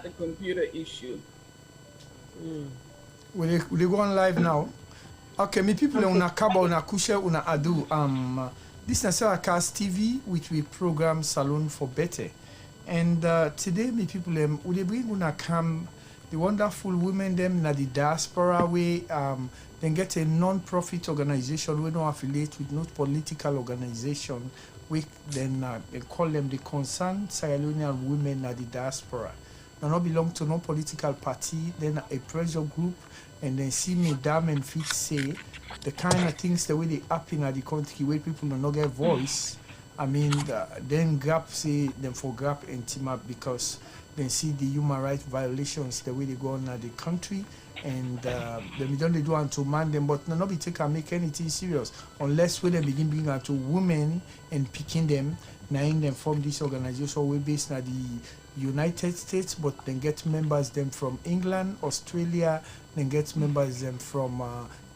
a computer issue. Will they go on live now? Okay, me people Okay. una kaba una kusha una adu this is Cast TV which we program Salon for Better. And today me people we dey bring una come the wonderful women them na the diaspora way then get a non-profit organization we don't affiliate with no political organization we then they call them the Concerned Sierra Leonean Women na the diaspora. Now not belong to no political party, then a pressure group, and then see me damn and fit say the kind of things the way they happen at the country where people do not get voice. I mean, then grab say them for grab and team up because they see the human rights violations the way they go on at the country, and then we don't they do unto man them, but not be take and make anything serious unless when they begin bringing out to women and picking them. Now in them form this organization we based at the United States, but then get members them from England, Australia, then get members them from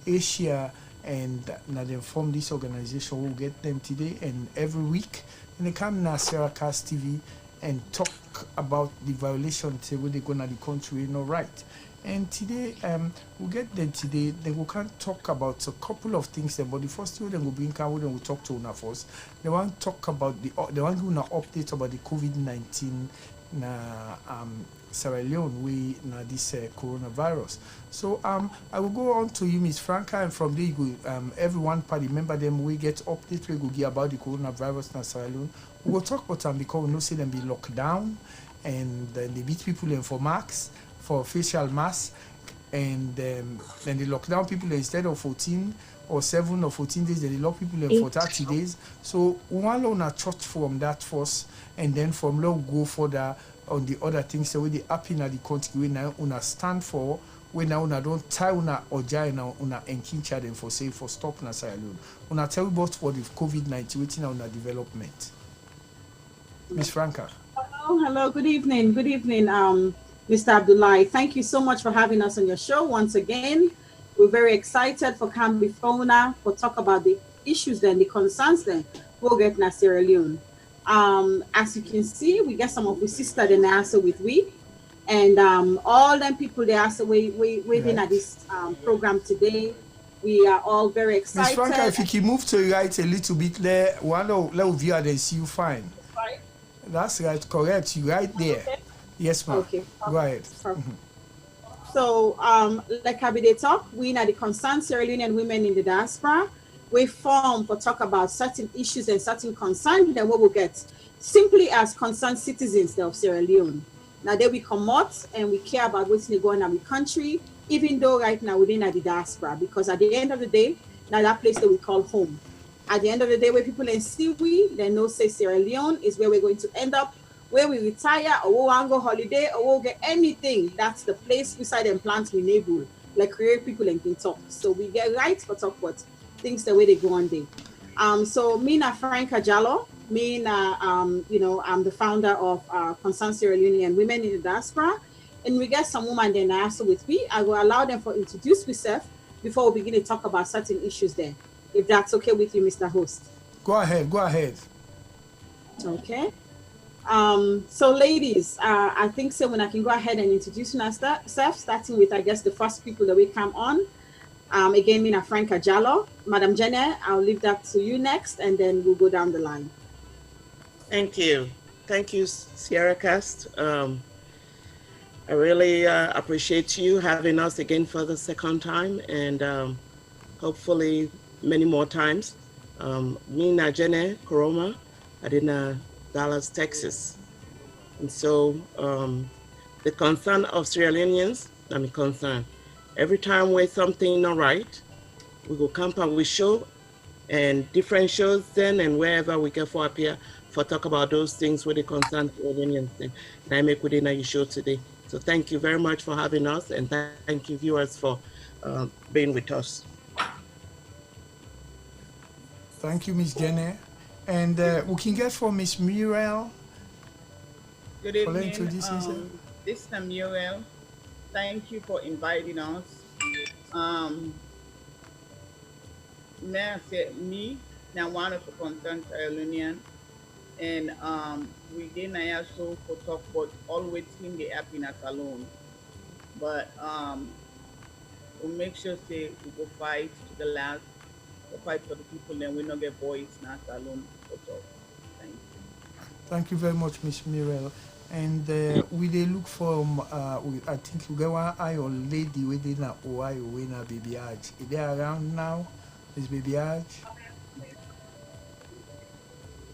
Asia, and now they form this organization. We'll get them today and every week, and they come na Sarah Cast TV and talk about the violations where they go to the country, you know, right? And today, we'll get them today. Then we can talk about a couple of things. But the first thing, then we'll bring Kawo, then we'll talk to Una first. They want to talk about the one who now update about the COVID-19 na Sierra Leone we na this coronavirus. So I will go on to you, Miss Franca, and from there you go everyone party member them we get update we go give about the coronavirus na Sierra Leone. We will talk about them because we know say them be locked down and then they beat people in for masks for facial mask, and then they lock down people instead of 14 or 7 or 14 days, then they lock people in for 30 days. So we want to learn a church from that first, and then from there we go further on the other things that we they happen at the country we now una stand for, we now una don't tie una oja now una enkincha them for say for stop na Sierra Leone. Una tell about for the COVID-19 waiting on the development. Miss Franca. Hello, good evening, Mr. Abdullahi. Thank you so much for having us on your show once again. We're very excited for Cambi Fauna for talk about the issues then, the concerns then we'll get in Sierra Leone. As you can see, we get some of the sisters in answer with we, and all them people they answer waiting at this program today. We are all very excited. Miss Franca, if you can move to the right a little bit there, let view and see you fine. Right. That's right, correct. You right there. Okay. Yes, ma'am. Okay. Go ahead. So, like Abide talk, we are the Concerned Sierra Leonean Women in the Diaspora. We form for talk about certain issues and certain concerns, then what we'll get simply as concerned citizens of Sierra Leone. Now, there we come out and we care about what's going on in the country, even though right now we're in the diaspora, because at the end of the day, now that place that we call home. At the end of the day, where people in Siwi, they know say Sierra Leone is where we're going to end up, where we retire or we'll go holiday or we'll get anything. That's the place beside them plants we enable, like create people and can talk. So we get right for talk what things the way they go on there. So me na Franca Jallo, me na I'm the founder of Concerned Sierra Leonean Women in the Diaspora. And we get some women then also with me. I will allow them for introduce myself before we begin to talk about certain issues there. If that's okay with you, Mr. Host. Go ahead. Okay. So ladies, I think so when I can go ahead and introduce myself, starting with I guess the first people that we come on. Again, Mina Franca Jallo. Madam Jenna, I'll leave that to you next and then we'll go down the line. Thank you, Sierra Cast. I really appreciate you having us again for the second time and hopefully many more times. Mina Jenna Koroma, I did Dallas, Texas. And so the concern of Sierra Leoneans, concern. Every time we're something not right, we go camp and we show and different shows then and wherever we get for appear for talk about those things with the concern Sierra Leoneans thing. And I make within your show today. So thank you very much for having us and thank you viewers for being with us. Thank you, Miss Jenna. And we can get for Miss Muriel. Good evening. This is Muriel. Thank you for inviting us. May I say me, now one of the concerned Sierra Leonean. and we dey na so for talk about all wetin dey happen at salon, but we make sure say we go fight to the last, go fight for the people and we not get voice na salon for talk. Thank you. Thank you very much, Miss Mirel. And we they look for I think you get one eye on lady within a Ohio winner baby Aj. Is they around now? Miss Baby Aj?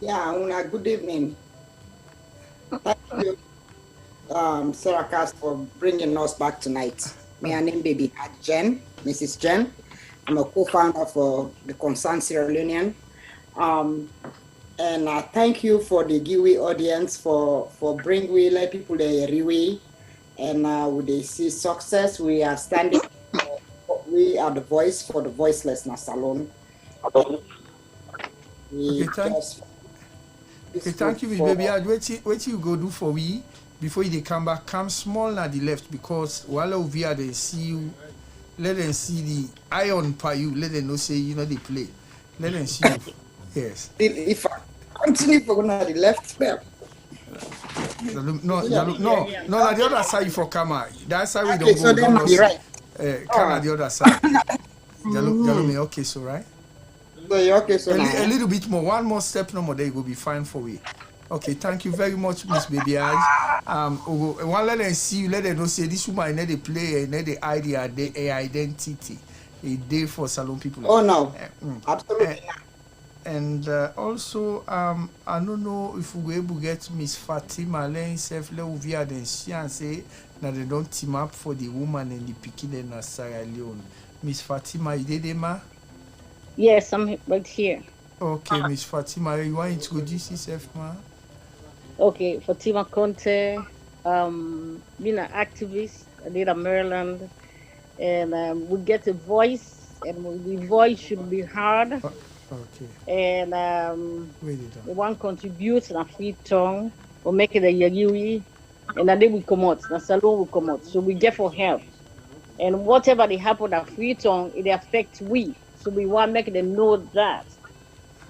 Yeah, Una, good evening. Thank you, Sarah Cast, for bringing us back tonight. My name Baby Jen, Mrs. Jen. I'm a co-founder for the Concerned Sierra Leonean. And thank you for the Giwi audience for bringing we let people the Riwi, and with the see success we are standing. We are the voice for the voiceless na salon. Okay, thank you, Miss Baby Aj. Wait you go do for we before they come back. Come small na the left, because while over here they see you, let them see the iron per you. Let them know say you know they play. Let them see you. Yes. If I continue for going to the left there. No, on the other side for camera. That side we Okay, don't so go. then be right. Come on the other side. Jalome, okay, so right? So you're okay, so A little bit more, one more step, no more, there you will be fine for we. Okay, thank you very much, Miss Baby Aj. One let them see you, let them know say this woman need to play, need the idea, the identity, a day for salon people. Oh no, absolutely. And also, I don't know if we able to get Miss Fatima Len self le via the and say that they don't team up for the woman and the picking in Sierra Leone. Miss Fatima, you did ma? Yes, I'm right here. Okay, Miss Fatima, you want to introduce yourself, ma? Okay, Fatima Conte, being an activist, I did a Maryland, and we get a voice, and the voice should be heard. Okay. And we want to contribute in a free tongue, or make it a yagui, and then we come out, the salon will come out. So we get for help. And whatever they happen at free tongue, it affects we. So we want to make them know that.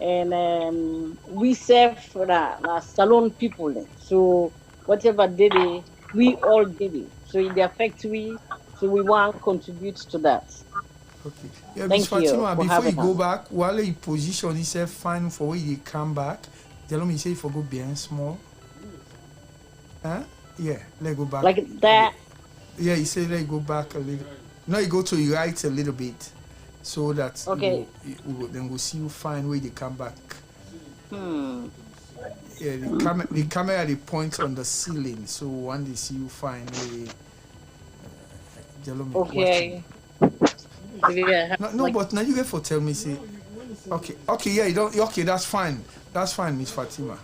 And we serve for the salon people. So whatever did it, we all did it. So it affects we. So we want to contribute to that. Okay. Yeah, Thank Miss Fatima, before you go us. back, while you position yourself fine for when you come back, tell me say for go bien small. Huh? Yeah, let go back. Like that. Yeah, you say let go back a little. No, you go to your right a little bit, so that okay. Then we'll see you fine when you come back. Yeah, the camera they point on the ceiling, so when they see you fine, okay. Yeah. No, but now you get for tell me say, okay, yeah, you don't. Okay, that's fine, Miss Fatima.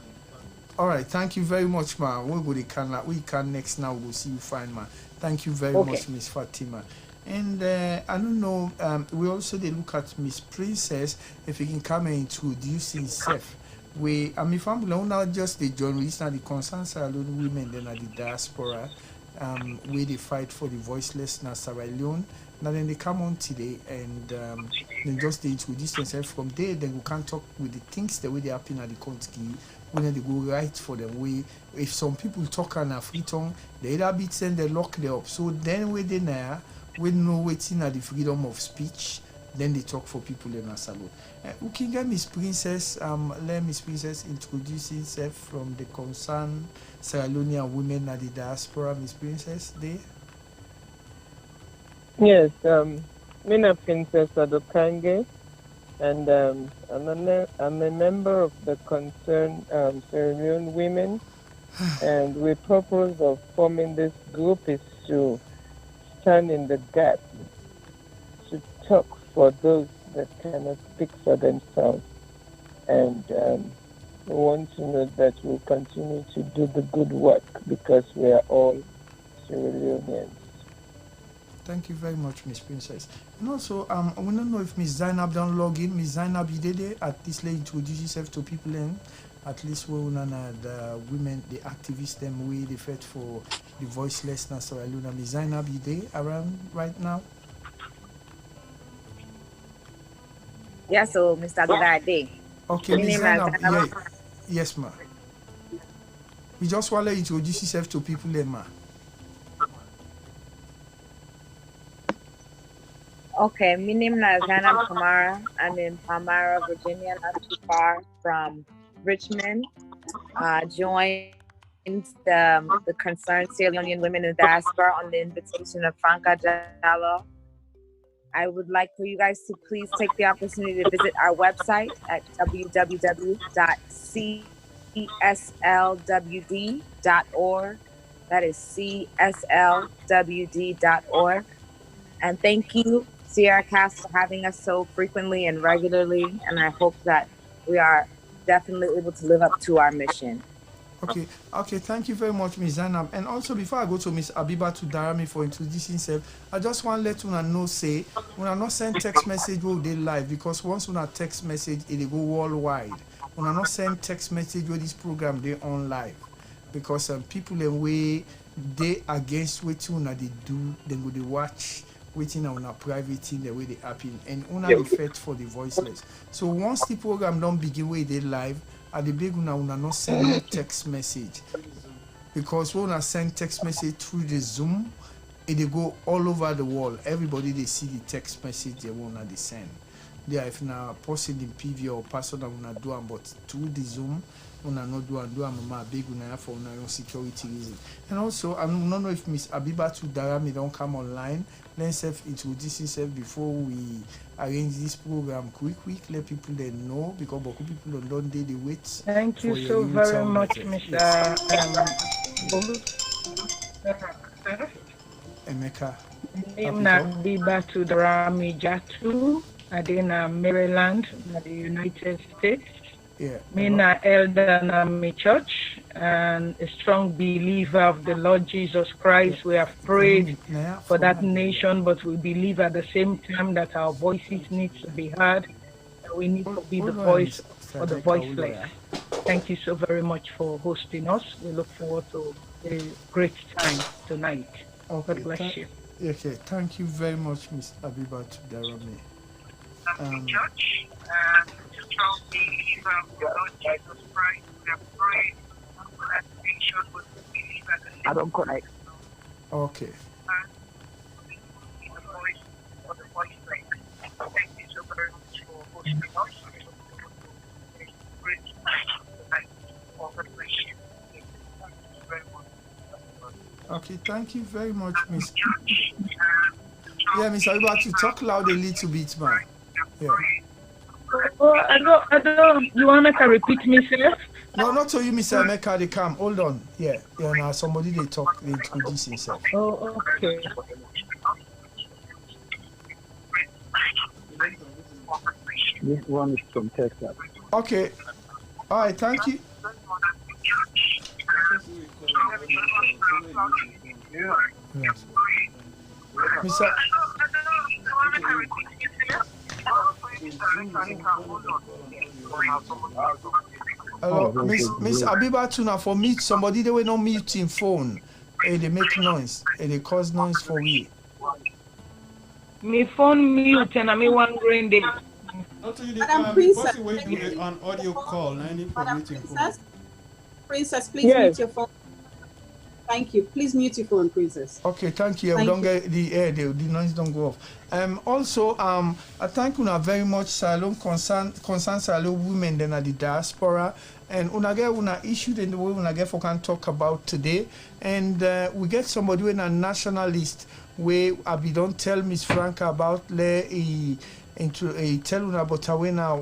All right, thank you very much, ma. We'll go we can next now. We'll see you fine, ma. Thank you very much, Miss Fatima. And I don't know. We also they look at Miss Princess if he can come and introduce himself. If I'm now just the journalists and the concerned salon women, then at the diaspora, where they fight for the voiceless na Sierra Leone. Now then they come on today and then just they introduce themselves from there. Then we can talk with the things the way they happen at the country. When they go right for them way. If some people talk on a free tongue, they either beat send they lock them up. So then we they now we know waiting at the freedom of speech. Then they talk for people in a salon. We can get Miss Princess. Let Miss Princess introduce herself from the concerned Sierra Leonean women at the diaspora. Miss Princess, there. Yes, Mina Princess Adokange, and I'm a member of the concerned Sierra Leone women, and the purpose of forming this group is to stand in the gap, to talk for those that cannot speak for themselves, and we want to know that we'll continue to do the good work because we are all Sierra Leoneans. Thank you very much, Miss Princess. And also, I want to know if Miss Zainab don't log in. Miss Zainab, you did it. At least let introduce yourself to people and at least we want the women, the activists, them way they fight for the voiceless na Sierra Leone. Miss Zainab, you there around right now? Yeah, so Mr. Good day. Okay, Miss Zainab, yes, ma'am. We just want to introduce yourself to people, Emma. Okay, my name is Hannah Palmyra. I'm in Palmyra, Virginia, not too far from Richmond. Joined the Concerned Sierra Leonean Women in the Diaspora on the invitation of Franca Jallo. I would like for you guys to please take the opportunity to visit our website at www.cslwd.org. That is cslwd.org. And thank you, Sierra Cast, for having us so frequently and regularly. And I hope that we are definitely able to live up to our mission. Okay, thank you very much, Ms. Zainab. And also, before I go to Ms. Abibatu Darami for introducing herself, I just want to let una know, say, una not send text message where they live, because once una text message, it go worldwide. Una not send text message where this program they on live, because people in way they against what una they do, then go they watch waiting on a private thing the way they happen, and una the effect for the voiceless. So once the program don't begin where they live, at the big una not send no text message, because when I send text message through the Zoom, it go all over the world. Everybody they see the text message they wanna they send. They are if na person in PV or person that wanna do them, but through the Zoom una not do mama big una for una own security reason. And also I don't know if Miss Abibatu Darami don't come online. Let's introduce yourself before we arrange this program quick, let people then know, because people don't they wait. Thank you so very much, Mr. Emeka. I'm Abibatu Darami Jatu, Adena, Maryland, the United States. Yeah. Mina elder in my church and a strong believer of the Lord Jesus Christ. We have prayed for that nation, but we believe at the same time that our voices need to be heard. We need to be the voice for the voiceless. Thank you so very much for hosting us. We look forward to a great time tonight. God bless you. Okay, thank you very much, Ms. Abibatu Darami. Church, strong believer of the Lord Jesus Christ. We have prayed for that nation, but we believe at the same time. I don't connect. Okay. The voice for the voiceless. Thank you so very much for hosting us. Great tonight. God bless you. Thank you very much. Okay, thank you very much, Miss. Yeah, Miss Abibatu, talk loud a little bit, man. Yeah. Oh, I don't. You want me to repeat myself? No, not to you, Mr. Emeka. They come. Hold on. Yeah. Now somebody they talk. They introduce himself. Oh, okay. This one is from Texas. Okay. All right. Thank you. Yes. Mr. Hello, Miss Abibatu, now for me, somebody they will not mute in phone. They make noise. They cause noise for me. My phone mute and I'm wondering the. Madam Princess, on audio call. Madam Princess, please mute your phone. Thank you. Please mute your phone, Princess. Okay, thank you. Don't get the noise don't go off. Also, I thank you very much, Salon concern Salon women then at the diaspora, and una get una issue in the way una get for can talk about today, and we get somebody in a nationalist where I be don't tell Miss Franca about into a tell una about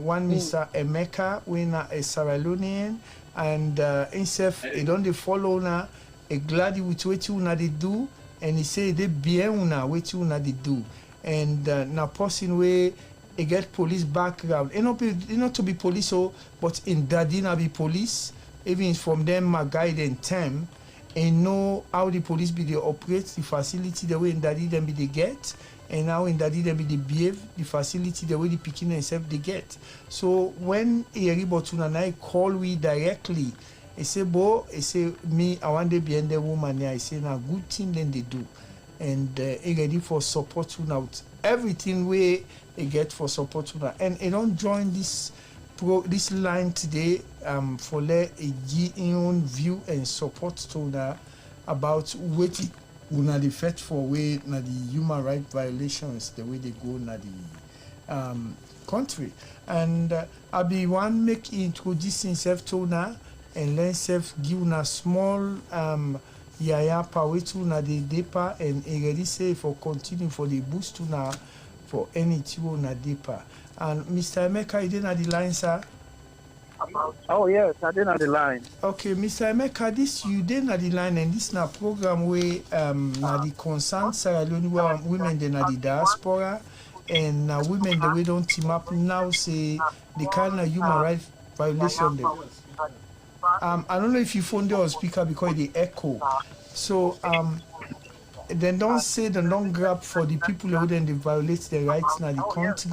one Mr. Emeka when a Sierra Leonean, and himself he don't follow una. A glad with what you na they do, and he say they bien una what you na they do, and na person way he get police background. Not to be police, but in daddy na be police. Even from them my guide and time, and know how the police be they operate the facility the way in daddy them be they get, and how in daddy them be they behave the facility the way the picking themselves they get. So when he about to na call we directly. I say, me, I want to be the woman. I say, now good thing then they do. And ready for support now. Everything we get for support now. And don't join this this line today for let a own view and support to that about what una the fetch for way na the human rights violations the way they go na the country. And I be one make introduce himself to na and let self give una small yaya power to na the depa and already say for continue for the boost to na for any to na depa. And Mr. Emeka, you didn't have the line, sir? Oh, yes, I didn't have the line. Okay, Mr. Emeka, this you didn't have the line, and this na program where na the concerned Sierra Leone women they na the diaspora, and women the way don't team up now say the kind of human rights violation them. I don't know if you phone the speaker because they echo. So then don't say the don't grab for the people who then they violate the rights in the country.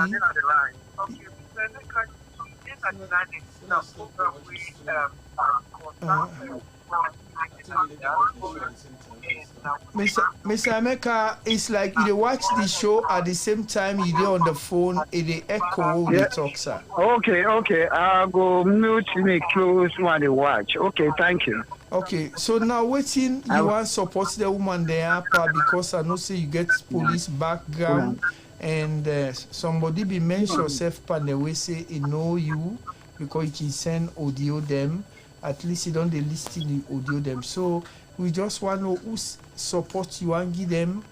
Mr. Emeka, it's like you watch the show at the same time you do on the phone, it echo when you talk, sir. Okay, I'll go mute me close when they watch. Okay, thank you. Okay, so now waiting you want to support the woman there because I know say you get police background and somebody be mention yourself and the way say he know you because you can send audio them, at least you don't they listen the audio them. So we just want to know who support you and give them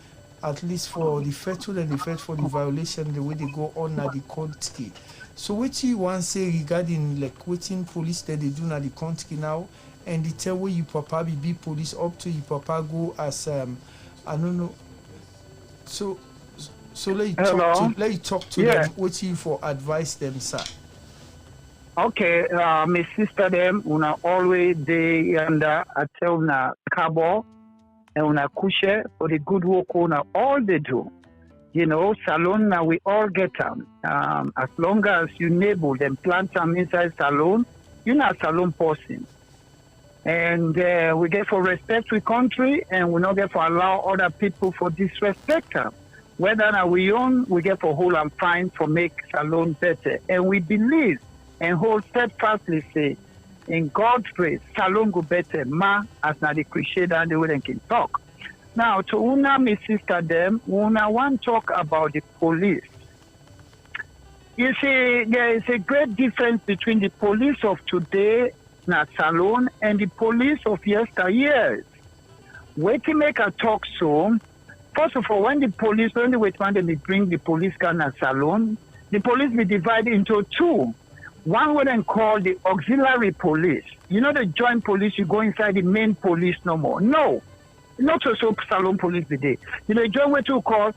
at least for the federal and the fed for the violation the way they go on at the country. So what you want to say regarding like waiting police that they do at the country now? And the tell where you papa be police up to you papa go as I don't know. So let you talk to them. What you for advise them, sir? Okay, my sister them una always they under I tell na cabo and una kushe for the good work una all they do. You know, salon now we all get them. As long as you enable them plant them inside salon, you're not a salon person. And we get for respect to country, and we not get for allow other people for disrespect them. Whether now we own, we get for hold and find for make salon better. And we believe and hold steadfastly say, in God's grace, salon go better, ma, as na the cliche and the way they can talk. Now, to una, my sister them, una want talk about the police. You see, there is a great difference between the police of today na salon and the police of yesteryears. Wait to make a talk so. First of all, when the police, when the wait man they bring the police car na salon, the police be divided into two. One would then call the auxiliary police. You know the joint police, you go inside the main police no more. No. Not so salon police the day. You know, joint way to call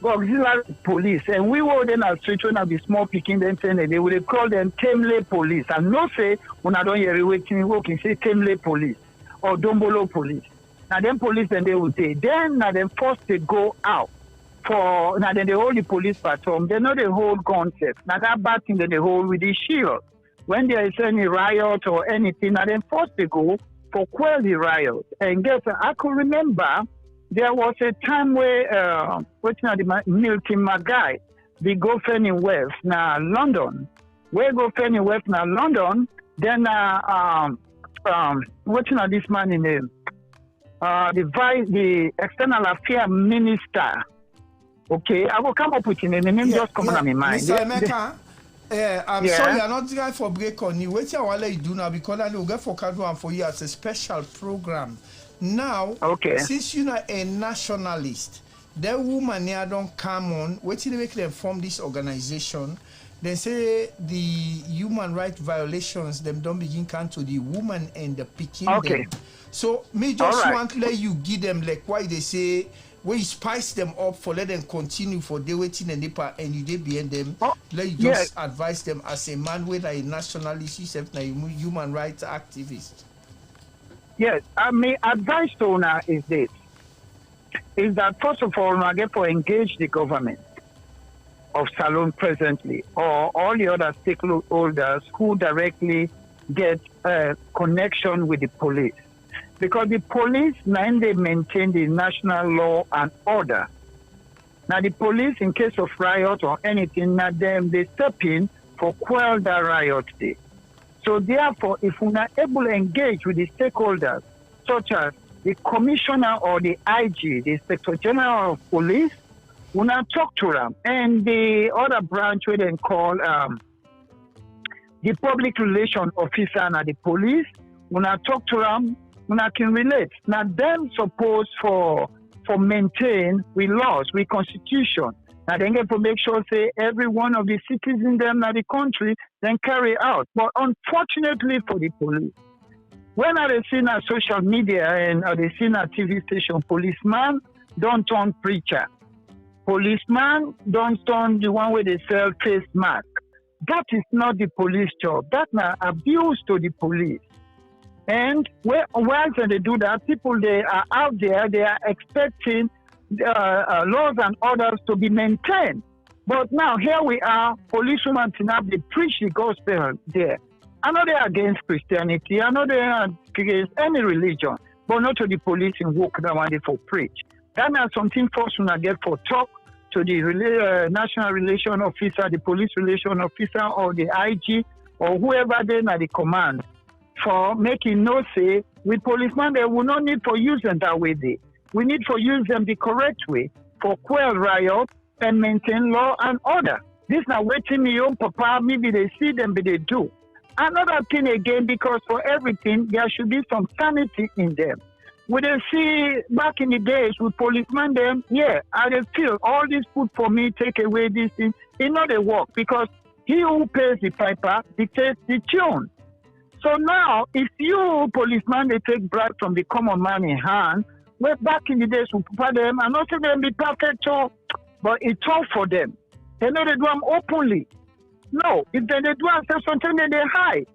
auxiliary police, and we were then at street when I be small picking them saying they would call them Temle police. And no say when I don't hear waiting working say Temle police or Dombolo police. Now then police then they would say then now then first they go out for now then they hold the police patrol. They know the whole concept. Now that bad thing that they hold with the shield. When there is any riot or anything, now then first they go for quell the riot. And guess I could remember there was a time where what's now the Milton Magai, the go in West now London. Where go in West now London, then what's now this man in name? The external affairs minister. Okay, I will come up with him. The name just come on my mind. Mr. Emeka, I'm sorry, I'm not trying for break on you. Wait till I let you do now because I will get for Kadwan for you as a special program. Now, since you're not a nationalist, that woman here don't come on. Wait till they make them form this organization. They say the human rights violations them don't begin come to the woman and the picking them. So me just want to let you give them like why they say when you spice them up for let them continue for they waiting and you they behind them. Let you just advise them as a man whether a nationalist yourself a human rights activist. Yes, my advice to owner is this: is that first of all, I get to engage the government of Salon presently, or all the other stakeholders who directly get a connection with the police, because the police now they maintain the national law and order. Now the police, in case of riot or anything, now them they step in for quell that riot day. So therefore, if we're not able to engage with the stakeholders, such as the commissioner or the IG, the Inspector General of Police, we not talk to them. And the other branch we then call the public relation officer and the police, we not talk to them, we not can relate. Now them supposed for maintain with laws, with constitution. Now they get to make sure say every one of the citizens them in the country then carry out. But unfortunately for the police, when I see on social media and I see on TV station, policeman don't turn preacher. Policeman don't turn the one where they sell face mask. That is not the police job. That's not abuse to the police. And whilst they do that, people they are out there, they are expecting laws and orders to be maintained. But now here we are, policewomen tonight, they preach the gospel there. I know they are against Christianity, I know they are against any religion, but not to the police in work that one they for preach. That's not something first when I get for talk to the national relation officer, the police relation officer, or the IG, or whoever they are the command, for making no say, with policemen, they will not need for use them that way they. We need for use them the correct way for quell riot and maintain law and order. This now waiting me own papa, maybe they see them, but they do. Another thing again, because for everything, there should be some sanity in them. We they see back in the days with policemen them, yeah, I they feel all this put for me, take away this thing, it not a work because he who pays the piper dictates the tune. So now, if you policeman they take bribe from the common man in hand, well, back in the days we prepare them and not say them be perfect, but it's tough for them. They know they do them openly. No, if they do something, they hide.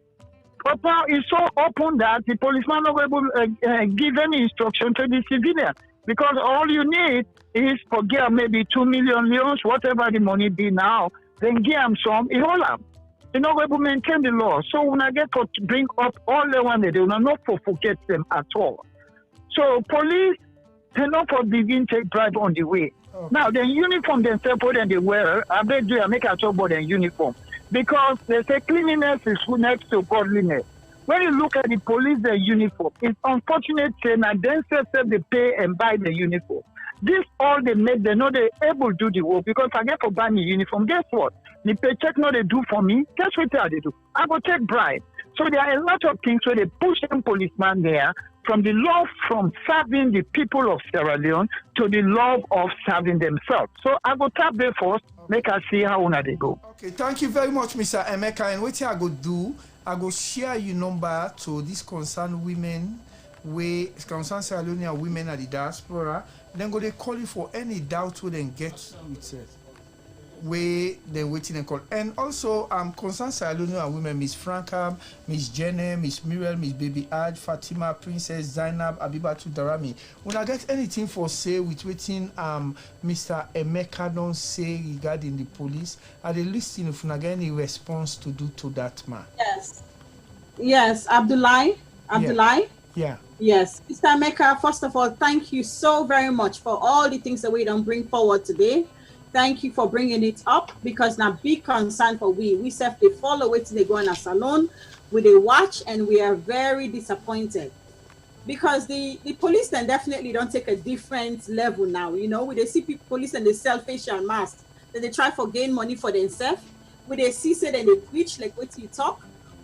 But now it's so open that the policeman not able to give any instruction to the civilian because all you need is for give maybe 2 million leons, whatever the money be now, then give them some, it hold them. They're not able to maintain the law. So when I get to bring up all the one they do, not for forget them at all. So police, they not for begin take bribe on the way. Okay. Now the uniform themselves and they wear, I bet you make a talk about their uniform. Because they say cleanliness is next to godliness. When you look at the police, their uniform, it's unfortunate saying that themselves they pay and buy the uniform. This all they make, they know they're able to do the work because I get for buying the uniform. Guess what? The paycheck know they do for me. Guess what they do? I go take bribe. So there are a lot of things where they push them policeman there from the love from serving the people of Sierra Leone to the love of serving themselves. So I go tap there first, make us see how they go. Okay, thank you very much, Mr. Emeka. And what I go do, I go share your number to these concerned women, concerned Sierra Leonean women at the diaspora. Then go they call you for any doubt we then get with it. Where they're waiting and call. And also concerned Sierra Leonean women, Miss Franca, Miss Jenny, Miss Muriel, Miss Baby Ad, Fatima, Princess Zainab, Abibatu Darami. When I get anything for say with waiting Mr. Emeka don't say regarding the police, are they listening if I get any response to do to that man? Yes, Abdullahi. Yeah. Yes, Mr. Emeka, first of all, thank you so very much for all the things that we don't bring forward today. Thank you for bringing it up because now big concern for we self they follow it, they go in a salon, we they watch and we are very disappointed because the police then definitely don't take a different level now. You know, we they see people, police and they sell facial masks, then they try for gain money for themselves. We they see say then they preach like what you talk,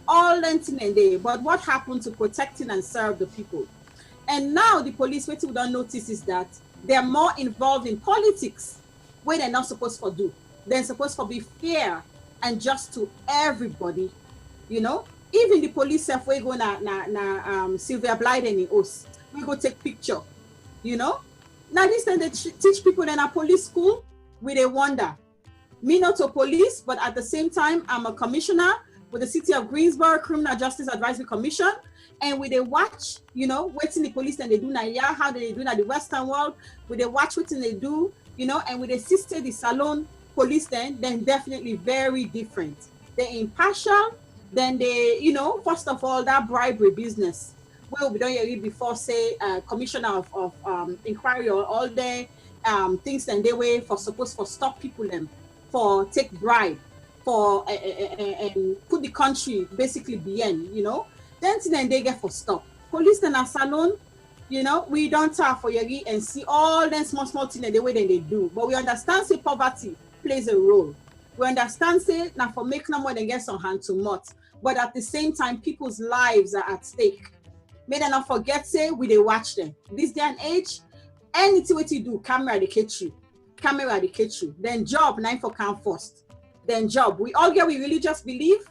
all lengthen and they. But what happened to protecting and serve the people? And now the police, what we don't notice is that they're more involved in politics. Where they're not supposed to do. They're supposed to be fair and just to everybody, you know. Even the police self, we go na Sylvia Blyden in us. We go take picture, you know. Now this time they teach people in a police school, we they wonder. Me not a police, but at the same time, I'm a commissioner with the City of Greensboro Criminal Justice Advisory Commission. And we they watch, you know, what's in the police and they do now, yeah, how they do in the Western world, we they watch what they do. You know, and with the sister, the salon police, then definitely very different. They're impartial. Then they, you know, first of all, that bribery business. Well, we don't hear before say commissioner of inquiry or all the things and they way for supposed for stop people them for take bribe. for put the country basically behind, you know. Then they get for stop. Police in a salon, you know, we don't tap for Yagi and see all them small things the way that they do. But we understand say poverty plays a role. We understand say now for make no more than get some hand to mouth. But at the same time, people's lives are at stake. May they not forget say we they watch them. This day and age, anything what you do, camera they catch you. Camera they catch you. Then job, 9 for count first. Then job. We all get we religious belief.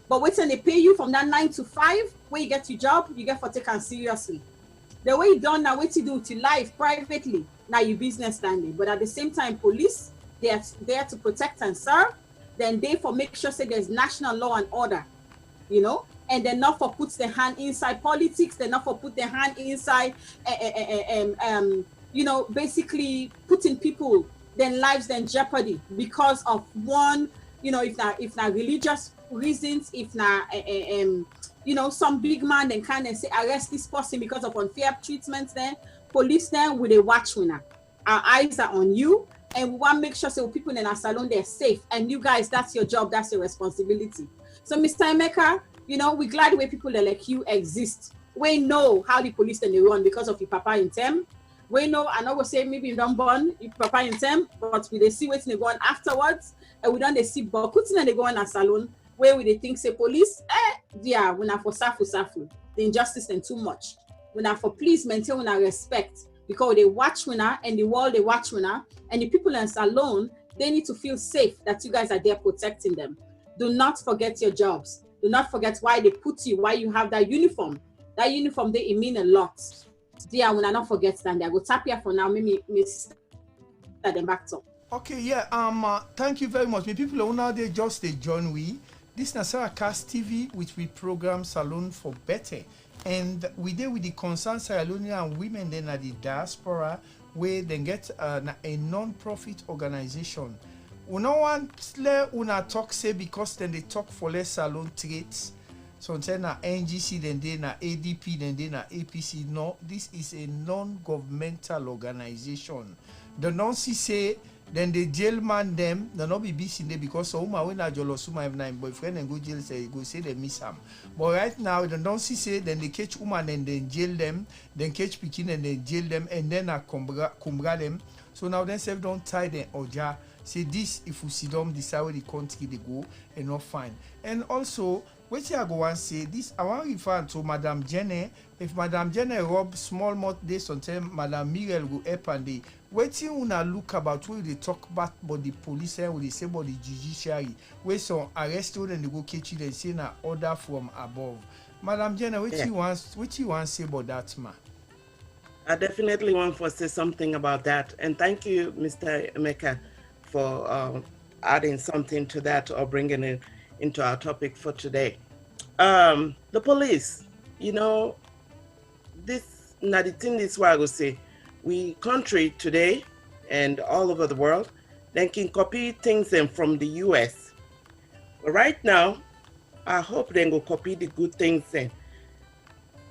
But wait till they pay you from that 9 to 5, where you get your job, you get for taken seriously. The way you done now, what you do to life privately, now you business standing. But at the same time, police, they are there to protect and serve. Then they for make sure say there's national law and order, you know, and they're not for put their hand inside politics, they're not for put their hand inside, you know, basically putting people, their lives in jeopardy because of one, you know, if not religious reasons, if not you know, some big man then kind of say arrest this person because of unfair treatment. Then police then with a watch winner. Our eyes are on you, and we want to make sure so people in our salon they're safe. And you guys, that's your job, that's your responsibility. So, Mr. Emeka, you know, we're glad where people like you exist. We know how the police then they run because of your papa in them. We know, I know we say maybe you don't born your papa in them, but we they see what's they go on afterwards, and we don't they see but and they go on a salon where we they think say police, yeah, we not for safu, the injustice and too much. We not for please maintain we not respect because they watch winner and the world they watch winner and the people in salon, they need to feel safe that you guys are there protecting them. Do not forget your jobs. Do not forget why they put you, why you have that uniform. That uniform, they mean a lot. Yeah, we not forget that. I go tap here for now. Maybe start them back to. Okay, yeah. Thank you very much. Me people who now they just they join we. This is Sarah Cast TV, which we program Salon for Better, and we there with the concerned Sierra Leonean women then at the diaspora, where they get a non-profit organization. We no want let una talk say because then they talk for less salon trades. Sometimes na NGC, then they na ADP, then they na APC. No, this is a non-governmental organization. The non-C say then the jail man them, they not be busy there because some when a jolosuma have 9 boyfriend and go jail say go say they miss him. But right now they don't see say then they catch woman and then jail them, then catch pikin and then jail them and then kumbra them. So now then self don't tie them oja. Say this if we see them decide where the country they go and not fine. And also what I go and say this I want to refer to Madam Jenny. If Madam Jenny rob small month days sometimes Madam Miriel go up and they waiting una look about where they talk about the police and what they say about the judiciary where some arrested and they go catch you and say na order from above. Madam Jenna, what you want to say about that, ma? I definitely want to say something about that. And thank you, Mr. Emeka, for adding something to that or bringing it into our topic for today. The police, you know, this not the thing is what I would say. We country today and all over the world, they can copy things from the US. But right now, I hope they will copy the good things then.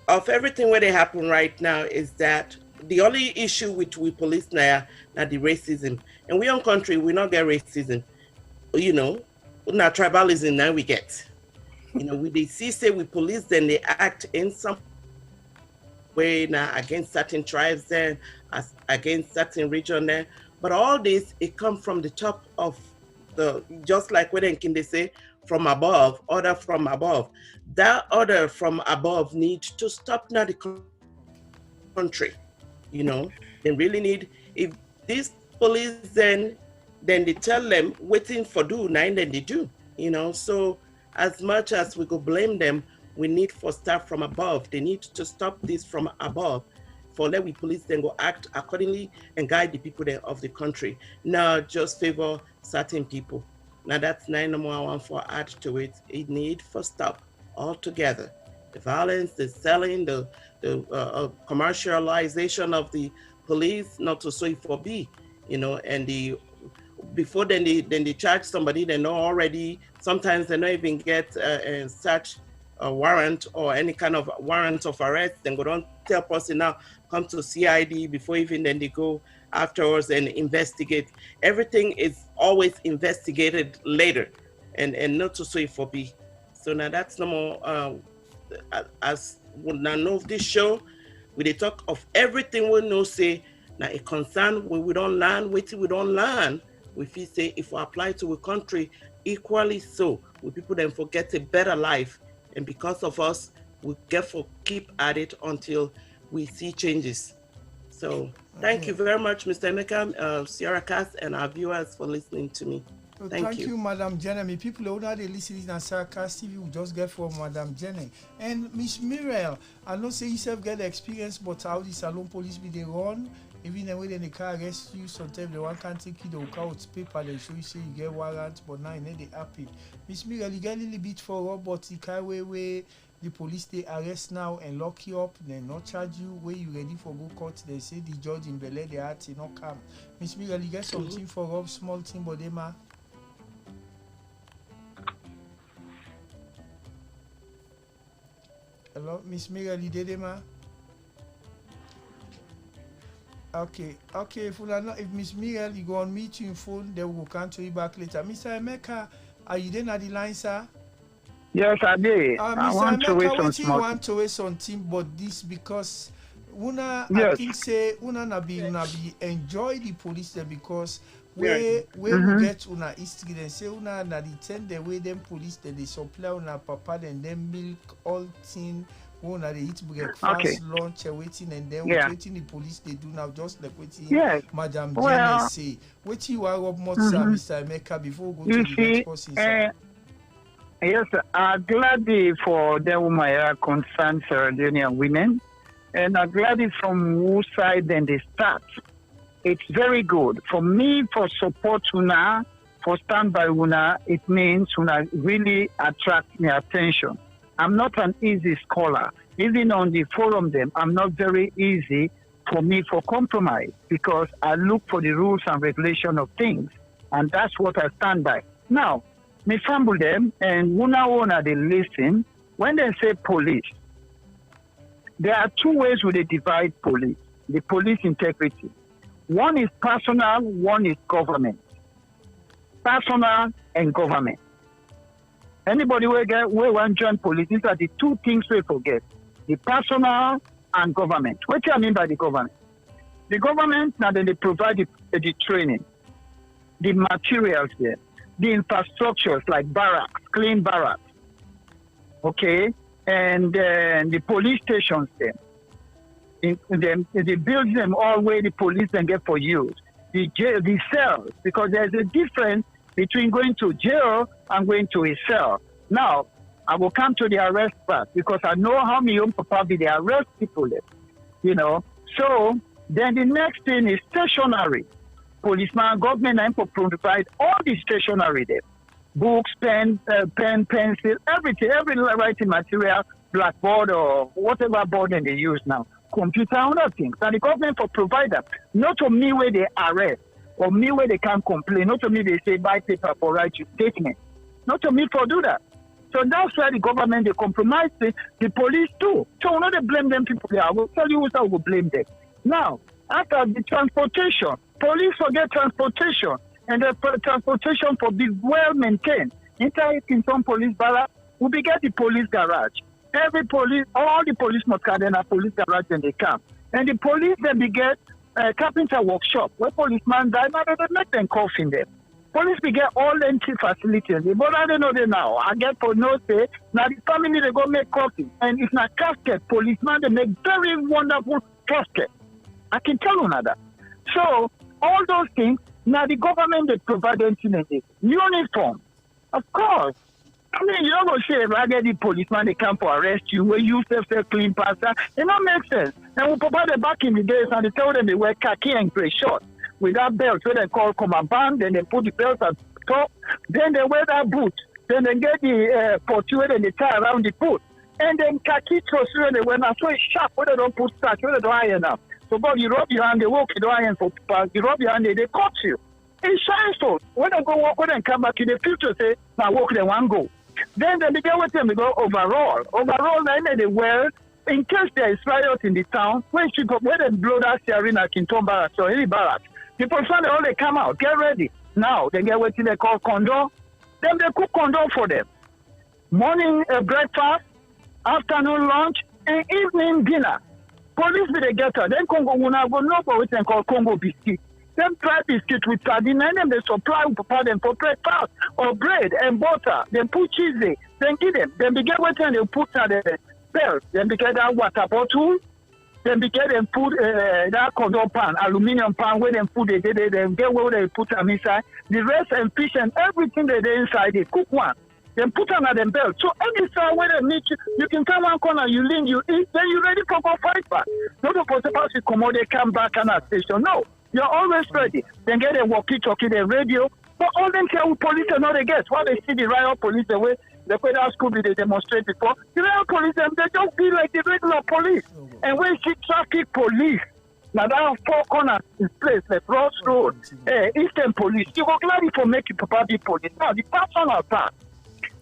Of everything where they happen right now is that the only issue which we police now are the racism. And we on country, we not get racism. You know, now tribalism now we get. You know, we they see say we police, then they act in some way now against certain tribes then, as against certain region there. But all this, it comes from the top of the, just like when they say from above, order from above. That order from above needs to stop now the country. You know, they really need, if these police then they tell them waiting for do, now then they do, you know. So as much as we go blame them, we need for staff from above. They need to stop this from above. For let we police then go act accordingly and guide the people there of the country. Not just favor certain people. Now that's nine more I want for add to it. It need for stop altogether. The violence, the selling, the commercialization of the police, not to say for be, you know, and the before then they charge somebody, they know already. Sometimes they don't even get such a warrant or any kind of warrant of arrest. Then go don't tell person now come to CID before even then they go afterwards and investigate. Everything is always investigated later. and not to say for be. So now that's no more as we now know of this show, we they talk of everything we know say now a concern when we don't learn, wait till we don't learn. We feel say if we apply to a country equally so, we people then forget a better life. And because of us, we get for keep at it until we see changes. So thank you very much, Mr. Emeka, Sierra Cast, and our viewers for listening to me. Thank you, Madam Jenny. People who are listening to Sarcast TV will just get from Madam Jenny. And Miss Muriel, I know say yourself get the experience, but how the salon police be they run, even the way they can arrest you, sometimes the one can't take you, they will call out paper, they show you say you get warrant, but now they happy. Miss Muriel, you get a little bit for up, but the car way the police they arrest now and lock you up, then not charge you, where you ready for go court, they say the judge in Bele, they are not come. Miss Muriel, you get something for up, small thing, but they ma. Hello, Miss Miriam, you did it, ma? Okay. If Miss Miriam, you go on meet you in phone, they will come to you back later. Mr. Emeka, are you there at the line, sir? Yes, I did. Mr. want to wait on Emeka, want to wait something, but this because I think say una be enjoy the police there because where we get una history then say una na the ten the way them police they supply una papa then them milk all thing una they eat breakfast lunch waiting and then waiting the police they do now just like waiting Madam Jenny say waiting you are up more Mr. Emeka before we go to the next person sir. Yes, I'm glad for the women concerned Leonean women, and I'm glad from whose side then they start. It's very good. For me, for support Una, for stand by Una, it means Una really attract my attention. I'm not an easy scholar. Even on the forum them, I'm not very easy for me for compromise because I look for the rules and regulation of things, and that's what I stand by. Now, me fumble them, and Una they listen. When they say police, there are two ways we divide police. The police integrity. One is personal, one is government. Personal and government. Anybody will want to join police, these are the two things we forget. The personal and government. What do I mean by the government? The government, now they provide the training, the materials there, the infrastructures like barracks, clean barracks, okay? And the police stations there. They build them all where the police can get for use. The cells, because there's a difference between going to jail and going to a cell. Now, I will come to the arrest part because I know how many young people they arrest people there, you know. So then the next thing is stationery. Policeman, government, and provide all the stationery there. Books, pen, pencil, everything, every writing material, blackboard or whatever board they use now. Computer and other things. And the government for provide that. Not to me where they arrest or me where they can't complain. Not to me they say buy paper for write your statement. Not to me for do that. So that's why the government they compromise the police too. So we're not to blame them people there. I will tell you how we will blame them. Now, after the transportation, police forget transportation, and the transportation for be well maintained. Inside in some police barracks, we be get the police garage. Every police, all the police must have a police garage when they come. And the police then be get carpenter workshop where policemen die, now they make them coffin there. Police be get all empty facilities. But I don't know they now. I get for no say, now the family they go make coffin. And if not casket, policemen they make very wonderful casket. I can tell you that. So all those things, now the government they provide anything uniform. Of course. I mean, you don't go say raggedy policeman they come for arrest you where you self clean pasta. It don't make sense. And we provide them back in the days and they tell them they wear khaki and gray shorts with that belt so they call command band, then they put the belt at top, then they wear that boot, then they get the portrait and they tie around the boot. And then khaki trousers when they wear now so it's sharp where they don't put starch, where they don't iron up. So, but you rub your hand, they walk, you don't iron for people. You rub your hand, they cut you. It shines so. When they go walk, when they come back in the future, say, now walk, they want go. Then they begin with them, they go overall. Overall, then they wear, in case there is riot in the town, when they blow that siren at Kinton Barracks or any barracks, the policemen, they all they come out, get ready. Now, they get what they call condor. Then they cook condom for them. Morning breakfast, afternoon lunch, and evening dinner. Police be the getter. Then Congo Muna go no for what they call Congo biscuit. Them try biscuit with sardine and then they supply prepare them for breakfast or bread and butter. Then put cheese there. Then give them. Then begin waiting they put the belt. Then begin that water bottle. Then begin them put that condom pan, aluminium pan where they put it. Then get where they put them inside. The rest and fish and everything they inside they cook one. Then put them at the belt. So anytime where they meet you, you can come one corner, you lean, you eat, then you ready for go fight back. Not the possible to come out, they come back and at station. No, you're always ready. Then get a walkie-talkie, the radio. But all them tell police and all they get. While they see the riot police the way the federal school they demonstrate before, the riot police them they just be like the regular police. And when she traffic police, now that four corners is place like Ross Road, Eastern Police, you go gladly for making Papa be police. Now the personal part.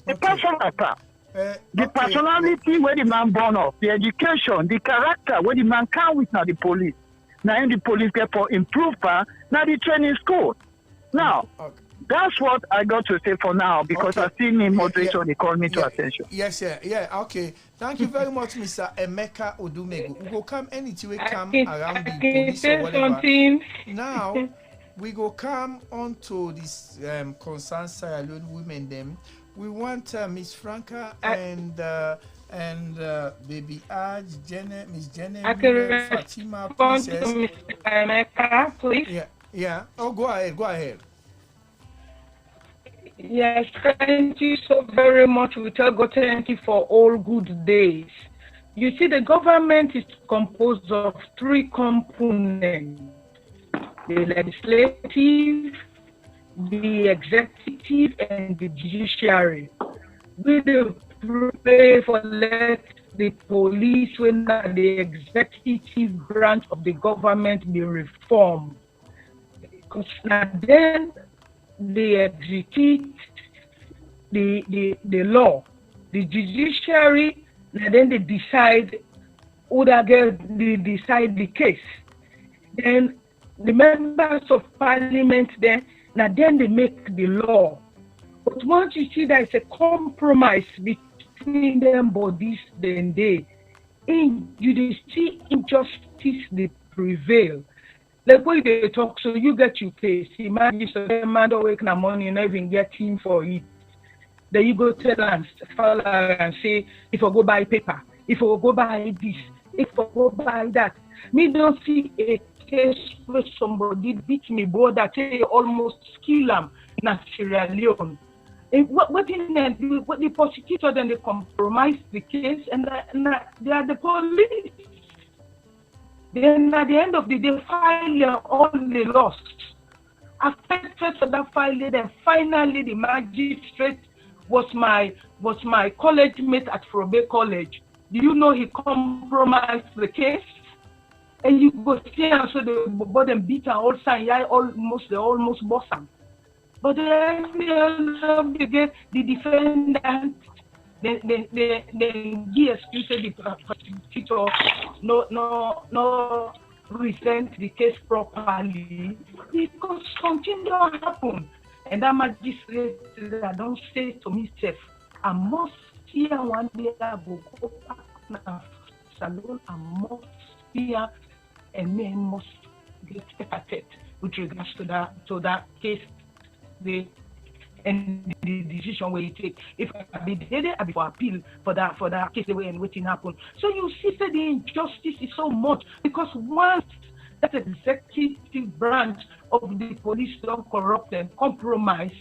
The personal part. The personality where the man born of, the education, the character where the man can with now the police. Now in the police get for improve now the training school. Now that's what I got to say for now because I see me moderator they call me to attention. Yes, okay. Thank you very much, Mr. Emeka Odumegu. We go come anything we come around the police or whatever. Now we go come on to this concerned Sierra Leone women them. We want Miss Franca and Baby Aj, Miss Jenny, Fatima, Princess. Mr. Emeka, please. Yeah. Oh, go ahead. Yes, thank you so very much. We tell God thank you for all good days. You see, the government is composed of three components: the legislative, the executive, and the judiciary. We do pray for let the police when the executive branch of the government be reformed. Because now then they execute the law, the judiciary, and then they decide who they decide the case. Then the members of parliament then they make the law. But once you see there is a compromise between them bodies, then you see injustice they prevail. Like when they talk, so you get your case. Imagine so the man don't wake in the morning, you never even get him for it. Then you go tell and say, if I go buy paper, if I go buy this, if I go buy that. Me don't see a case where somebody beat me, bro, that they almost kill him in Sierra Leone. And what the prosecutor then they compromise the case and they are the police. Then at the end of the day, file all they lost. Affected for that file, then finally the magistrate was my college mate at Frobe College. Do you know he compromised the case? And you go see and so the body beat and all sign, they almost boss him. But the defendant, they give excuse the prosecutor no present the case properly. Because something don't happen. And that magistrate I don't say to myself, I must fear one day I will go back now salon, I must fear and men must get affected with regards to that case. And the decision where you take. If I be there, I be for appeal for that case way and waiting happen. So you see that the injustice is so much because once that executive branch of the police don't corrupt and compromise,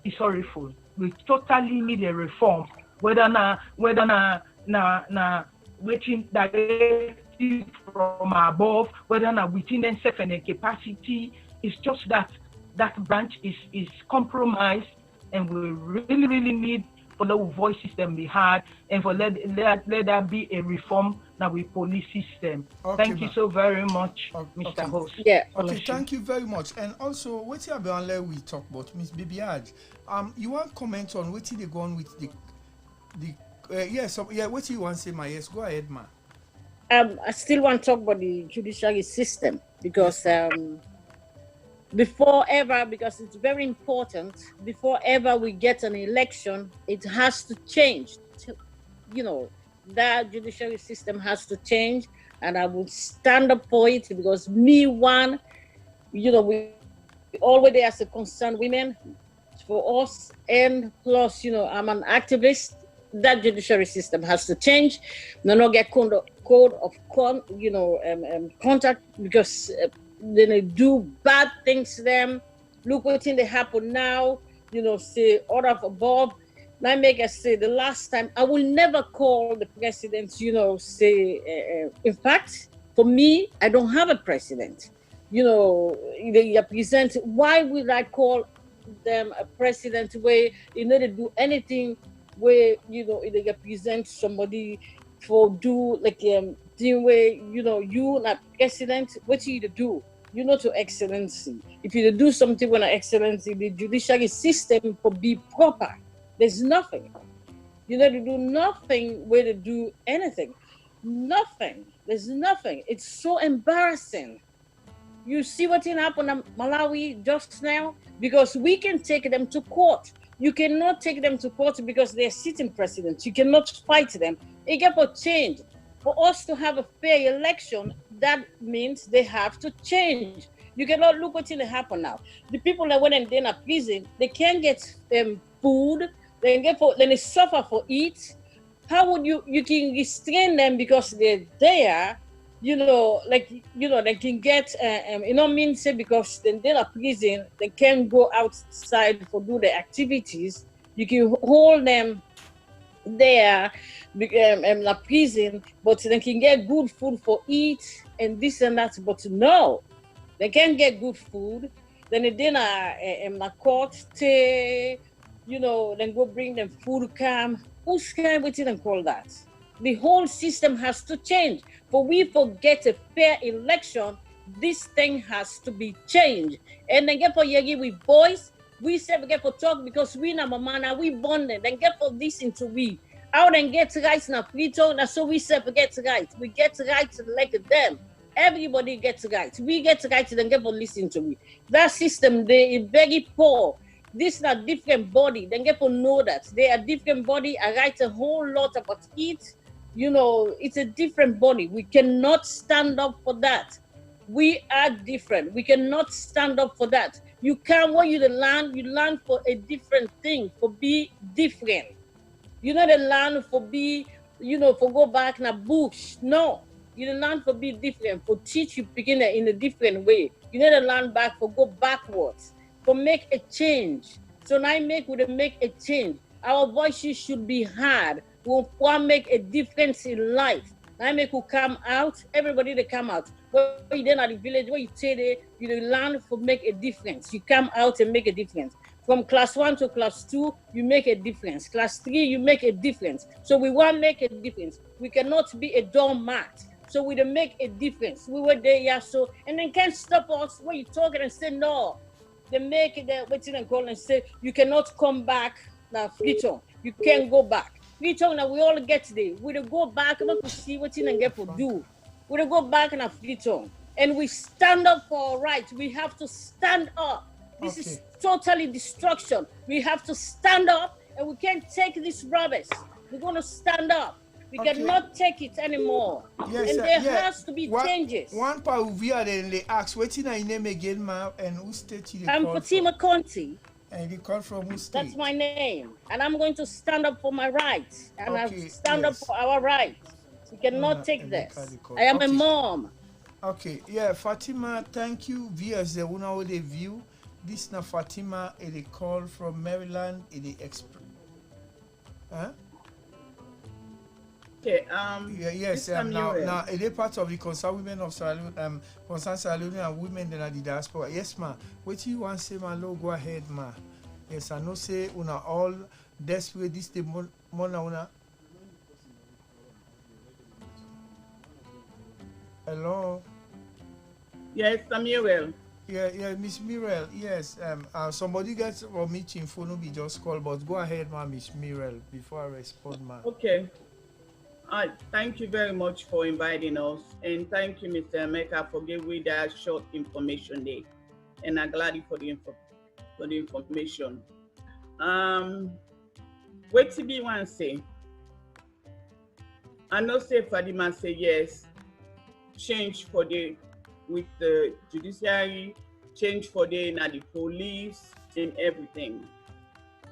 it's horrible. We totally need a reform. Whether waiting directly from above, whether within themselves and their capacity, it's just that branch is compromised, and we really need for the voices them be heard and for let there be a reform now with police system. Okay, thank you so very much, Mr. Host. Yeah. Okay, thank you very much. And also, what you have we talk about, Miss Bibiaj. You want comment on what they go on with what you want to say, ma? Yes, go ahead, ma. I still want to talk about the judiciary system because before ever, because it's very important, before ever we get an election, it has to change. You know, that judiciary system has to change, and I would stand up for it because me, one, we already as a concerned women, for us, and plus, I'm an activist. That judiciary system has to change. No, not get contact because they do bad things to them. Look what thing they happen now. Say order of above. Now make us say the last time I will never call the president. Say in fact, for me, I don't have a president. They represent. Why would I call them a president where they do anything where they represent somebody for do like thing where you not president, what you to do? To excellency. If you do something when excellency, the judiciary system for be proper. There's nothing. To do nothing where to do anything. Nothing. There's nothing. It's so embarrassing. You see what happened in Malawi just now? Because we can take them to court. You cannot take them to court because they're sitting presidents. You cannot fight them. It get for change. For us to have a fair election, that means they have to change. You cannot look what happen now. The people that went in there prison, they can't get food. Then they suffer for it. How would you can restrain them because they're there? They can get, mean say because then they're in prison, they can't go outside for do their activities. You can hold them there, in a prison, but they can get good food for eat and this and that. But no, they can't get good food. Then they in a court, then go bring them food come. Who's kind with it and call that? The whole system has to change. For we forget a fair election, this thing has to be changed. And then get for Yegi with voice, we say we get for talk because we na mama na we bonded. Then get for listen to we. How then get rights na free talk, na so we say we get rights. We get rights like them. Everybody gets rights. We get rights, then get for listen to we. That system they is very poor. This is a different body. Then get for know that they are different body. I write a whole lot about it. It's a different body. We cannot stand up for that. We are different. We cannot stand up for that. You can't want you to learn. You learn for a different thing, for be different. You know the learn for be, for go back in a bush. No. You learn for be different, for teach you begin in a different way. You need to learn back for go backwards, for make a change. So now we make a change. Our voices should be heard. We want make a difference in life. Now make you come out, everybody they come out. Where you then at the village, where you say there, you learn for make a difference. You come out and make a difference. From class 1 to class 2, you make a difference. Class 3, you make a difference. So we want to make a difference. We cannot be a doormat. So we don't make a difference. We were there, yeah, so, and then can't stop us when you talking and say no. They make it there, waiting and call and say, you cannot come back now, Fliton. You can't go back. Fliton, now we all get there. We don't go back, and we see what you get to do. We don't go back now, Fliton. And we stand up for our rights. We have to stand up. This is totally destruction. We have to stand up, and we can't take this rubbish. We're going to stand up. We cannot take it anymore. Yes, and there has to be changes. One part of here, then they ask, what's your name again, ma? And who state you I'm Fatima Conti. And you call from who state? That's my name. And I'm going to stand up for my rights. And I stand up for our rights. We cannot take this. I am a mom. Okay, yeah, Fatima, thank you. Viewers, the one of the view. This na Fatima, a call from Maryland, huh? Okay, yes, now it is part of the concerned women of Sierra Leone, concerned Sierra Leone and women in the diaspora. Yes, ma. What you want to say, ma? Lo, go ahead, ma. Yes, I know say una all desperate this the una. Hello. Yes, Samuel. Yeah, Miss Mirel. Yes, somebody gets a meeting phone will be just call, but go ahead, ma, Miss Mirel, before I respond, ma. Okay. Thank you very much for inviting us, and thank you, Mr. Emeka, for giving that short information there. and I'm glad for the information. What to be one say? I know say Fadima say yes, change for the with the judiciary, change for the police and everything.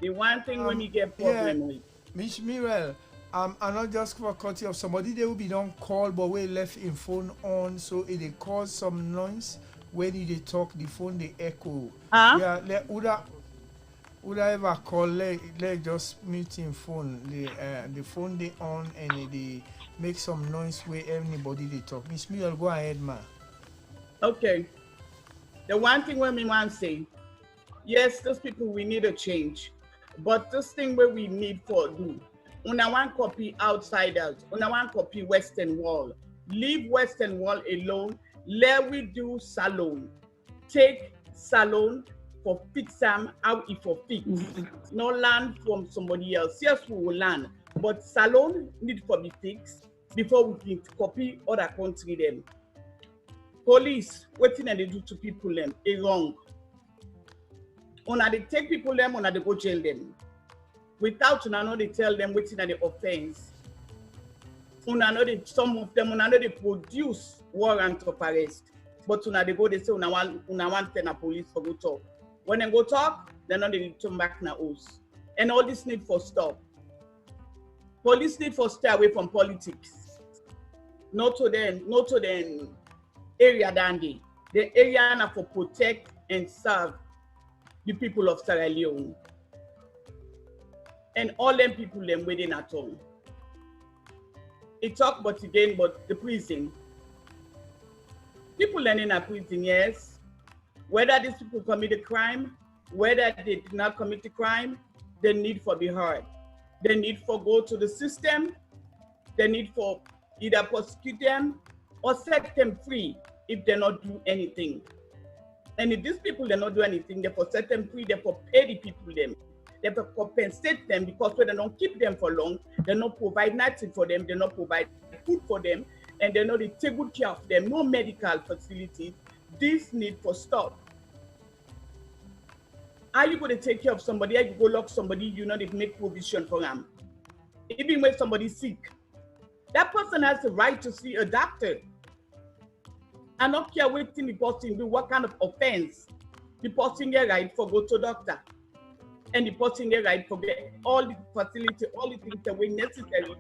The one thing when you get problem with Miss Mirel, I not just for cutting of somebody they will be don't call but we left in phone on so it they cause some noise when they talk the phone they echo. Yeah, would I ever call let just mute in phone the phone they on and they make some noise where anybody they talk. Miss Mirel, go ahead, ma. Okay. The one thing when me want to say, yes, those people we need a change. But this thing where we need for do, una one copy outsiders, una one copy Western Wall. Leave Western Wall alone. Let we do salon. Take salon for fix them how it for fix. No land from somebody else. Yes, we will land. But salon need for be fixed before we can copy other country them. Police, what thing they do to people them is wrong. Una they take people them, una they go jail them. Without una know they tell them what's in the offense. Una know they some of them una know they produce warrant of arrest. But una they go they say una want a police for go talk. When they go talk, they know they turn back na house. And all this need for stop. Police need for stay away from politics. Not to them area dandy. The area na for protect and serve the people of Sierra Leone. And all them people them within at home. It talk about again but the prison. People learning at prison, yes. Whether these people commit a crime, whether they did not commit a crime, they need for be heard. They need for go to the system. They need for either prosecute them or set them free if they not do anything. And if these people they not do anything, they for set them free, they for pay the people them. They for compensate them because when they don't keep them for long, they not provide nothing for them, they not provide food for them, and they not they take good care of them, no medical facility. This need for stop. Are you going to take care of somebody? Are you go lock somebody? You know they make provision for them. Even when somebody's sick, that person has the right to see a doctor. I don't care what the person do, what kind of offense. The person get right for go to doctor. And the person get right for get all the facility, all the things that were necessary.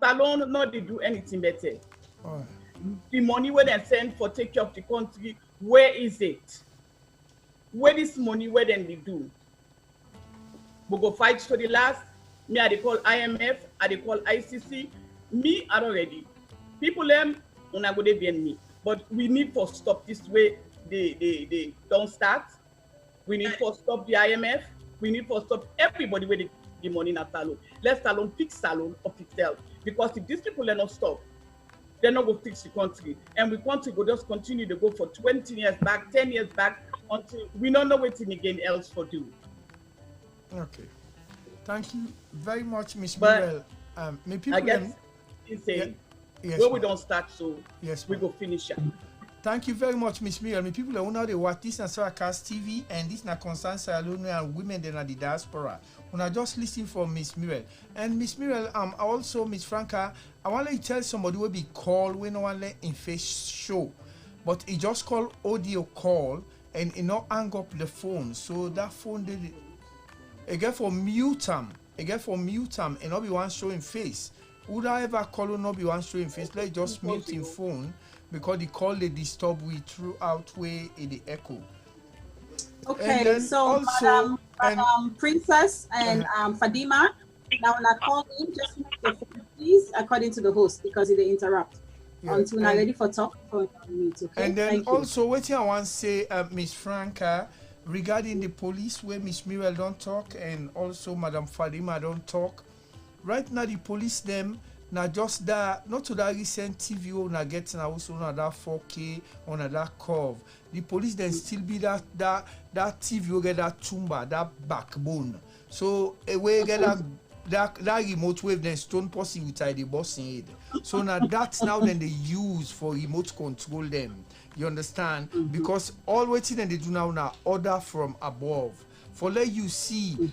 Salon not they do anything better. Oh. The money where they send for take care of the country, where is it? Where this money, where then they do? We go fight for the last. Me, I they call IMF, I they call ICC. Me, I don't ready. People them, una go they be me. But we need to stop this way. They don't start. We need to stop the IMF. We need to stop everybody with the money in a salon. Let salon fix salon of itself. Because if these people are not stop, they're not going to fix the country. And we country will just continue to go for 20 years back, 10 years back, until we don't know what again else for do. Okay. Thank you very much, Miss Mirel. May people I guess say where we don't start, so yes, we go finish it. Thank you very much, Miss Mirel. My people who know they watch this na Saracast TV and this na Concern Sierra Leonean women then at the diaspora. When I just listen from Miss Mirel. And Miss Mirel, also Miss Franca, I want to tell somebody will be called when no one let in face show. But he just call audio call and he not hang up the phone. So that phone did again for mute him. Again for mute him and not be one showing face. Would I ever call or not be one showing face? Let's just mute him phone. Because the call they disturb we throughout way in the echo. Okay, so also, Madam Princess and Fadima, now when I call in, just make your phone please, according to the host, because it interrupt. Yeah, until we're ready for talk for mute, okay? And then also, what I want to say, Miss Franca, regarding the police, where Miss Mirel don't talk, and also Madam Fadima don't talk. Right now, the police them. Now just that, not to that recent TV or na get now also na that 4K or na that curve. The police then still be that TV will get that tumba, that backbone. So we get that remote wave then stone posse with the boss in it. So now that's now then they use for remote control them. You understand? Because all waiting and they do now order from above. For let you see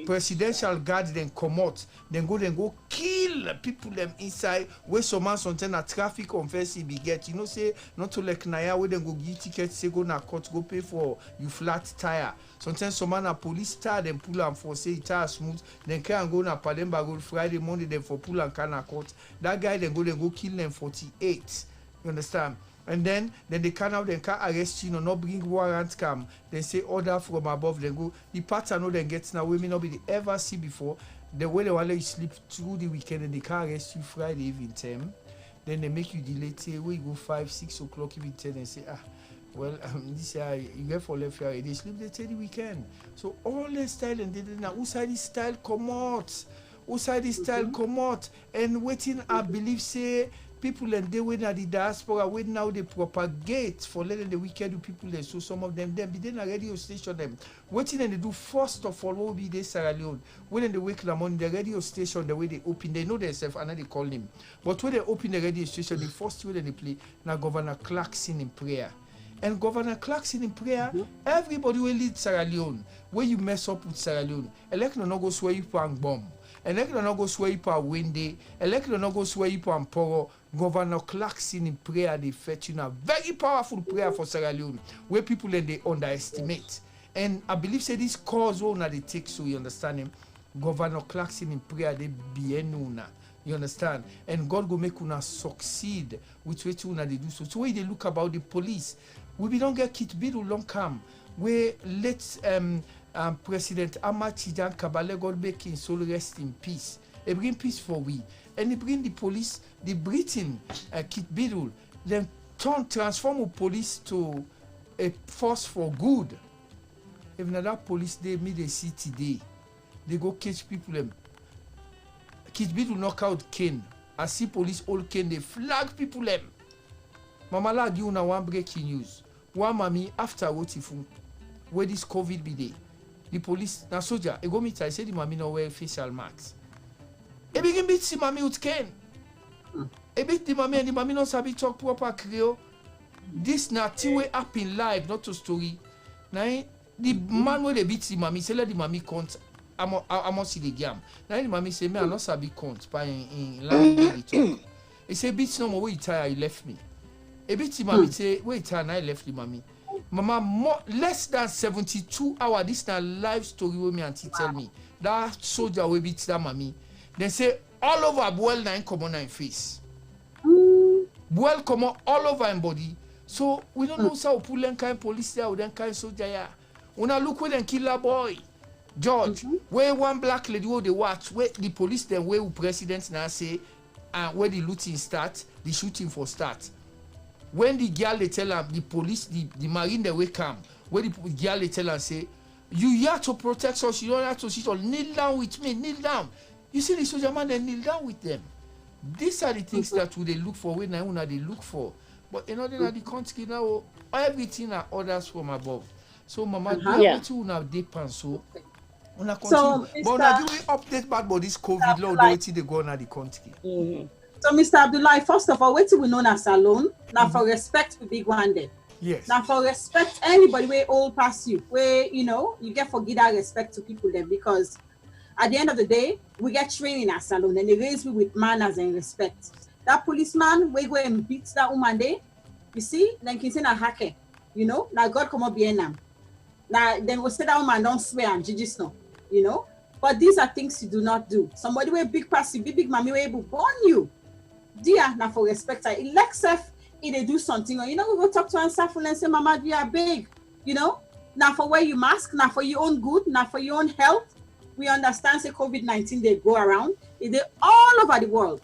presidential guard then come out, then go kill people them inside where some man sometimes a traffic offense be get. You know, say not to like Naya where then go give tickets, say go na court, go pay for you flat tire. Sometimes some man a police tire then pull and for say tire smooth, then can go na Pademba go Friday, Monday, then for pull and can a court. That guy then go kill them 48. You understand? And then they can out, they can arrest you, not bring warrant come. They say order from above, they go. The pattern they get now, women not be ever see before. The way they want you sleep through the weekend and they can arrest you Friday evening time. Then they make you delay till we go 5, 6 o'clock even 10 and say, this year you get for left here. They sleep they till the weekend. So all the style and they now outside this style come out. Outside this style come out. And waiting I believe say people and they went at the diaspora wait now they propagate for letting the wicked people there. So some of them be then a radio station them waiting and they do first of all what will be the Sierra Leone when in the wake the morning the radio station the way they open they know themselves and they call him but when they open the radio station the first way they play now Governor Clarkson in prayer. And Governor Clarkson in prayer, everybody will lead Sierra Leone. Where you mess up with Sierra Leone, elect no go swear you pan bomb. Elect no go swear you pan windy. Elect no go swear you pan poro. Governor Clarkson in prayer, they fetch you now. Very powerful prayer for Sierra Leone, where people and they underestimate. And I believe say this cause will not they take so you understand him. Governor Clarkson in prayer, they be enuna. You understand? And God go make una succeed with what una they do. So when they look about the police, we don't get Kit Bidu long come. We let President Amachijan Kabale God make his soul rest in peace. He bring peace for we. And he bring the police, the Britain, Kit Bidu, then transform the police to a force for good. If that police they me they see today, they go catch people. Kit Bidu knock out Ken. I see police all Ken, they flag people them. Mama la give una one breaking news. One mommy after what if where this COVID be there. The police na soldier, I go meet I say the mommy no wear facial masks. E begin beat the mommy with Ken. E beat the mommy and the mommy no sabi talk proper Creole. This na thing way up in live, not a story. Now the man where they beat the mommy, say let the mommy count. I must see the game. Now the mommy say me I not sabi count by in language talk. He say beat no more way tire he left me. A bit mommy say wait and I left the mommy. Mama less than 72 hours. This is a live story with me auntie tell me. That soldier will beat that mommy. They say all over Buell 9 come on 9 face. Buell come on all over him body. So we don't know how pull them kind police there or them kind soldier here. When I look where them kill a boy. George, where one black lady who they watch, where the police then where president now say where the looting start, the shooting for start. When the girl they tell her, the police, the marine they will come, where the girl they tell her say, you here to protect us, you don't have to sit on, kneel down with me, kneel down. You see the soldier man, they kneel down with them. These are the things that they look for, when they look for. But in order the country now, everything are orders from above. So mama, do everything now depend so. Una continue. But now give me update about this COVID law, they go on the country. So, Mr. Abdullahi, first of all, what we know as Salon, now for respect to big one day. Yes. Now for respect, anybody where all pass you, where you get for give that respect to people then, because at the end of the day, we get training at Salon and they raise me with manners and respect. That policeman, we go and beat that woman there, you see, then can say na hacker, now God come up behind them. Now then we say that woman don't swear and judges no, But these are things you do not do. Somebody with big pass you, big mommy will able born you. Dear, now for respect, if they do something, or we go talk to answer and say, Mama, you are big, now for wear you mask, now for your own good, now for your own health. We understand say COVID-19 they go around, they all over the world.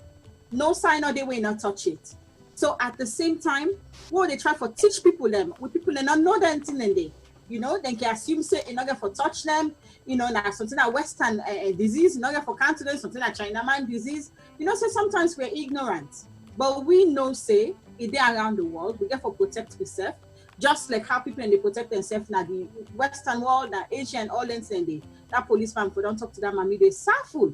No sign or they will not touch it. So at the same time, what they try for teach people them, with people they not know anything and they, then can assume say in order for touch them, now something like Western disease, in order for cancer, something like China man disease. So sometimes we're ignorant, but we know say if they around the world, we get for protect ourselves, just like how people and they protect themselves now the Western world, the Asia and all them saying that policeman for don't talk to that mommy, they sarful.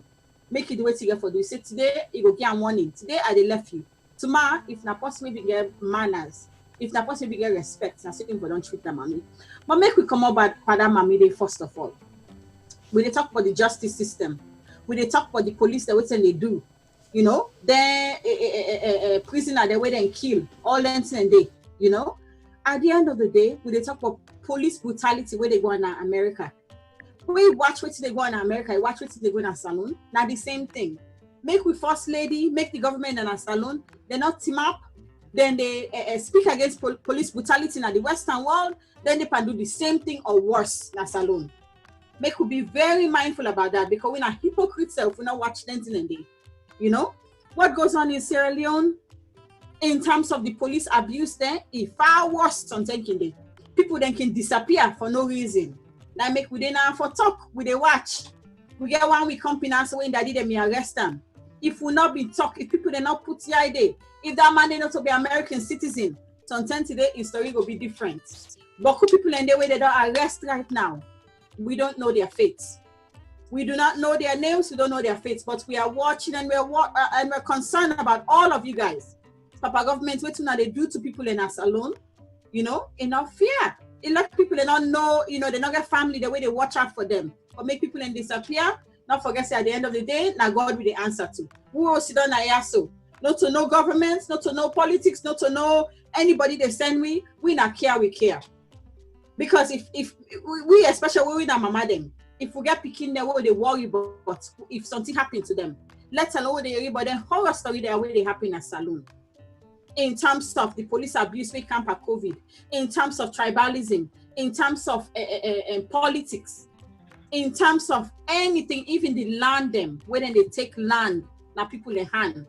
Make it the way to get for do. Say today you go get warning. Today I they left you. Tomorrow, if not possible, we get manners. if that person be get respect, na so people don't treat that mommy. But make we come about that mommy day first of all. We dey talk about the justice system. We dey talk about the police, the way they do. You know, then a prisoner, the way they kill, all them and they, you know. At the end of the day, we dey talk about police brutality where they go in America. We watch what they go in America, watch what they go in a saloon. Now the same thing. Make we first lady, make the government in a saloon, they not team up, then they speak against police brutality in the Western world, then they can do the same thing or worse in a saloon. Make we be very mindful about that because we're not hypocrites if we not watch them in the day. You know? What goes on in Sierra Leone in terms of the police abuse there is far worse than thinking they. People then can disappear for no reason. Now make we then for talk, we they watch. We get one we company so when they did me arrest them. If we not be talk, if people they not put the idea, if that man they not to be American citizen, sometimes today his story will be different. But people in the way they don't arrest right now, we don't know their fates. We do not know their names, we don't know their fates, but we are watching and we're concerned about all of you guys. Papa government, what they do to people in us alone, you know, enough fear. It let people they not know, you know, they not get family the way they watch out for them. Or make people then disappear. Not forget say at the end of the day, now God will the answer to. Who else sit down so? Not to know governments, not to know politics, not to know anybody they send we not care, we care. Because if we especially we not mama them, if we get picking there, what they worry about if something happened to them. Let's alone they worry about the horror story there where they happen at saloon. In terms of the police abuse we camp at COVID, in terms of tribalism, in terms of politics, in terms of anything, even the land them, when they take land, now people in hand,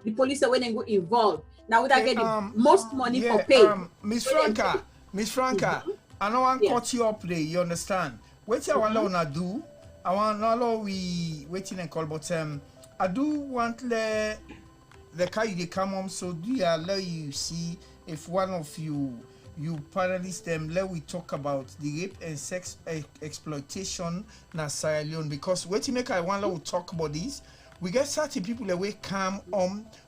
the police are when they go involved. Now would I get the most money for pay? Miss Franca, I don't want to cut you up there, you understand? What I want to do, I want to we waiting and call, but I do want the car they come home, so do you allow you see if one of you panelists them let we talk about the rape and sex exploitation in Sierra Leone, because what you make I want to talk about this, we get certain people that we come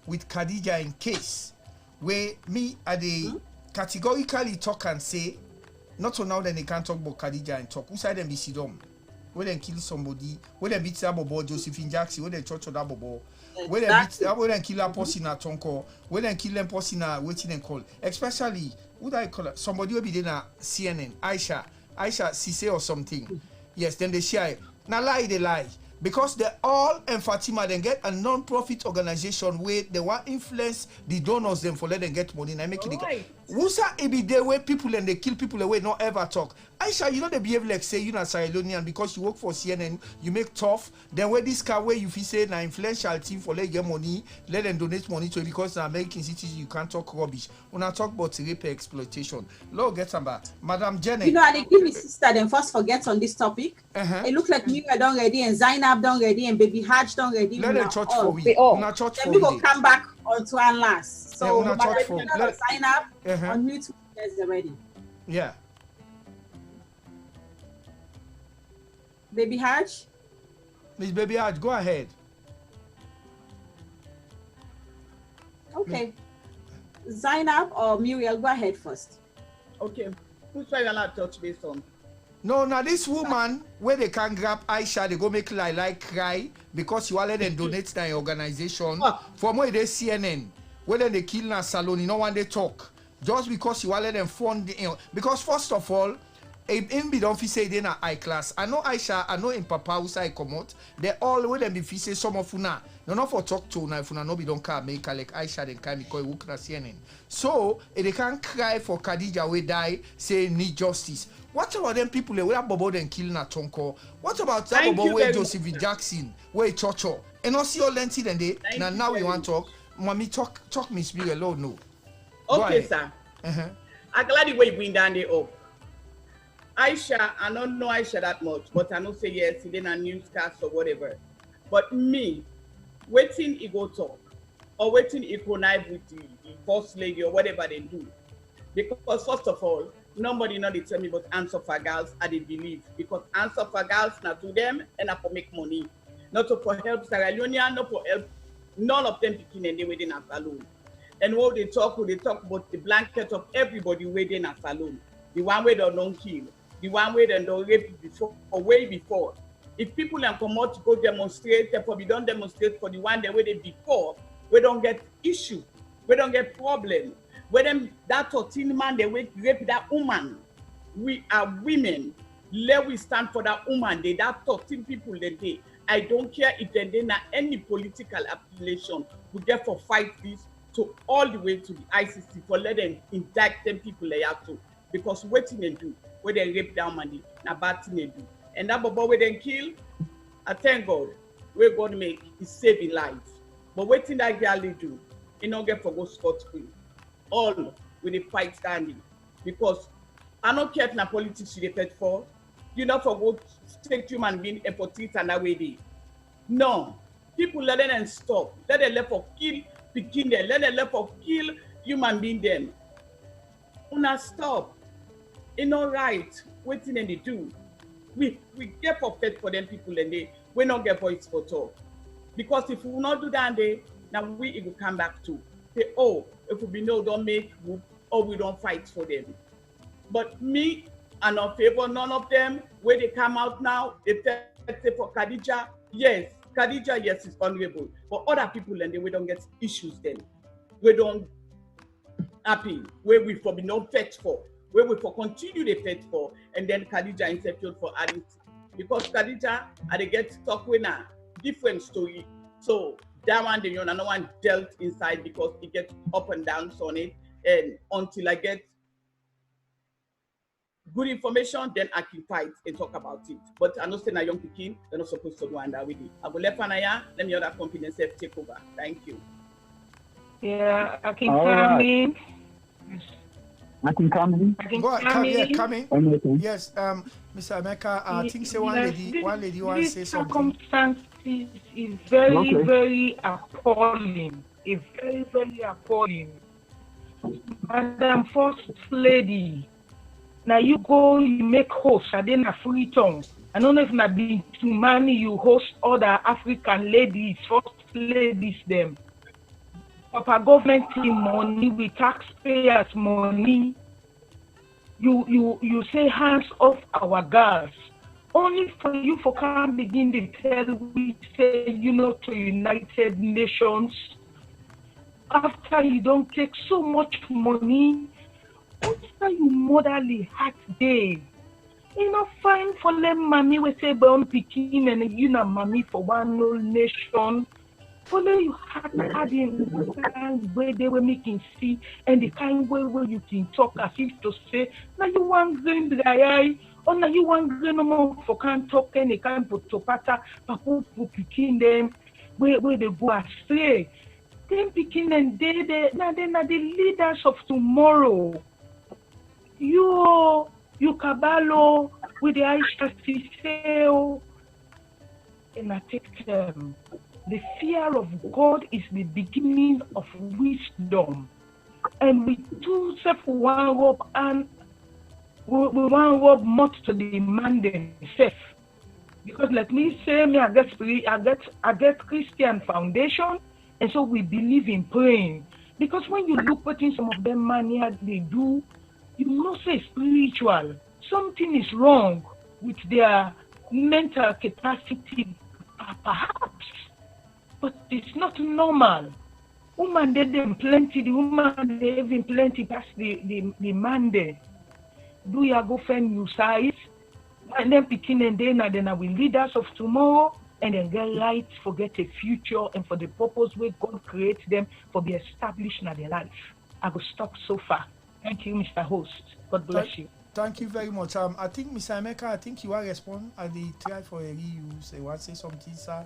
with Khadija in case where me at the categorically talk and say not so now then they can't talk about Khadija and talk. Who side them be Sidom? Where they kill somebody, where they beat Sabobo, Josephine Jackson, where they church of that bobo. Where they kill a person at Tonko, where they kill a person at waiting and call. Especially, who do I call it? Somebody will be there na CNN, Aisha Cisse or something. Yes, then they share. Now they lie. Because they all and Fatima then get a non-profit organization where they want influence the donors them for let them get money and I make it. Who's it be there where people and they kill people away not ever talk. Aisha, you know they behave like say you're not Sierra Leonean because you work for CNN, you make tough. Then where this car where you feel say na influential team for let get money, let them donate money to it because na American citizens you can't talk rubbish. When I talk about rape exploitation, Lord get some back. Madam Jenny. You know, I give me sister then first forget on this topic. It looks like me I done ready and Zainab done ready and baby Hajj done ready. Let them church for we. Then we will come back onto one last. So sign up on YouTube guys already. Yeah. Baby Hajj? Miss Baby Hajj, go ahead. Okay. Zainab or Muriel, go ahead first. Okay. Who's trying to touch base on? No, now this woman, where they can grab Aisha, they go make like cry because you all let them donate to the organization. From where they CNN, where they kill na salon, you know when they talk. Just because you all let them fund, because first of all, in be don't say they na high class. I know Aisha, I know in Papa who say come out. They all when them be say some of una. No not for talk to una if una no be don't care make like Aisha then can because work na CNN. So they can cry for Khadija we die, say need justice. What about them people where Bobo then kill na Tonko? What about that Bobo where Josephine Jackson, where Chocho? And not see all lengthy then they now we want to talk. Mommy talk Miss Muriel, Lord no. Okay, sir. I'm glad the way you bring down the up. Aisha, I don't know Aisha that much, but I know say yes, he didn't a newscast or whatever. But me, waiting he go talk, or waiting he connive with the first lady or whatever they do. Because first of all, nobody not tell me about answer for girls, I they believe. Because answer for girls not to them and not for make money. Not to for help Sierra Leonean, not for help none of them picking any within a alone. And what they talk about the blanket of everybody waiting in a salon. The one way they don't kill, the one way they don't rape before or way before. If people can come out to go demonstrate, therefore we don't demonstrate for the one that way they before, we don't get issue, we don't get problem. When them that 13 man they rape that woman, we are women. Let we stand for that woman. They that 13 people they. I don't care if they not any political affiliation. We get for fight this to all the way to the ICC for let them indict them people they have to. Because what they do, where they rape down money, na bad thing they do. And that boy where they kill, I thank God, where God make is saving lives. But what thing that girl they do, you don't get for go scot-free. All with the fight standing. Because I don't care if na politics you fight for. You not for go take human being and for treat and that way they. No. People let them stop. Let them let for kill begin there. Let them let for kill human being them. Una stop. It's not right. What thing they do? We get for faith for them people and they we not get voice for talk. Because if we will not do that day, now it will come back to say, oh, if we know don't make group or we don't fight for them. But me, I not favor none of them. Where they come out now, they say for Khadija, yes, Khadija, yes, is honorable. But other people and they we don't get issues then. We don't happy. Where we for be no fight for. Where we for continue the fight for. And then Khadija insecure for adding. Because Khadija, they get stuck with a different story. So that one, the another one dealt inside because it gets up and down on it. And until I get good information, then I can fight and talk about it. But I know saying a young Pekin, they're not supposed to go under with it. I will let Fanaya, let me other company take over. Thank you. Yeah, I can come in. I can come in. Come in. Yes, Mr. Emeka, I think say one lady wants to say something. Circumstances is very, very appalling. It's very, very appalling. Madam First Lady, now you go, you make host, I didn't have free tongue. I don't know if not been too many you host other African ladies, first ladies them. Papa government money with taxpayers money. You say hands off our girls. Only for you for come begin to tell we say to United Nations. After you don't take so much money, after you motherly heart day. Fine for them mommy we say born picking and mommy for one whole nation. Follow you having the kind way they were making see and the kind way where you can talk as if to say, now you want green dry or now you want green no more for can't talk any kind put to pata, papu picking them where they go astray. Them picking and they now they are the leaders of tomorrow. You Caballo with the Aisha Siseo and I take them. The fear of God is the beginning of wisdom. And we do self one rope and we one rope not to demand themselves. Because let me say I get Christian foundation and so we believe in praying. Because when you look at some of them money they do, you must say spiritual. Something is wrong with their mental capacity, perhaps. But it's not normal. Woman did them plenty, the woman they even plenty past the man there. Do you go find new size? And then picking and then I will lead us of tomorrow and then get light, forget a future and for the purpose where God creates them for be established in their life. I will stop so far. Thank you, Mr. Host. God bless you. Thank you very much. I think Mr. Emeka, I think you are respond at the try for a reuse. You want to say something, sir?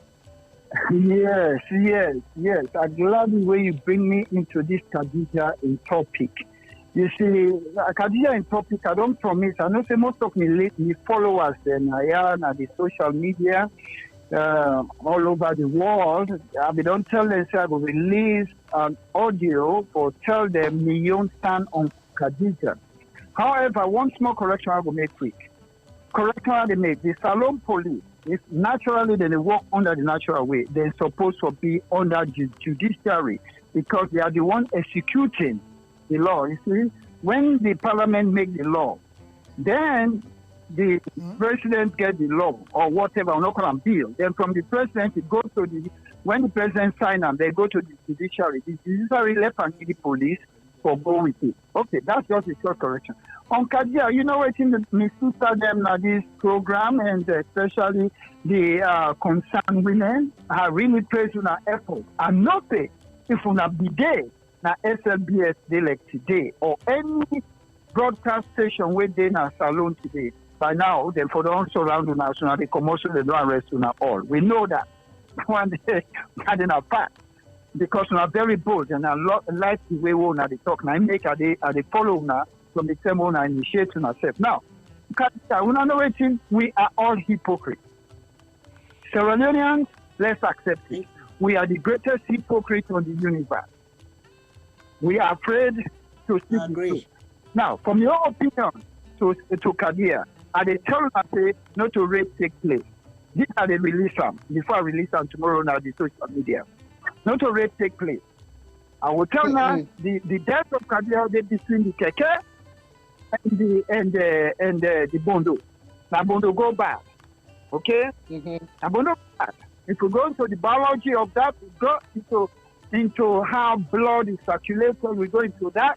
Yes. I'm glad the way you bring me into this Khadija in topic. You see, Khadija in topic, I don't promise. I know most of me followers and I am at the social media all over the world. I don't tell them, I will release an audio for tell them million stand on Khadija. However, one small correction I will make quick. Correction they make. The Salon police, if naturally they work under the natural way, they're supposed to be under judiciary. because they are the one executing the law. You see, when the parliament make the law, then the president get the law or whatever, or not call them bill. Then from the president, it goes to when the president sign them, they go to the judiciary. The judiciary left and the police for go with it. Okay, that's just a short correction. On Kadia, you know what in the sister them now this program, and especially the concerned women, I really praise you effort. And nothing if you not be there na SLBS day like today or any broadcast station where they na salon today. By now, they for don't surround the national, the commercial, they don't arrest you all. We know that. One day, had in our path. Because we are very bold and I like the way we they talk. Now, I make they follow now from the same one I initiate to myself. Now, we are all hypocrites. Sierra Leoneans, let's accept it. We are the greatest hypocrites on the universe. We are afraid to speak the truth. Now, from your opinion to Kadia, I they tell them say not to rape take place. This are they release them before I release them tomorrow on the social media. Not to rape take place. I will tell them the death of Kadia they between the keke and the bondo. Now bondo go back. Okay? Now bondo go back. If we go into the biology of that, we go into how blood is circulated, we go into that.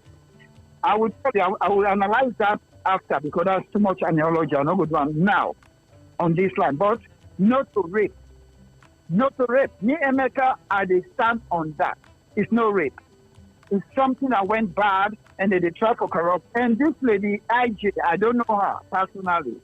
I will tell you, I will analyze that after because that's too much analogy. I'm not going to do it now on this line. But not to rape. Not to rape. Me, Emeka, I stand on that. It's no rape. It's something that went bad and they try for corrupt. And this lady, IJ, I don't know her personally.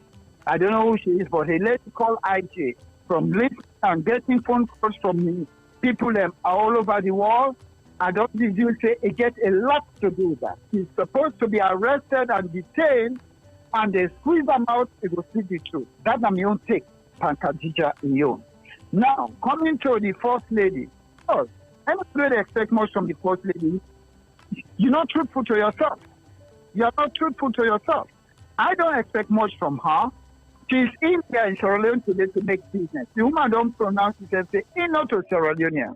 I don't know who she is, but he let me call IJ from listening and getting phone calls from me. People all over the world. I don't think you say it gets a lot to do with that. He's supposed to be arrested and detained, and they squeeze them out, it will speak the truth. That's my own take, Pankadija Iyon. Now, coming to the First Lady. First, I don't really expect much from the First Lady. You're not truthful to yourself. You're not truthful to yourself. I don't expect much from her. She's in here in Sierra Leone today to make business. The woman don't pronounce it and say, "He not to Sierra Leonean."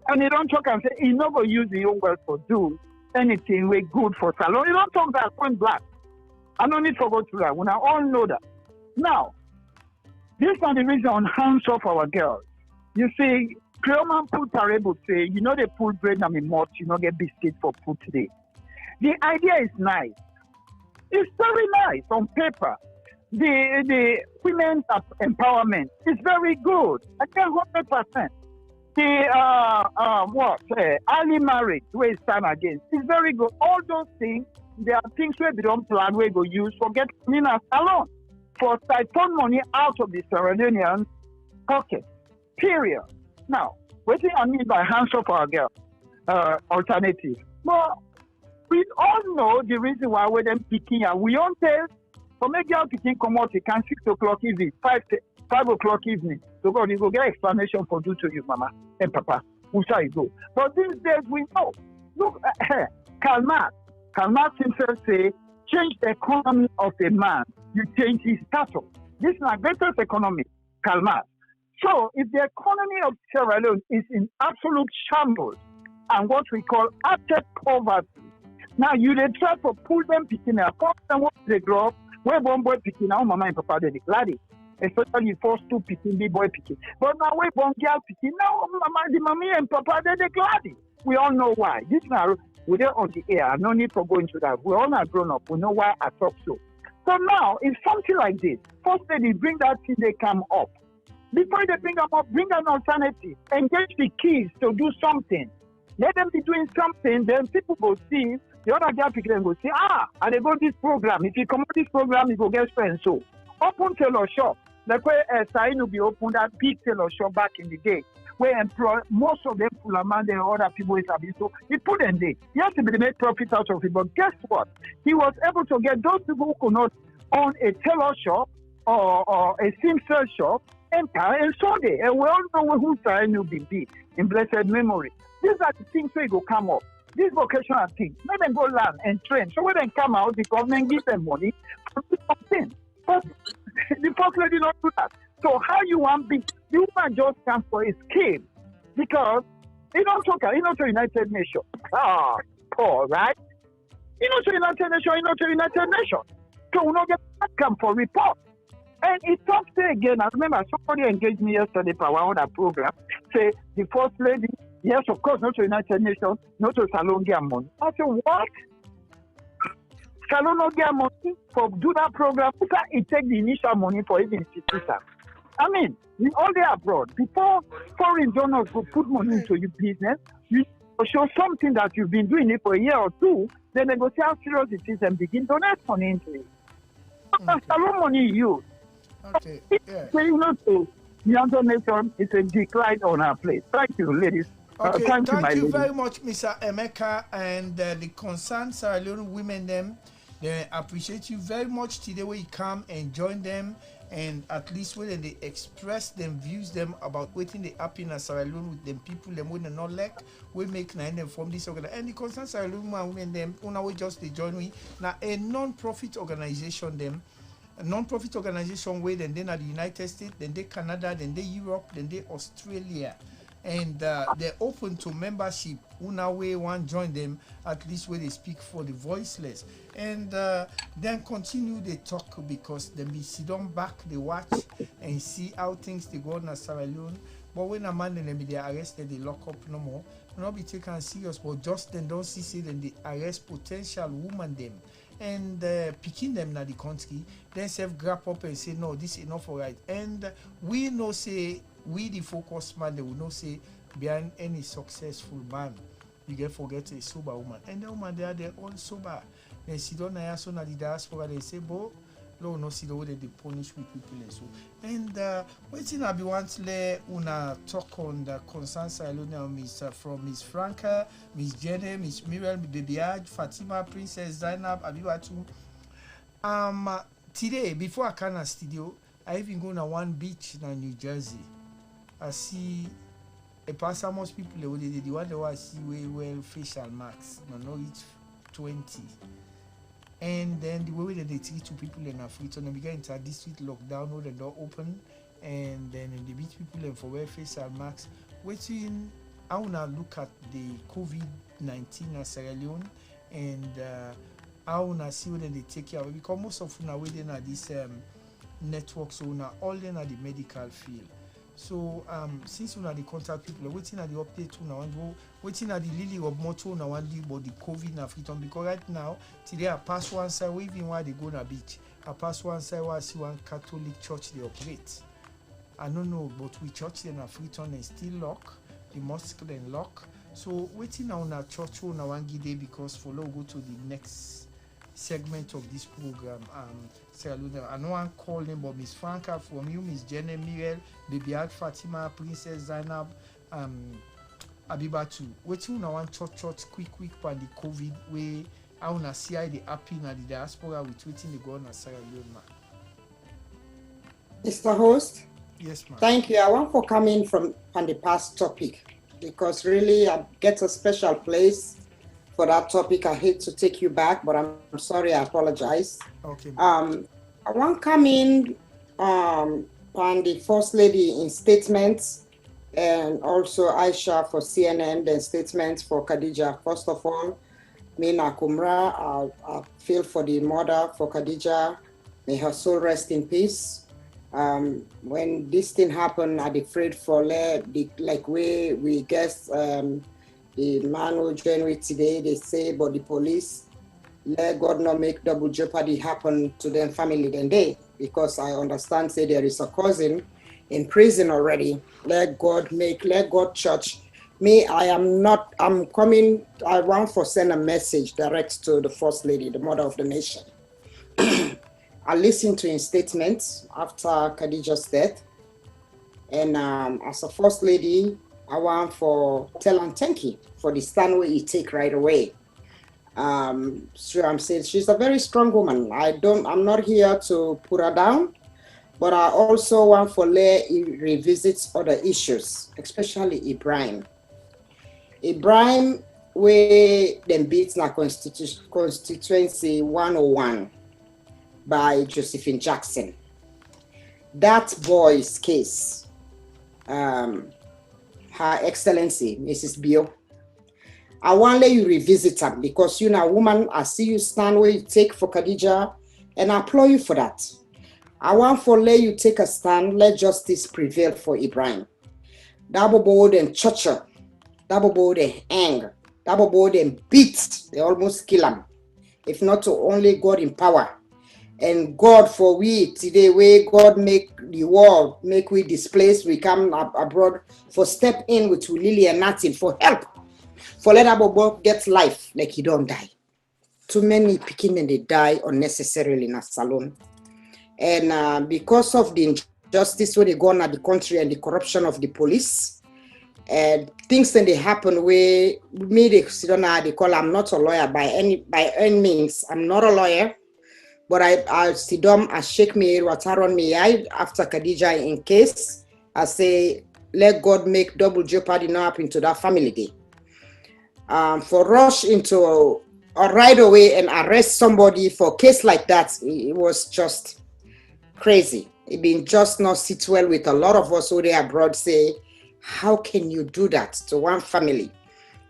And he don't talk and say, "He not going to use the own word for do anything way good for salon." You don't talk that point black. I don't need to go through that. When I all know that. Now, this is the reason on hands off our girls. You see, Creoman Food Parable say, you know they pull bread and me mouth, you know get biscuit for food today. The idea is nice. It's very nice on paper. The women's empowerment is very good. I can 100%. The early marriage where it stand against is very good. All those things, there are things where we don't plan where we go use for get in a salon for siphon money out of the Sierra Leonean pocket. Period. Now, what do I mean by hands off our girl alternative? Well, we all know the reason why we're them picking and we don't tell for make girl picking come out, it can 6 o'clock evening, 5 o'clock evening. So God, you go get explanation for do to you, mama and papa. Who shall you go? But these days we know. Look, Karl Marx himself say, change the economy of a man, you change his status. This is our greatest economy, Karl Marx. So if the economy of Sierra Leone is in absolute shambles and what we call abject poverty, now you they try to pull them picking up, and what they grow up, where one boy picking now, mama and papa they glad it. Especially first two picking, big boy picking. But now we one girl picking, now mama, the mommy and papa they glad it. We all know why. This now we're on the air. No need for going to that. We all are grown up. We know why I talk so. So now it's something like this. First they bring that thing, they come up. Before they bring them up, bring an alternative. Engage the kids to do something. Let them be doing something. Then people go see. The other girl people go see. And they go this program. If you come to this program, you go get friends. So open tailor shop. Like where Sain will be open that big tailor shop back in the day. Where employ most of them full amount and other people is abuse. So he put them there. He has to be make profit out of it. But guess what? He was able to get those people who could not own a tailor shop or a seamstress shop. Enter and Sunday, and we all know who Sain will be in blessed memory. These are the things where go come up. These vocational things. Let them go learn and train. So when they come out, the government gives them money to do something. But the first lady not do that. So how you want be? You want just come for a scheme because to United Nations. Ah, Paul, right? To United Nations. So we don't get come for report. And it talks again. I remember somebody engaged me yesterday for one of that program. Say the first lady, yes, of course, not to United Nations, not to Salon money. I said, what? Salon get money for do that program. It take the initial money for even citizens. I mean, we all there abroad. Before foreign donors go put money into your business, you show something that you've been doing it for a year or two, then they go see how serious it is and begin donate money into it. That's a lot of money you. Okay. Yeah. So, the nation is a decline on our place. Thank you, ladies. Okay, thank you lady. very much, Mr. Emeka, and the concerned Sierra Leone women. They appreciate you very much today when you come and join them, and at least when they express them views them about waiting the happy in Sierra Leone with them people them when they not like we make nine them from this organization. And the concerned Sierra Leone women them on our just they join we now a non-profit organization them. A non-profit organization way then at the United States, then they Canada, then they Europe, then they Australia, and they're open to membership. Una way one join them at least where they speak for the voiceless, and then continue they talk because then we sit down back they watch and see how things they go on in Sierra Leone. But when a man then they arrested, they lock up no more. Not be taken serious, but just then don't see say then they arrest potential woman them. And picking them na the country, then self grab up and say no, this is enough for right. And we know say we the focus man, they will not say behind any successful man, you get forget a sober woman. And the woman they're all sober. Then see don't na so na the diaspora they say, bo no see the way they punish with people and so. And waiting I be want to let una talk on the concern Salona Miss from Miss Franca, Miss Jenny, Miss Miriam, Baby Aj, Fatima, Princess Zainab, Abibatu. Today before I come to studio, I even go to one beach in New Jersey. I see a person most people the one that I see well facial marks, no it's 20. And then the way that they treat two people in Africa, and they began into a district lockdown, no the door open, and then they beat people and for wear facial masks. Waiting, I wanna look at the COVID-19 in Sierra Leone, and I wanna see whether they take care of it because most of them are within this network, so now all them are the medical field. So since we are the contact people, waiting at the update now and go waiting at the lily of moto now and about the COVID in Africa because right now today I pass one side where even while they go on a beach, I pass one side where I see one Catholic church they operate. I don't know, but we church in Africa and still lock, the mosque then lock. So waiting now on a church on a one day because follow go to the next segment of this program. I know I'm calling but Miss Franca from you, Miss Jenny Mirel, Baby Ad Fatima, Princess Zainab, Abibatu. Waiting I want church quick for the COVID way. I wanna see how they happy in the diaspora with waiting to go on a Sierra Leone. Mr. Host. Yes, ma'am. Thank you. I want for coming from on the past topic because really I get a special place for that topic. I hate to take you back, but I'm sorry. I apologize. Okay. I want come in on the First Lady in statements and also Aisha for CNN, then statements for Khadija. First of all, Mina Kumra, I feel for the mother for Khadija. May her soul rest in peace. When this thing happened, I'd afraid for like we guess the man who joined with today, they say, but the police, let God not make double jeopardy happen to them family then they, because I understand say there is a cousin in prison already. Let God church. Me, I'm coming, I want to send a message direct to the First Lady, the mother of the nation. I listened to his statements after Khadija's death. And as a First Lady, I want for tell and thank you for the stand where you take right away. So I'm saying she's a very strong woman. I'm not here to put her down, but I also want for let revisit other issues, especially Ibrahim. Ibrahim, where them beats na constituency 101 by Josephine Jackson. That boy's case Her Excellency, Mrs. Bio. I want to let you revisit them because you're a woman. I see you stand where you take for Khadija, and I applaud you for that. I want for let you take a stand. Let justice prevail for Ibrahim. Double board and torture, double board and hang, double board and beat. They almost kill him. If not to only God in power. And God for we today, where God make the world, make we displaced, we come abroad for step in with Lily and nothing for help. For let our boy get life like he don't die. Too many picking and they die unnecessarily in a salon. And because of the injustice where they go on at the country and the corruption of the police, and things that they happen where me they call I'm not a lawyer by any means. I'm not a lawyer. But I sit down, I shake me, water on me after Khadija in case. I say, let God make double jeopardy not happen to that family day. For rush into right away and arrest somebody for a case like that, it was just crazy. It been just not sit well with a lot of us who they abroad say, how can you do that to one family?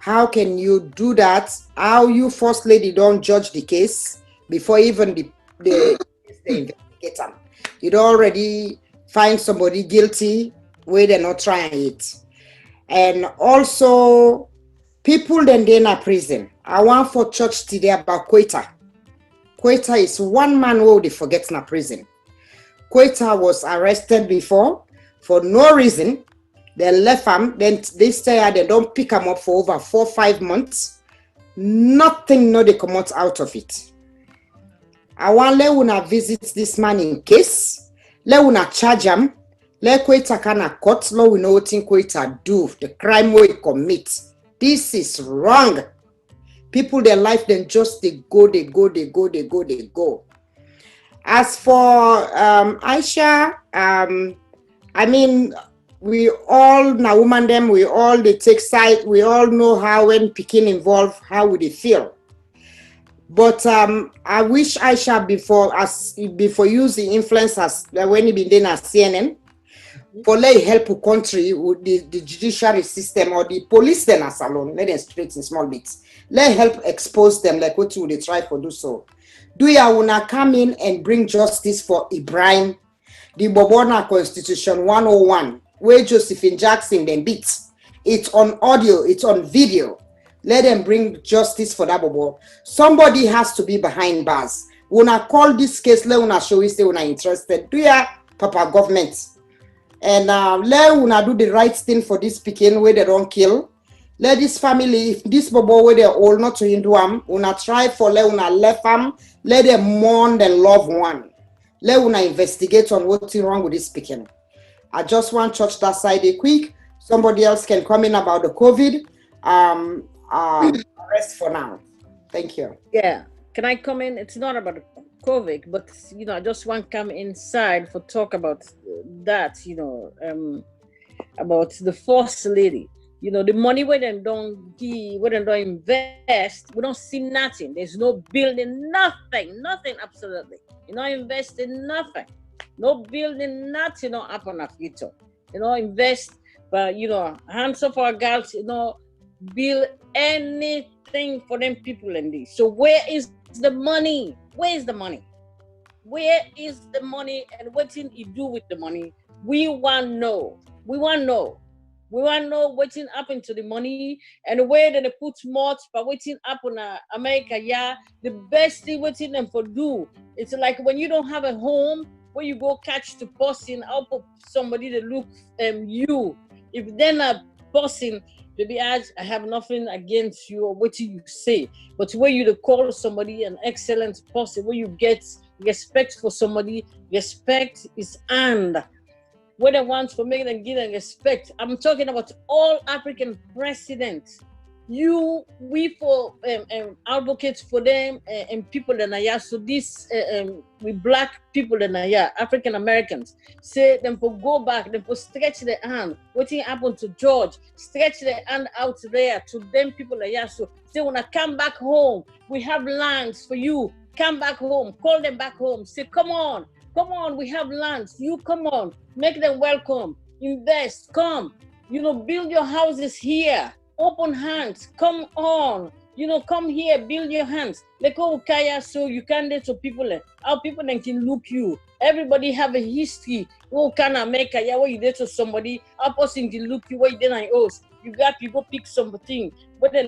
How can you do that? How you first lady don't judge the case before even the investigate them. You'd already find somebody guilty where they're not trying it. And also, people then in a prison. I want for church today about Quetta. Quetta is one man who they forget in a prison. Quetta was arrested before for no reason. They left him. Then they say they don't pick him up for over 4 or 5 months. Nothing, no, they come out of it. I want let una visit this man in case. Let una charge him. Let Quetta kana court. Let we know what Quetta do. The crime we commit. This is wrong. People, their life, then just they go. As for Aisha, I mean, we all now woman them. We all they take side. We all know how when picking involved, how would they feel. But I wish Aisha before use the influence as when he been doing at CNN for let help the country with the judiciary system or the police then as alone. Let them straight in small bits. Let help expose them like what would they try to do so. Do ya wanna come in and bring justice for Ibrahim? The Bobona Constitution 101, where Josephine Jackson then beats. It's on audio, it's on video. Let them bring justice for that bobo. Somebody has to be behind bars. When I call this case, let una show you say una interested. Do ya, Papa government? And let una do the right thing for this Pekin where they don't kill. Let this family, if this bobo where they're all not to Hindu una try for let una left them, let them mourn their loved one. Let una investigate on what's wrong with this Pekin. I just want church that side quick. Somebody else can come in about the COVID. Rest for now. Thank you. Yeah. Can I come in? It's not about COVID, but I just want to come inside for talk about that, about the first lady. The money where they don't give, where they don't invest, we don't see nothing. There's no building, nothing, absolutely. Invest in nothing. No building, nothing, no happen of it. Invest, but hands up our girls, build anything for them people in this. So where is the money? Where is the money? Where is the money and what did you do with the money? We want to know. We want to know what happened to the money and where did they put more but what happened in America. Yeah, the best thing what them for do. It's like when you don't have a home where you go catch the person out of somebody to look you. If they're not person, baby, I have nothing against you or what you say, but where you to call somebody an excellent person, where you get respect for somebody, respect is earned. What they want for making them give them respect. I'm talking about all African presidents. We for advocates for them and people in Naya. So this we black people in Naya, African Americans, say them for go back, them for stretch their hand. What thing happened to George? Stretch their hand out there to them people in Naya. So they wanna come back home. We have lands for you. Come back home. Call them back home. Say, come on, we have lands. You come on, make them welcome. Invest, come. build your houses here. Open hands. Come on. Come here, build your hands. Like Kaya, so you can do to people. How people then can look you. Everybody have a history. Oh, can I make a what you did to somebody? How person can look you what you did I host. You got people pick something, but they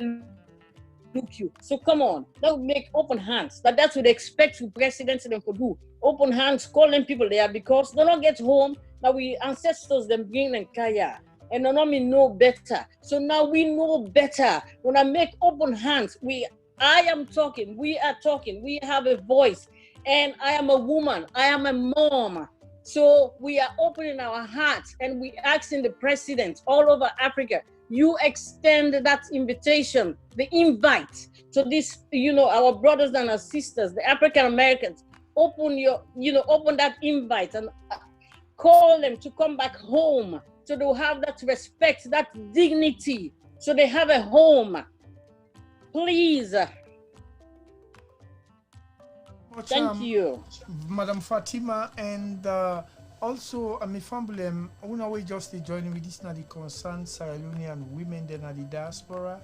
look you. So come on, that would make open hands. That's what they expect for presidents them to do. Open hands, calling people there because they don't get home. Now we ancestors them bring them Kaya. And we know better. So now we know better. When I make open hands, I am talking, we are talking, we have a voice. And I am a woman, I am a mom. So we are opening our hearts and we asking the presidents all over Africa, you extend that invitation, the invite to this, our brothers and our sisters, the African Americans, open that invite and call them to come back home. So they'll have that respect, that dignity. So they have a home. Please. Thank you. Madam Fatima, and also, I'm a family, we just joining with this, now the concerned Sierra Leonean women, then at the diaspora,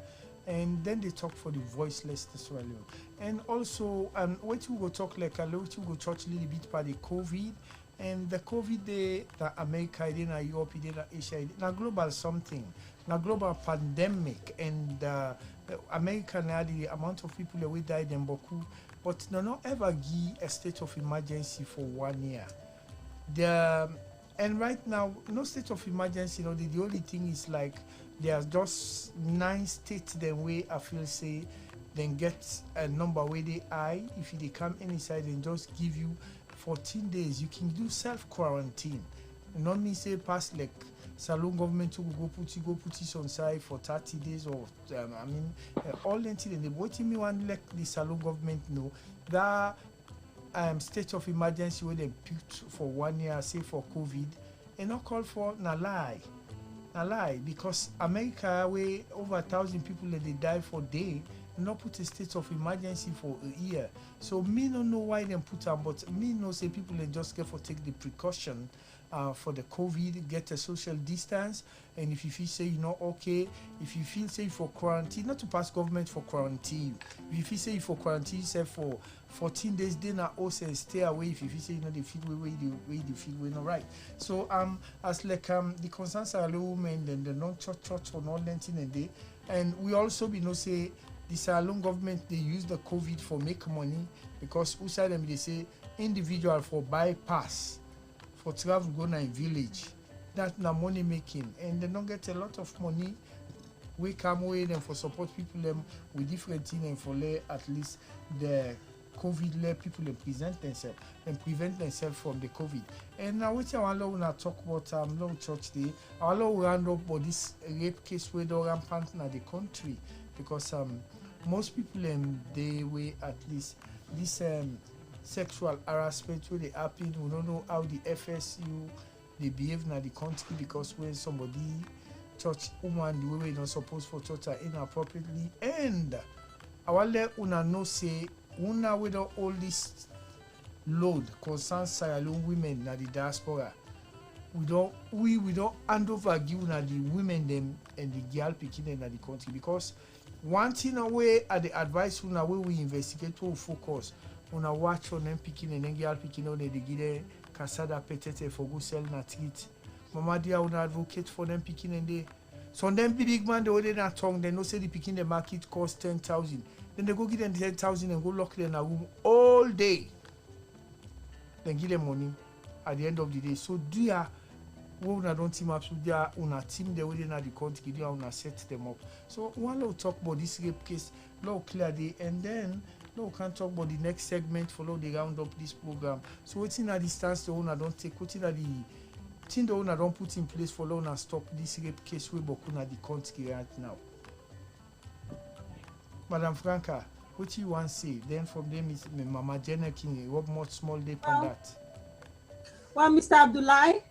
and then they talk for the voiceless Sierra Leone. And also, what you go talk like a lot, you go touch a little bit about the COVID. And the COVID, the America, then Europe, then Asia, now global something, now global pandemic, and America now the amount of people that we died in Boku, but no ever give a state of emergency for 1 year. And right now, no state of emergency. The only thing is like there's just 9 states then way I feel say then get a number where they if they come inside and just give you 14 days, you can do self-quarantine. Not me say pass like Salon government to go put it on side for 30 days or all until the what you mean want let the Salon government know that state of emergency where they picked for 1 year, say for COVID, and not call for na lie because America where over 1,000 people that they die for day. Not put a state of emergency for a year. So me don't know why they put them, but me know say people they just get for take the precaution for the COVID, get a social distance, and if you feel say okay, if you feel safe for quarantine, not to pass government for quarantine. If you feel safe for quarantine, say for 14 days, then also stay away. If you feel say they feel way you feel way not right. So as like the concerns are low women, then the non-church or non-lenting and day, and we also say. The Salon government they use the COVID for make money because outside them they say individual for bypass for travel go na village. That na money making and they don't get a lot of money. We come away them for support people them with different things and for at least the COVID let people present themselves and prevent themselves from the COVID. And now what I want to talk about long church day, I want to round up about this rape case where they rampant in the country. Because most people they way at least this sexual harassment where they happen, we don't know how the FSU they behave in the country because when somebody touch woman the way we not supposed for touch her inappropriately, and I want let una know say una with all this load concerns Sierra Leone women in the diaspora. We don't hand over give una the women them and the girl picking in the country because one thing away at the advice una way we investigate to focus on a watch on them picking and then girl picking on the give casada petete for go sell na treat. Mama dia una advocate for them picking and they so them big man they already not tongue they know say the picking the market cost 10,000. Then they go give them 10,000 and go lock them in a room all day. Then give them money at the end of the day. So do ya una don't team up so they are una team they within the country, they una set them up. So one will talk about this rape case, law clear day, and then we can talk about the next segment for the round up this program. So what's in the stance the owner don't take, what's in the thing the owner don't put in place for owner stop this rape case we bokuna the country right now. Madam Franca, what you want to say? Then from them is Mama Jenna King, what more small day on that? Well, Mr. Abdullahi,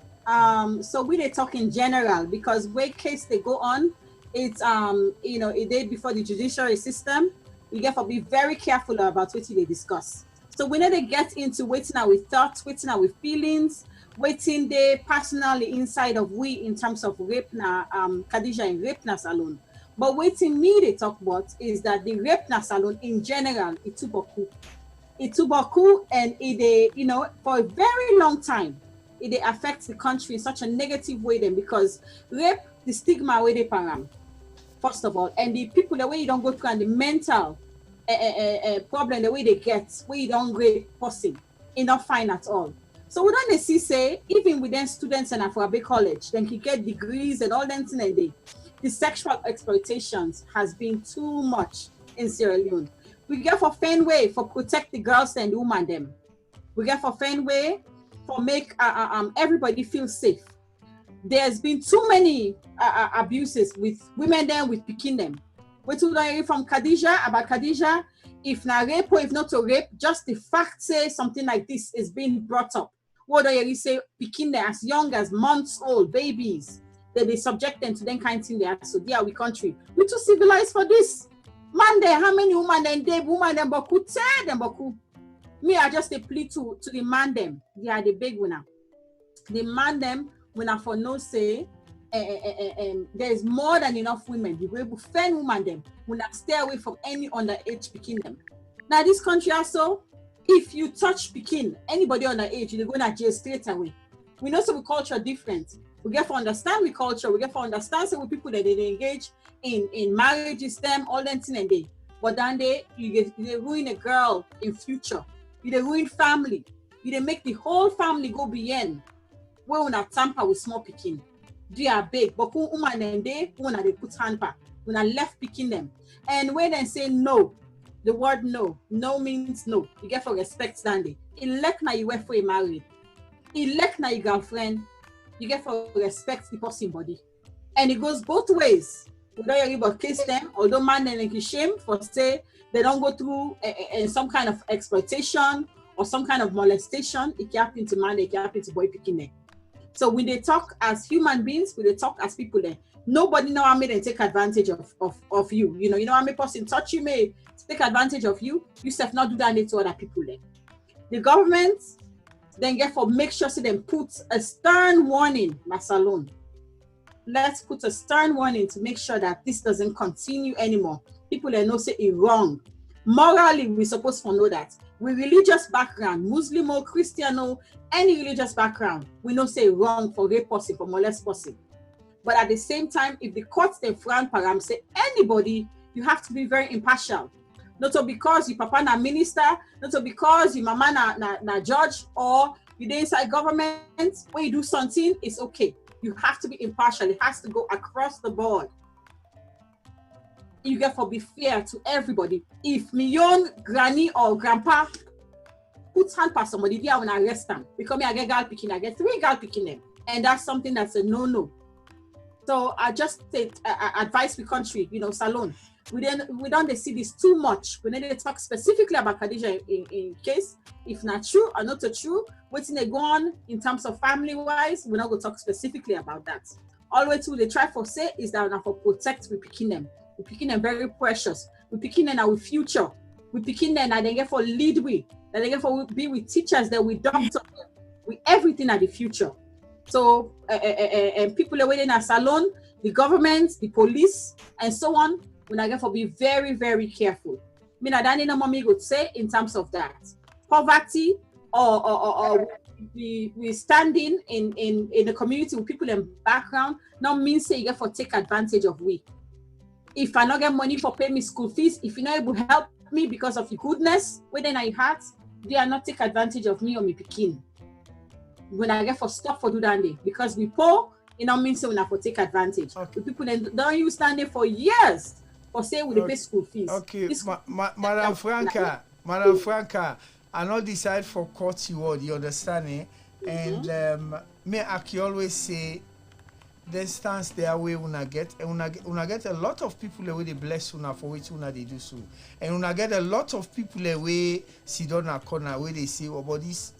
so we they talk in general because where case they go on, it's a day before the judiciary system. We get to be very careful about what they discuss. So when they get into waiting our thoughts, waiting our feelings, waiting they personally inside of we in terms of rape na Khadija and rape na salon. But waiting me they talk about is that the rape na salon in general ituboku. Ituboku and it you know for a very long time it affects the country in such a negative way then because rape the stigma where they param first of all and the people the way you don't go through and the mental problem the way they get where you don't rape person enough fine at all. So we don't see say even within students and Afro college, then can get degrees and all that thing the sexual exploitations has been too much in Sierra Leone. We get for Fenway for protect the girls and the women them. We get for Fenway for make everybody feel safe. There's been too many abuses with women then with picking them. We told from Khadija about Khadija. If not rape or if not to rape, just the fact say something like this is being brought up. What do you say? Picking them as young as months old babies, that they subject them to them kind of thing they are. So they are we country. We too civilized for this. Man, there how many women and they woman them boku tell them boku. Me, I just a plea to the man them. They are the big winner. The man them winner for no say. There's more than enough women. You will able to fend women them. Will not stay away from any underage picking them. Now this country also, if you touch picking anybody underage, you're going to jail straight away. We know some culture different. We get to understand we culture. We get to understand some people that they engage in marriages, them all that thing and they. But then they ruin a girl in future. You ruin family. You make the whole family go beyond. Where we not tamper with small picking. They are big, but who woman and they put hamper. When I left picking them. And when they say no, the word no means no. You get for respect standing. Elect now you went for a married. Elect now your girlfriend. You get for respect the person body. And it goes both ways. Whether you about kiss them, although man and shame for say they don't go through some kind of exploitation or some kind of molestation, it can happen to man, it can happen to boy picking them. So when they talk as human beings, when they talk as people there, nobody know how many take advantage of you. You know how many person touch you may take advantage of you. You self not do that to other people there. The government then get for make sure so they put a stern warning, Masalon. Let's put a stern warning to make sure that this doesn't continue anymore. People that know say it wrong. Morally, we're supposed to know that. With religious background, Muslim or Christian or any religious background, we know say wrong for rape person, for molest person. But at the same time, if the courts they frown param say anybody, you have to be very impartial. Not because your papa na minister, not because your mama na judge, or you dey inside government, when you do something, it's okay. You have to be impartial. It has to go across the board. You get to be fair to everybody. If my own granny or grandpa puts hand past somebody, they will arrest them. Because I get girl picking, I get 3 girl picking them. And that's something that's a no-no. So I just advise the country, Salon. We don't see this too much. We need to talk specifically about Khadija in case, if not true or not true, what's they go on in terms of family-wise, we're not going to talk specifically about that. All the way to they try for say is that we for protect we picking them. We picking them very precious. We picking them our future. We picking them and they get for lead we. That they get for be with teachers, that we doctor, with everything at the future. So and people are waiting at Salon, the government, the police, and so on. We get for be very, very careful. I mean, I don't know mommy would say in terms of that. Poverty or we standing in the community with people in background, not means say you get for take advantage of we. If I not get money for pay me school fees, if you're not able to help me because of your goodness, whether I heart, they are not take advantage of me or me picking. When I get for stop for do that day, because we poor, it not means so we not for take advantage. Okay. The people then don't use standing for years for say we pay school fees. Okay, Madam Franca, I not decide for court you understand it? And me I can always say the stance their way una get a lot of people the way they bless una for which una they do so, and una get a lot of people the way sit down a corner where they say about this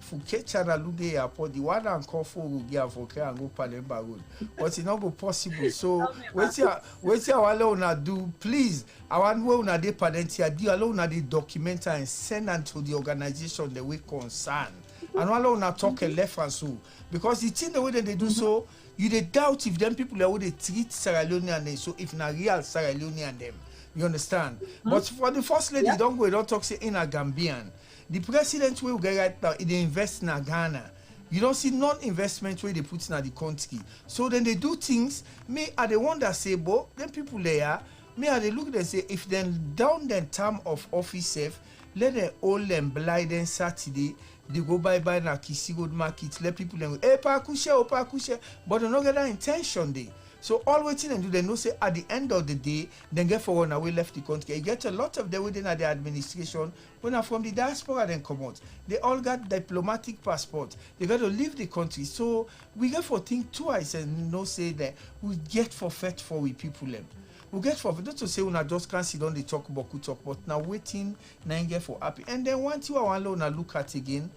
Fukechana Lude Airport, the one and call for will get for and go Palemba Road. But it's not go possible. So wait here alone do please. I want we una de padentia do alone na the document and send them to the organization the way concern. And alone na talk a left and so because the thing the way that they do so, you they doubt if them people are how they treat Sierra Leonean so if na real Sierra Leonean them. You understand? But for the first lady, don't go, don't talk say in a Gambian. The president will get right now, they invest in Ghana. You don't see non-investment where they put in the country. So then they do things, me are the one that say, but then people there, me are they look they say, if then down the term of office safe, let them all them blind and Saturday, they go by na Kisi Road Market, let people them go, pa kushe, but they don't get that intention there. So all waiting and do they know say at the end of the day, then get for one away left the country. You get a lot of them within the administration when are from the diaspora then come out. They all got diplomatic passport. They got to leave the country. So we get for think twice and no say that we get for fed for we people them. We get for not to say when just can't sit down they talk about talk, but now waiting now get for happy. And then once you are alone and look at again,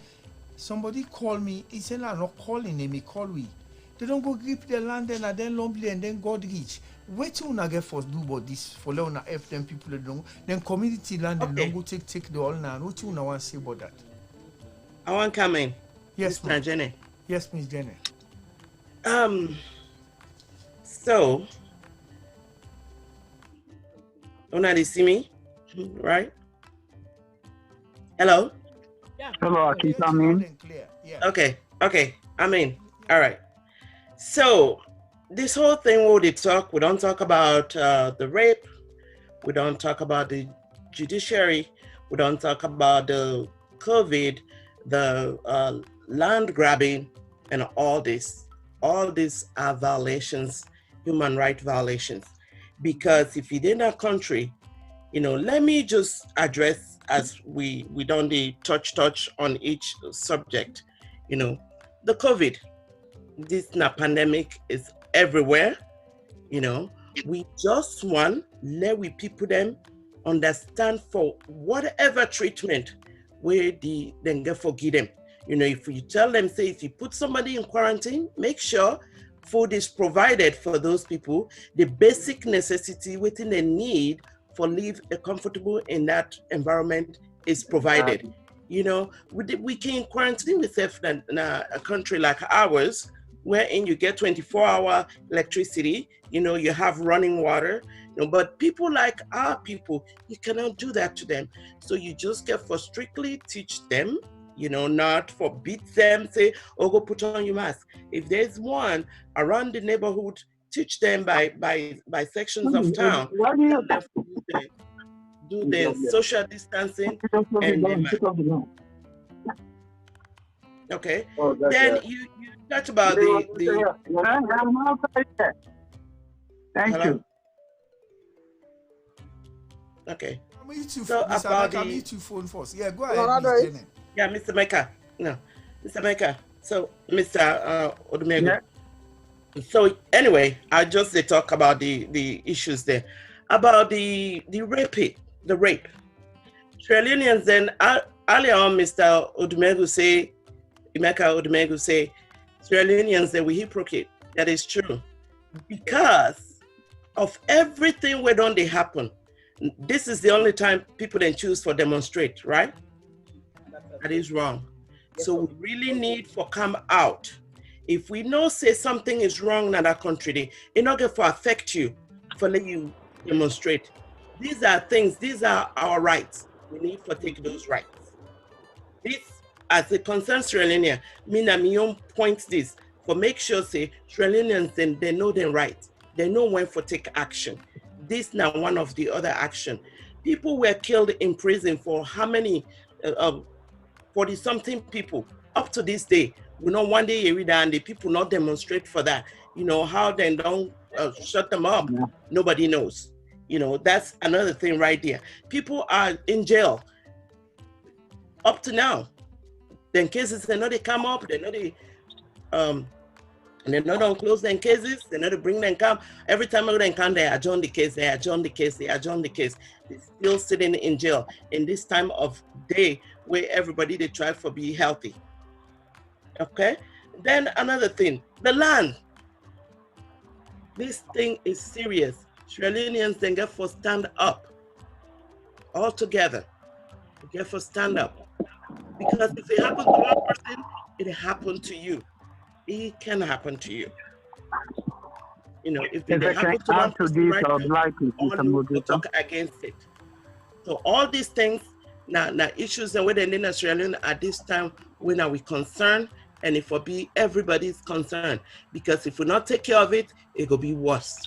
somebody call me, he said I'm not calling him, he call we. They don't go grip the land and then lonely and then God reach. Wait till una get for do about this for let una F them people don't then community land and don't go take the all now. What you want to say about that? I want to come in. Yes, Miss Jenny. Yes, Miss Jenny. So una they see me? Right? Hello? Yeah. Hello, can you come in? Yeah. Okay, I'm in. All right. So this whole thing where we don't talk about the rape, we don't talk about the judiciary, we don't talk about the COVID, the land grabbing, and all this. All these are violations, human rights violations. Because if you in a country, let me just address as we don't touch on each subject, the COVID. This pandemic is everywhere, we just want let we people them understand for whatever treatment where then get forgive them. If you tell them, say if you put somebody in quarantine, make sure food is provided for those people, the basic necessity within the need for live a comfortable in that environment is provided. We can quarantine with in a country like ours, wherein you get 24-hour electricity, you have running water, but people like our people, you cannot do that to them. So you just get for strictly teach them, not forbid them, say, oh, go put on your mask. If there's one around the neighborhood, teach them by sections of town, do the social distancing and the mask. Okay, then you touch about the Thank you. Okay. So about the phone first. Yeah, go ahead, Ms. Jenny. Yeah, Mr. Mecca. No, Mr. Mecca. So, Mr. Odumegu. Yeah. So anyway, I just talk about the issues there, about the rape. Sierra Leoneans then earlier on, Mr. Odumegu say, Emeka Odumegu say, Sierra Leoneans they were hypocrite. That is true. Because of everything where don't they happen, this is the only time people then choose for demonstrate, right? That is wrong. So we really need for come out. If we know say something is wrong in that country, it's not going to affect you for let you demonstrate. These are things, these are our rights. We need to take those rights. This, as a concerned Sierra Leonean, me points this for make sure say Sierra Leoneans then they know their rights. They know when for take action. This now one of the other action. People were killed in prison for how many 40-something people up to this day. We know one day you read and the people not demonstrate for that. How they don't shut them up. Yeah. Nobody knows. That's another thing right there. People are in jail up to now. Then cases they know they come up. They know they don't close them cases. They know they bring them come. Every time they come, they adjourn the case. They adjourn the case. They adjourn the case. They're still sitting in jail in this time of day where everybody they try for be healthy. Okay? Then another thing, the land. This thing is serious. Sierra Leoneans then get for stand up. All together. Get for stand up. Because if it happens to one person, it happened to you. It can happen to you. You know, if it happens to one person right now, all you will talk against it. So all these things, now issues and whether in Sierra Leone at this time, when are we concerned? And if we be everybody's concerned, because if we not take care of it, it will be worse.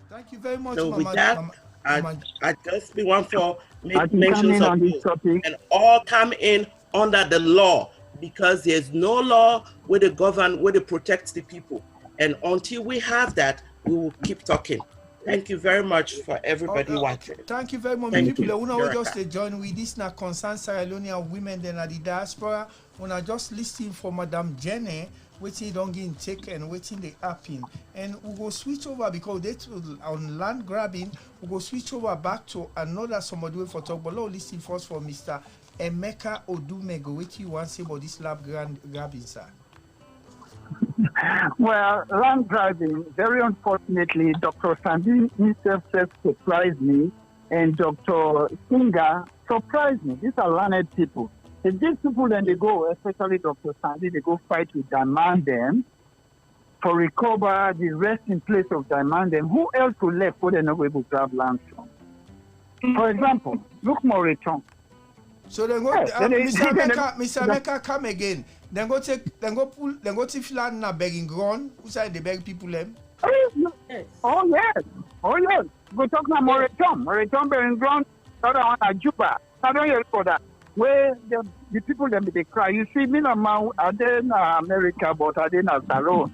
Thank you very much. So Mama, with that, I just be one for make mentions of this and all come in under the law, because there's no law where they govern, where they protect the people. And until we have that, we will keep talking. Thank you very much for everybody watching. Thank you very much. People, we just join with this now concern Sierra Leonean women then at the diaspora. When I just listening for Madam Jenny, waiting don't get take and waiting they happen. And we go switch over because they on land grabbing, we go switch over back to another somebody for talk. But let's listen first for Mr. Emeka Odumego. What you want to say about this land grabbing, sir? Well, land grabbing, very unfortunately, Dr. Sandy himself surprised me, and Dr. Singer surprised me. These are learned people. If these people then they go, especially Dr. Sandy, they go fight with demand them for recover the resting place of demand them. Who else could left where they're not able to grab land from? For example, look Moreton. So then go, Mr. Emeka, come again. Then go take land na begging ground. Who say they beg people them? Oh yes. Go talk na Moreton begging ground. Other one at Juba. I don't hear for that. Where the people them they cry. You see, me no man are there in America, but are there in Salon.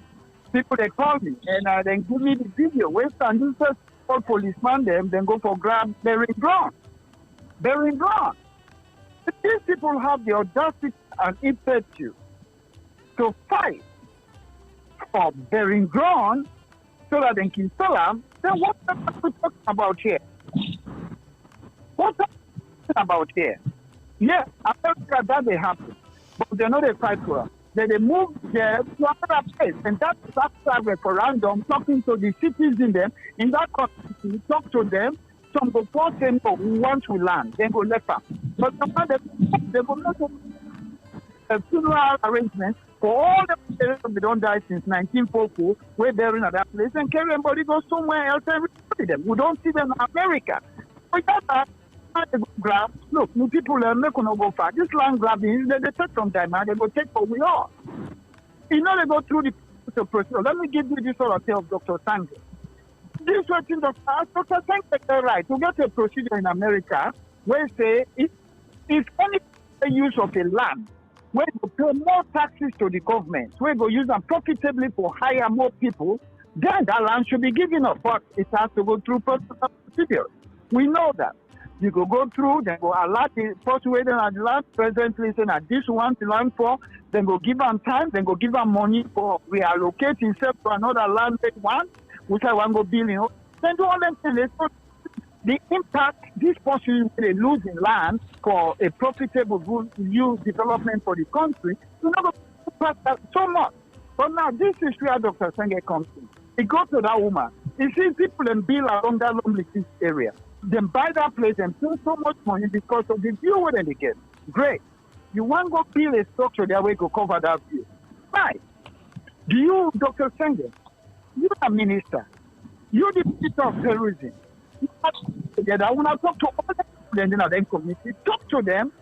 People they call me and then give me the video. Where standing first call policeman them, then go for grab burying ground. These people have the audacity and impetus to fight for burying ground so that they can sell them. Then what are we talking about here? What are we talking about here? Yes, America, that they happen, but they're not a fight for us. They move there to another place, and that's a referendum talking to the citizens in that country, talk to them. Some go force them, no, we want to land, then go left them. But they go not a funeral arrangement for all the parents that don't die since 1944, we're buried at that place, and carry everybody go somewhere else and rebury them. We don't see them in America. But that's grab. Look, new people are not going to go far. This land grabbing, they take from them and they go take what we are. You know, they go through the procedure. Let me give you this sort of tale of Dr. Sange. This is what Dr. Sange is right. To get a procedure in America where say if any use of a land, where you pay more taxes to the government, where you use them profitably for hire more people, then that land should be given up. But it has to go through procedure. We know that. You go through, then go alert the person waiting at the land, presently saying that this one to land for, then go give them time, then go give them money for reallocate himself to another land one, which I want to go building. Then do all them things. The impact this person will lose in land for a profitable good use development for the country, you're not going to that so much. But now this is where Dr. Senge comes in. He goes to that woman. He sees people and build around that lonely area. Then buy that place and pay so much money because of the view where they get. Great. You want to go build a structure that way to cover that view. Right. Do you, Dr. Senge, you're a minister. You're the minister of terrorism. You have to together. I want to talk to all the people in the community. Talk to them.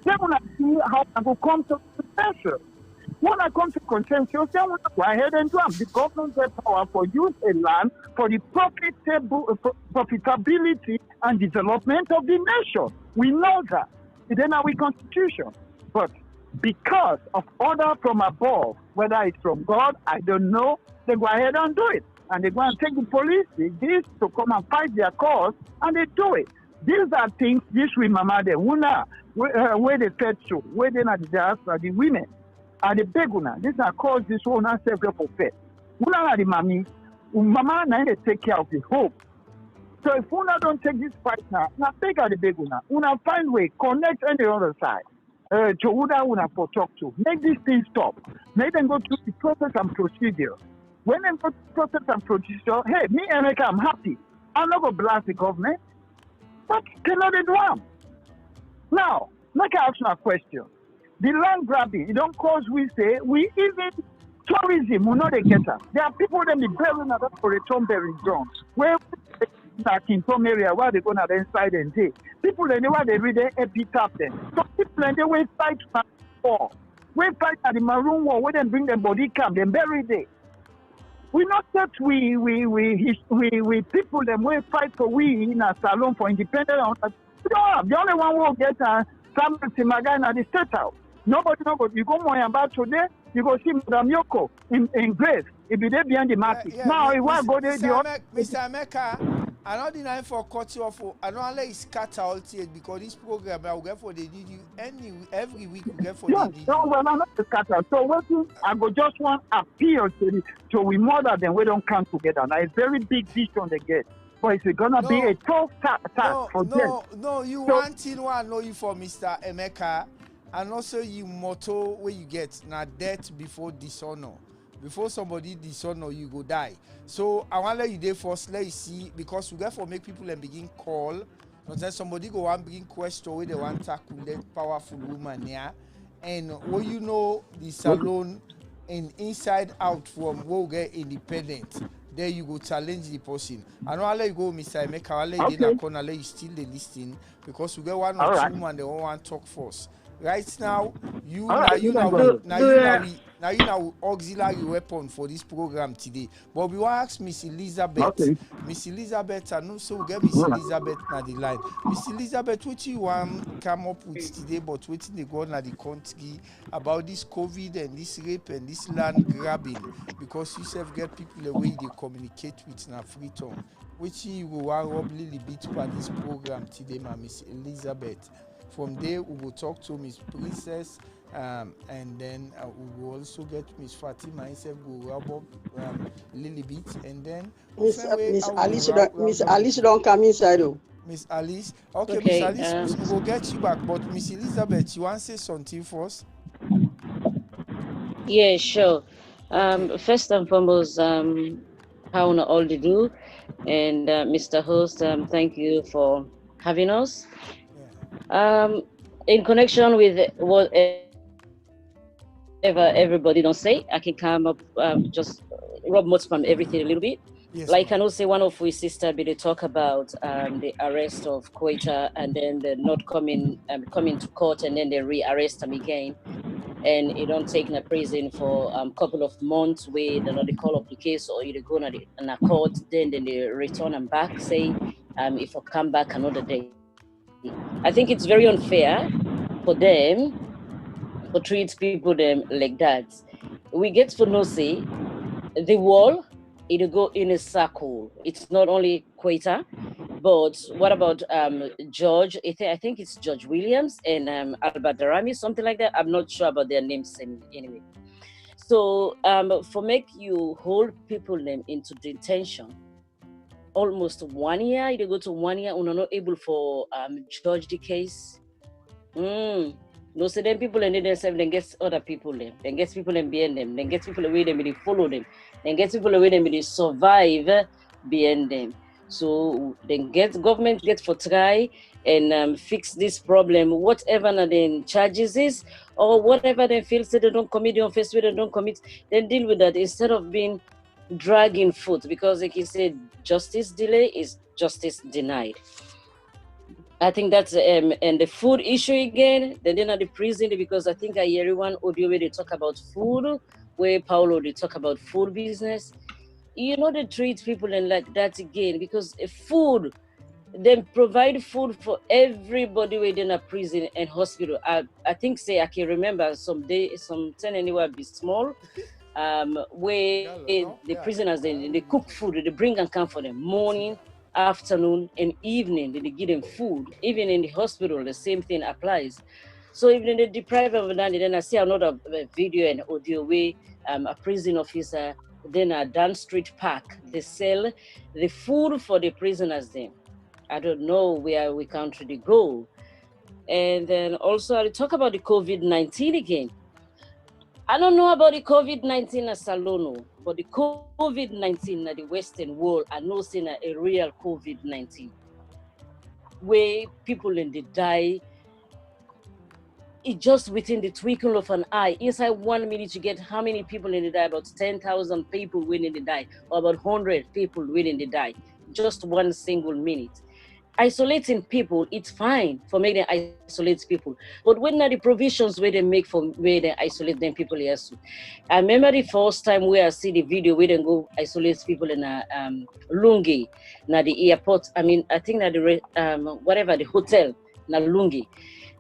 They want to see how I will come to consensus. When I come to consensus, they want to go ahead and do them. The government has power for use a land for the profitability and development of the nation. We know that. It's in our constitution. But because of order from above, whether it's from God, I don't know, they go ahead and do it. And they go and take the police, this to come and fight their cause, and they do it. These are things, this we mama the wuna, where they fed to, where they not the women, and the beguna. These are cause this one and several for faith. Wuna are the mommy, mama na they take care of the hope. So if una don't take this fight now beg are the beguna, una find way, connect on the other side. to Uda una for talk to. Make this thing stop. Make them go through the process and procedure. When they go through process and procedure, hey, me America, I'm happy. I'm not gonna blast the government, but cannot they do them? Now, make I ask you a question. The land grabbing, it don't cause we say we even tourism will not get them. There are people that be burying at for a tomb burying ground. Where back in some area where they go to the inside and say people they know where they read the epitaph them. So people they will fight for. We fight at the maroon wall where they bring them body camp, they bury there. We not that we people them we fight for we in a salon for independent. The only one who will get Samuel Timagana at the state house. Nobody. You go more about today, you go see Madam Yoko in Grace. It be there behind the market. Now, if I go there, Mr. Emeka, I don't deny for cut you off. I don't let it scatter all tears because this program I will get for the DD every week we get for the DD. No, well, I'm not scatter. So what I go just want appeal to we mother them we don't come together. Now it's very big vision they get. But it's gonna be a tough task for them. No, you want in one know you for Mr. Emeka. And also you motto where you get now death before dishonor. Before somebody dishonor, you go die. So I want to let you there first, let you see, because we get for make people and begin call. Not that somebody go and begin question where they want to tackle that powerful woman here. And what you know the salon and inside out from where we get independent. There you go challenge the person. I know I'll let you go, Mr. Emeka. I'll let you corner, let you still the listing because we get one or two women they want to talk first. Right now, you now auxiliary weapon for this program today. But we want to ask Miss Elizabeth. Okay. Miss Elizabeth, I know so we get Miss Elizabeth na the line. Miss Elizabeth, what you want come up with today, but waiting they go na the country about this COVID and this rape and this land grabbing because you self get people the way they communicate with na free tongue. Which you will want really bit for this program today, ma Miss Elizabeth. From there, we will talk to Miss Princess, and then we will also get Miss Fatima myself, go rub up Lily bit, and then Miss Alice don't come inside. Miss Alice, okay. Miss Alice, we will get you back. But Miss Elizabeth, you want to say something first? Yeah, sure. First and foremost, how all they do, and Mr. Host, thank you for having us. In connection with whatever everybody don't say, I can come up just rub much from everything a little bit. Yes, like I can also say one of we sister they talk about the arrest of Quetta and then the not coming to court and then they re-arrest them again. And you don't take in a prison for a couple of months where they not the call of the case or you go in a court, then they return them back, say if I come back another day. I think it's very unfair for them to treat people them like that. We get to know say the wall it'll go in a circle. It's not only Quetta, but what about George? I think it's George Williams and Albert Darami, something like that. I'm not sure about their names anyway. So for make you hold people them into detention almost 1 year, you go to 1 year, we're not able for judge the case. No, so then people and themselves, then get other people them, then get people and behind them, then get people away them, they follow them, then get people away them, they survive behind them. So then government get for try and fix this problem, whatever then charges is, or whatever they feel say they don't commit on face with they don't commit, then deal with that instead of being dragging foot, because like you said, justice delay is justice denied. I think that's and the food issue again, then at the prison, because I think I hear one audio where they talk about food, where Paulo they talk about food business. You know, they treat people and like that again, because food, they provide food for everybody within a prison and hospital. I think say I can remember some 10 anywhere be small. Where the prisoners they cook food, they bring and come for them morning, afternoon, and evening. They give them food. Even in the hospital, the same thing applies. So even they deprive them of that, then I see another video and audio where a prison officer then a Dan Street Park they sell the food for the prisoners. Then I don't know where we country they go. And then also I'll talk about the COVID-19 again. I don't know about the COVID-19 as Salono, but the COVID-19 in the Western world, I know seeing a real COVID-19, where people in the die, it just within the twinkle of an eye. Inside 1 minute, you get how many people in the die? About 10,000 people winning the die, or about 100 people winning the die. Just 1 single minute. Isolating people, it's fine for making them isolate people, but when are the provisions where they make for where they isolate them people here? So I remember the first time where I see the video where they go isolate people in a Lungi, na the airport. I mean, I think that the whatever the hotel na Lungi,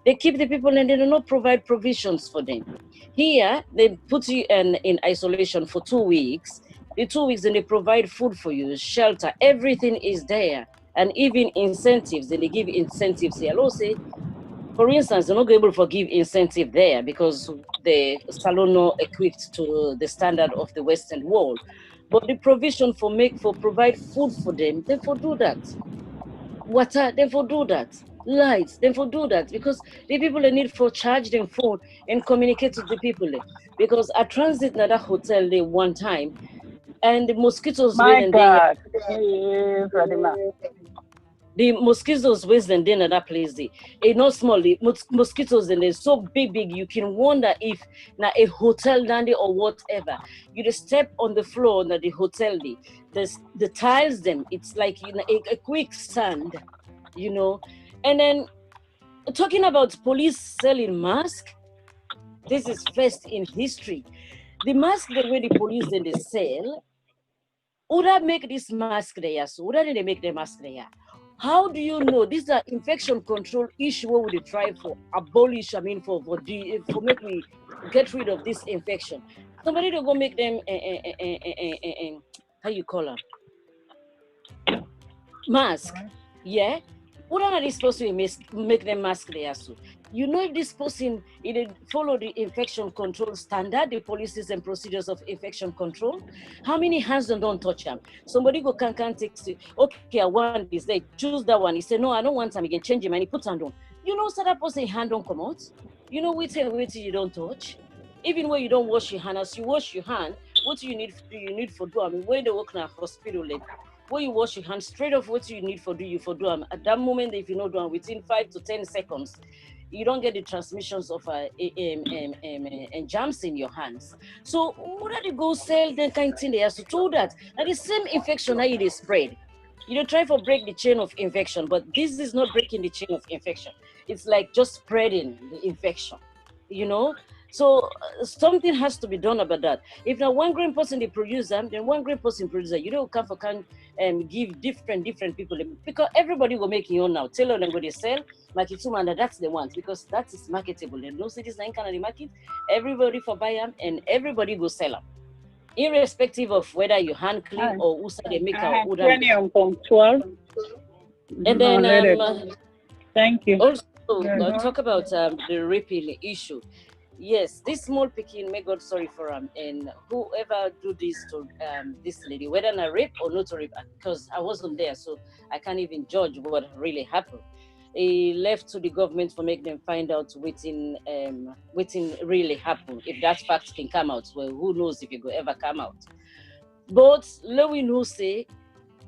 they keep the people and they do not provide provisions for them. Here they put you in isolation for 2 weeks. The 2 weeks, and they provide food for you, shelter, everything is there. And even incentives, and they give incentives here. Let's say, for instance, they're not able to give incentive there because the salon not equipped to the standard of the Western world. But the provision for provide food for them, they for do that. Water, they for do that. Lights, they for do that, because the people they need for charge them phone and communicate with the people. Because I transit at that hotel there one time, and the mosquitoes My God. the mosquitoes wasn't in that place. It's not small. The mosquitoes and they're so big. You can wonder if now a hotel dandy or whatever. You just step on the floor na the hotel. The tiles them. It's like, you know, a quick sand, you know. And then talking about police selling masks. This is first in history. The mask the way the police then they sell. Would I make this mask there? So would they make the mask there? How do you know these are infection control issue? What would they try for abolish? I mean, for make we get rid of this infection. Somebody to go make them how you call them mask, yeah. What are they supposed to make them mask there? So you know if this person it follow the infection control standard, the policies and procedures of infection control. How many hands don't touch them? Somebody go can take okay, I want this. They choose that one. He say no, I don't want them. He can change him and he puts hand on. You know, so that person hand don't come out. You know, wait you don't touch. Even when you don't wash your hand, as you wash your hand, what do you need for do? I mean, when they work in a hospital, like, when you wash your hands straight off, what you need for do at that moment, if you know do within 5 to 10 seconds, you don't get the transmissions of germs in your hands. So what are they go sell that kind of thing? They have to do that. And the same infection how it is spread. You don't try to break the chain of infection, but this is not breaking the chain of infection. It's like just spreading the infection, you know. So something has to be done about that. If now 1 gram person they produce them, then 1 gram person producer, you don't come for give different people, because everybody will make your own now. Tell them what they sell, like it's and that's the ones, because that is marketable. And no cities in kind of the market, everybody for buy them and everybody go sell them. Irrespective of whether you hand clean or USA they make our 20 on 12. And then thank you. Also talk about the raping issue. Yes, this small picking, may God sorry for him, and whoever do this to this lady, whether not rape or not rape, because I wasn't there, so I can't even judge what really happened. He left to the government for make them find out waiting really happened. If that fact can come out, well, who knows if it will ever come out. But Lewin who say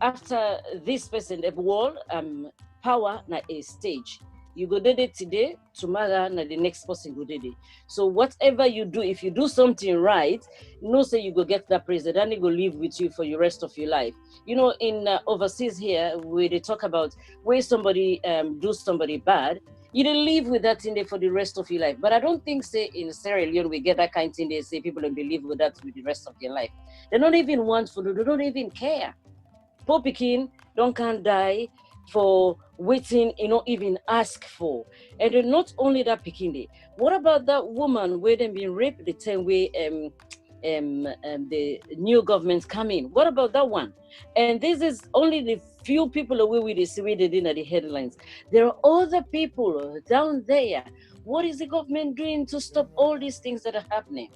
after this person, the world power na a stage. You go did it today, tomorrow, na the next person go did it. So whatever you do, if you do something right, no say you go get that praise, that they go live with you for the rest of your life. You know, in overseas here, where they talk about where somebody do somebody bad, you don't live with that in there for the rest of your life. But I don't think, say, in Sierra Leone, we get that kind of thing. They say people don't believe with that with the rest of their life. They don't even want for, they don't even care. Poor Pekin don't can't die for waiting, you know, even ask for. And then not only that Pekin, what about that woman where they been raped the time way the new government come in? What about that one? And this is only the few people away with the Sweden in the headlines. There are other people down there. What is the government doing to stop all these things that are happening?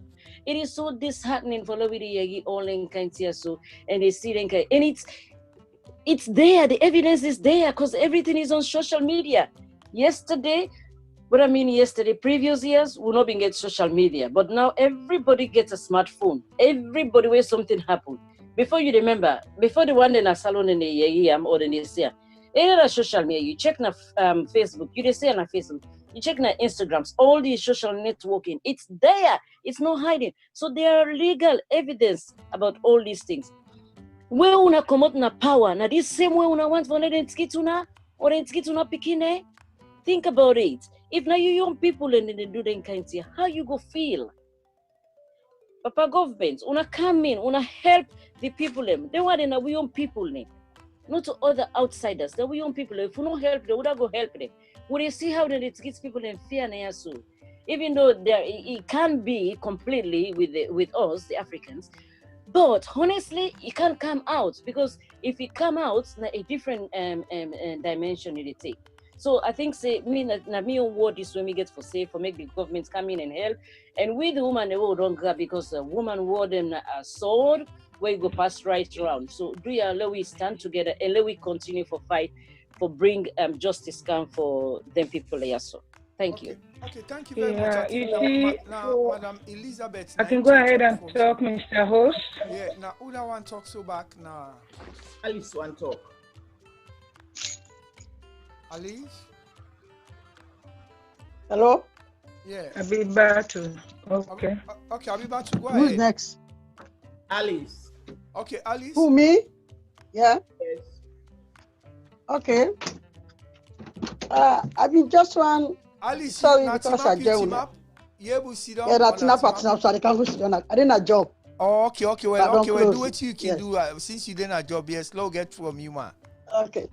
It is so disheartening for Lobby all in Kantiaso and they see them, and it's there, the evidence is there because everything is on social media. Yesterday, What I mean yesterday, previous years, we not been get social media, but now everybody gets a smartphone. Everybody where something happened. Before you remember, before the one in a salon in the year or the next year, any social media, you check na Facebook, you say on Facebook, you check na Instagrams, all these social networking, it's there, it's not hiding. So there are legal evidence about all these things. Where una come out na power, na this same way una want for the skituna or the skituna pikine. Think about it. If now you young people and they do them kind of thing, how you go feel? Papa government, una come in, una help the people them. They want to we young people name, not to other outsiders. They we young people. If we don't help them, we don't go help them. When you see how it gets people in fear na so, even though there it can be completely with us the Africans, but honestly it can't come out because if it come out, a different dimension it take. So I think say me word is when we get for say for make the government come in and help, and we the woman they will don't grab because the woman word them a sword where you go pass right around. So do you let we stand together and let we continue for fight for bring justice come for them people here. So thank you. Okay, thank you very much. Yeah, you see, now, Madam Elizabeth, I can go ahead and talk, Mr. Host. Yeah, now who that one talk so back now? Alice one talk. Alice? Hello? Yeah. Abibatu. Okay. Okay, Abibatu, go Who's ahead. next? Alice. Okay, Alice. Who, me? Yeah? Yes. Okay. I mean, just one. Alice, Sorry, because I joined. Yeah, sit down. Yeah, that's enough, so I can't go sit down. I didn't have a job. Oh, okay, well, do what you can yes. do. Since you didn't have a job, yes, slow get from you, man. Okay.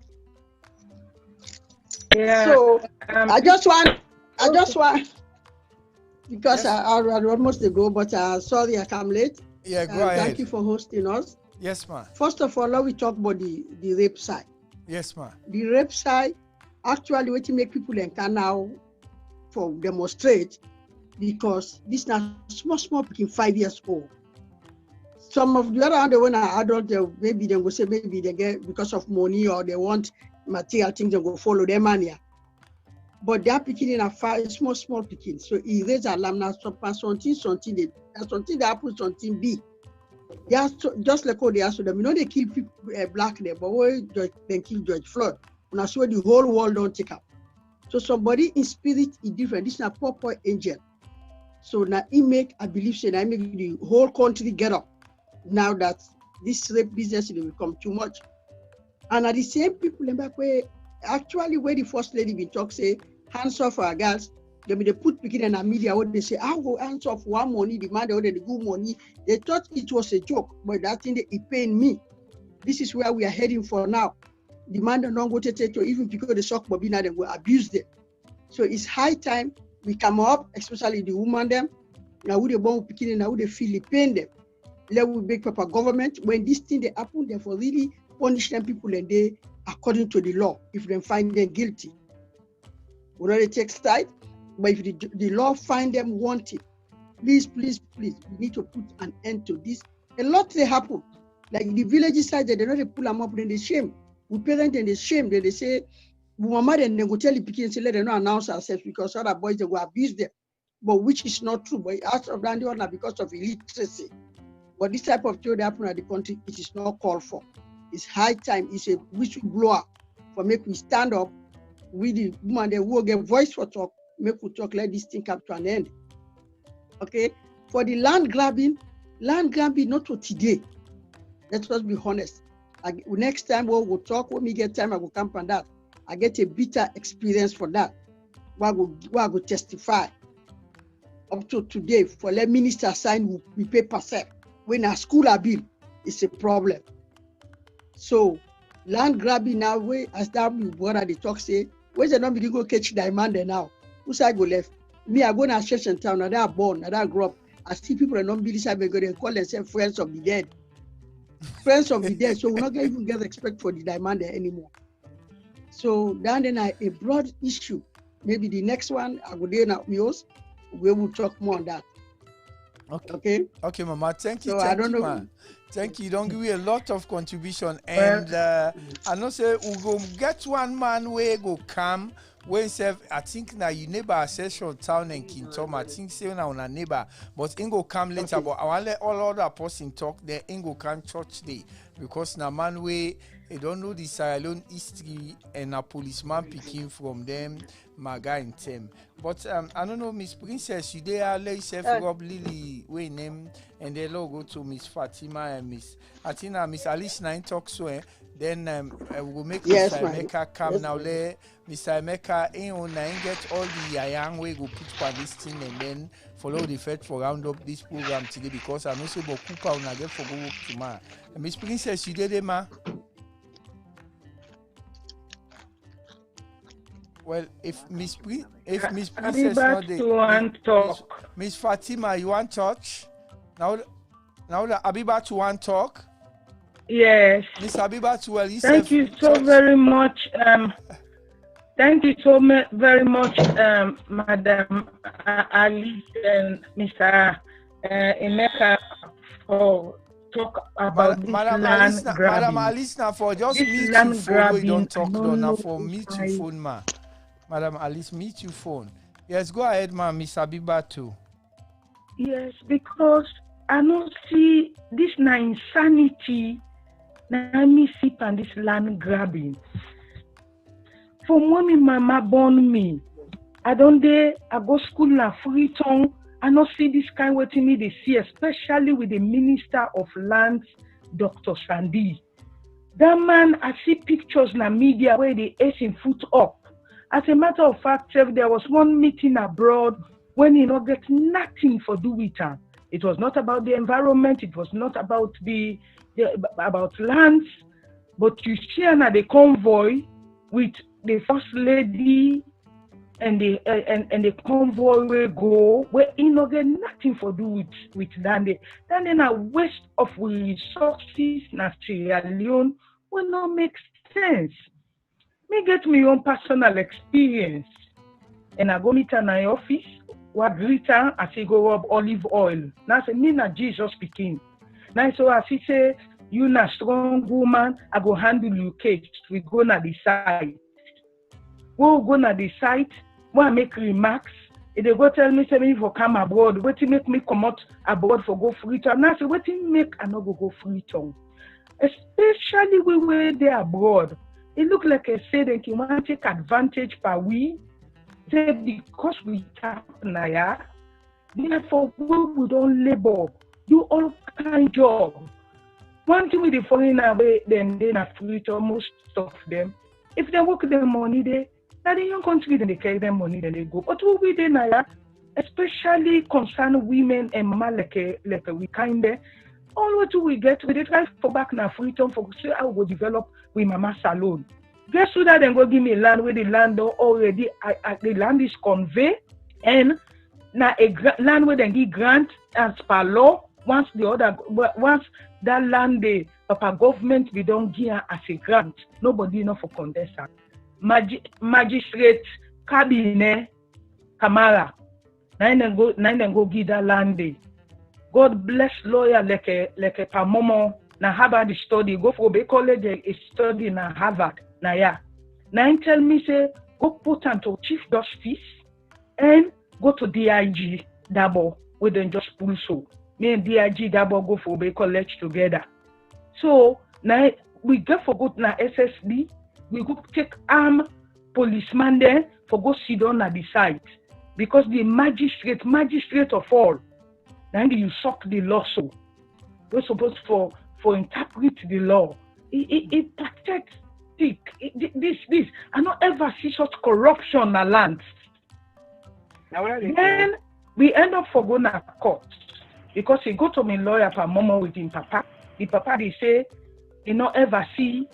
Yeah. So, I just want, because yes. I almost go, but sorry I come late. Yeah, go ahead. Thank you for hosting us. Yes, ma'am. First of all, let me talk about the rape side. Yes, ma'am. The rape side, actually, what you make people can now for demonstrate, because this now small picking 5 years old. Some of the other one are adult, maybe they will say maybe they get because of money or they want material things, they go follow their money. But they are picking in a small picking. So he raise alarm now, something they happen, something B. They are just like how they are so them. You know they kill people black there, but they kill George Floyd. And that's where the whole world don't take up. So somebody in spirit is different. This is a proper angel. So now I believe say I make the whole country get up. Now that this rape business will become too much. And at the same people in back way, actually where the first lady been talk say, hands off our girls, they put picking in a media what they say, I go hands off one money, demand the good money. They thought it was a joke, but that thing it pained me. This is where we are heading for now. Demand don't go to even because they shock Bobina, they will abuse them. So it's high time we come up, especially the woman them. Now we the born picking, now they feel the pain them. Let we beg Papa government when this thing they happen, they for really punish them people and they according to the law if they find them guilty. We already take side, but if the law find them wanted, please, we need to put an end to this. A lot they happen. Like the village side, they don't pull them up, then they shame. We parent and they shame, then they say, Mama, then they go tell the people and say, let them not announce ourselves because other boys they go abuse them. But which is not true. But out of that, because of illiteracy. But this type of thing that happen at the country, it is not called for. It's high time. It's a whistleblower for make we stand up with the woman that will get voice for talk, make we talk, let this thing come to an end. Okay? For the land grabbing not for today. Let us be honest. Next time we'll talk, when we get time, I will come on that. I get a bitter experience for that. I will testify. Up to today, for let minister sign, we pay per se. When a school a bill, it's a problem. So land grabbing now, as that what they talk say, where's the number go catch diamond now? Who's I go left? Me, I go to a church in town, now that I born, now that I grew up. I see people that don't believe I go, they call themselves friends of the dead. Friends of the dead. So we're not going to even get respect for the diamond anymore. So then a broad issue. Maybe the next one I will do now, we will talk more on that. Okay, Mama. Thank you. So thank I don't you, know. Ma. Thank you. Don't give me a lot of contribution. And I know say we go get one man where go come. When say I think now you neighbor accession town and Kintom. I think say now a neighbor, but Ingo come later. But I want let all other person talk. Then Ingo come church day because now man way they don't know the Sierra Leone history and a policeman picking from them. Maga in them. But I don't know, Miss Princess, you there let yourself Rob Lily we name and then go to Miss Fatima and Miss Atina, Miss Alice Nine talk so then we'll make Mr. Emeka come now. Let Mr. Emeka get all the young way go put for this thing and then follow the fed for round up this program today because I know say about Cooper on get for go work tomorrow. Miss Princess, you did it, ma? Well, if Miss Princess not there, Miss Fatima, you want touch? Now that Abiba to want talk? Yes. Miss Abiba to well, thank you so very much. Thank you so very much, Madam Alice and Mr. Emeka for talk about this land grabbing. Madam Alice, now for just this meet land your phone, we don't talk now for meet your phone, ma. Madam Alice, meet your phone. Yes, go ahead, ma. Miss Abiba too. Yes, because I don't see this na insanity. Now me see on this land grabbing. From when my mama born me, I don't dare. I go school na free tongue. I not see this kind of thing they see, especially with the Minister of Lands, Dr. Sandy. That man, I see pictures in the media where they ate him foot up. As a matter of fact, there was one meeting abroad when he not get nothing for do with her. It was not about the environment. It was not about about lands. But you see the convoy with the first lady and the convoy will go where he not get nothing for do with land. Then a waste of resources na Sierra Leone will not make sense. Me get my own personal experience. And I go meet her in my office, what greet her, I say go rub olive oil. Now I say, me na Jesus speaking. Now so I say, you na strong woman, I go handle your case. We go na the site. We'll go na the site, when I make remarks, if they go tell me, say me for come abroad, what make me come out abroad for go free town. Now I say, what make I not go free town? Especially we were there abroad. It look like I said that you want to take advantage by we, say because we tap Naya, therefore we don't labor, do all kind of job. One thing with the foreigner way, then they are free to most of them. If they work their money there, now the young country then they carry their money, then they go. But who we then Naya, especially concerned women and mama like we kind of. All what we get, we try for back now freedom for see how we develop with mama salon. Guess who that then go give me land where the land already the land is conveyed and now land where they give grant as per law once that land the papa government we don't give as a grant nobody enough for condenser. Magistrate cabinet Kamara nine then go give that land day. God bless lawyer like a Pamomo na Harvard study. Go for be college a study na Harvard. Na ya. Now tell me say go put on Chief Justice and go to DIG Dabo with them just pull so. Me and DIG Dabo go for be college together. So now we go for go na SSD. We go take policeman there for go sit down at the site because the magistrate of all. Then you suck the law so. We're supposed for interpret the law. It protects this. I don't ever see such corruption in land. Then we end up for going to court. Because he go to my lawyer for mama with him papa. The papa they say he not ever see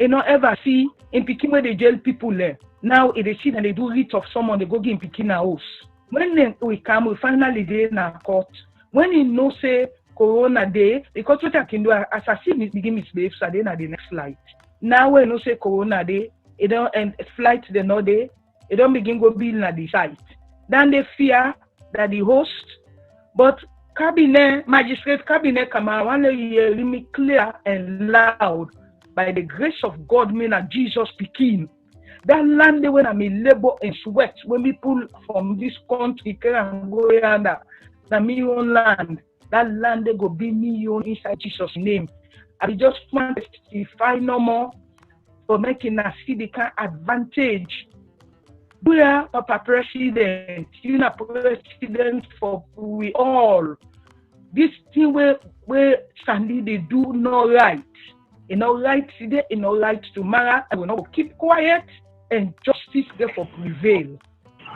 in Peking where they jail people there. Now if they see that they do writ of someone, they go give Peking a house. When we come, we finally day in our court. When he know say Corona day, because what I can do, as I see me begin misbehave, so then at the next flight. Now when you say Corona day, it don't and flight the no day, it don't begin go build at the site. Then they fear that the host, but cabinet, magistrate cabinet, come I want to hear me clear and loud. By the grace of God, me and Jesus speaking. That land when I mean labor and sweat, when we pull from this country and go yonder, the million land, that land they go be million inside Jesus' name. I just want to testify no more for making a see the kind advantage. We are Papa President, you know, President for we all. This thing where Sandy they do no right. You know, right today, you know, right tomorrow. I will not keep quiet and justice therefore prevail.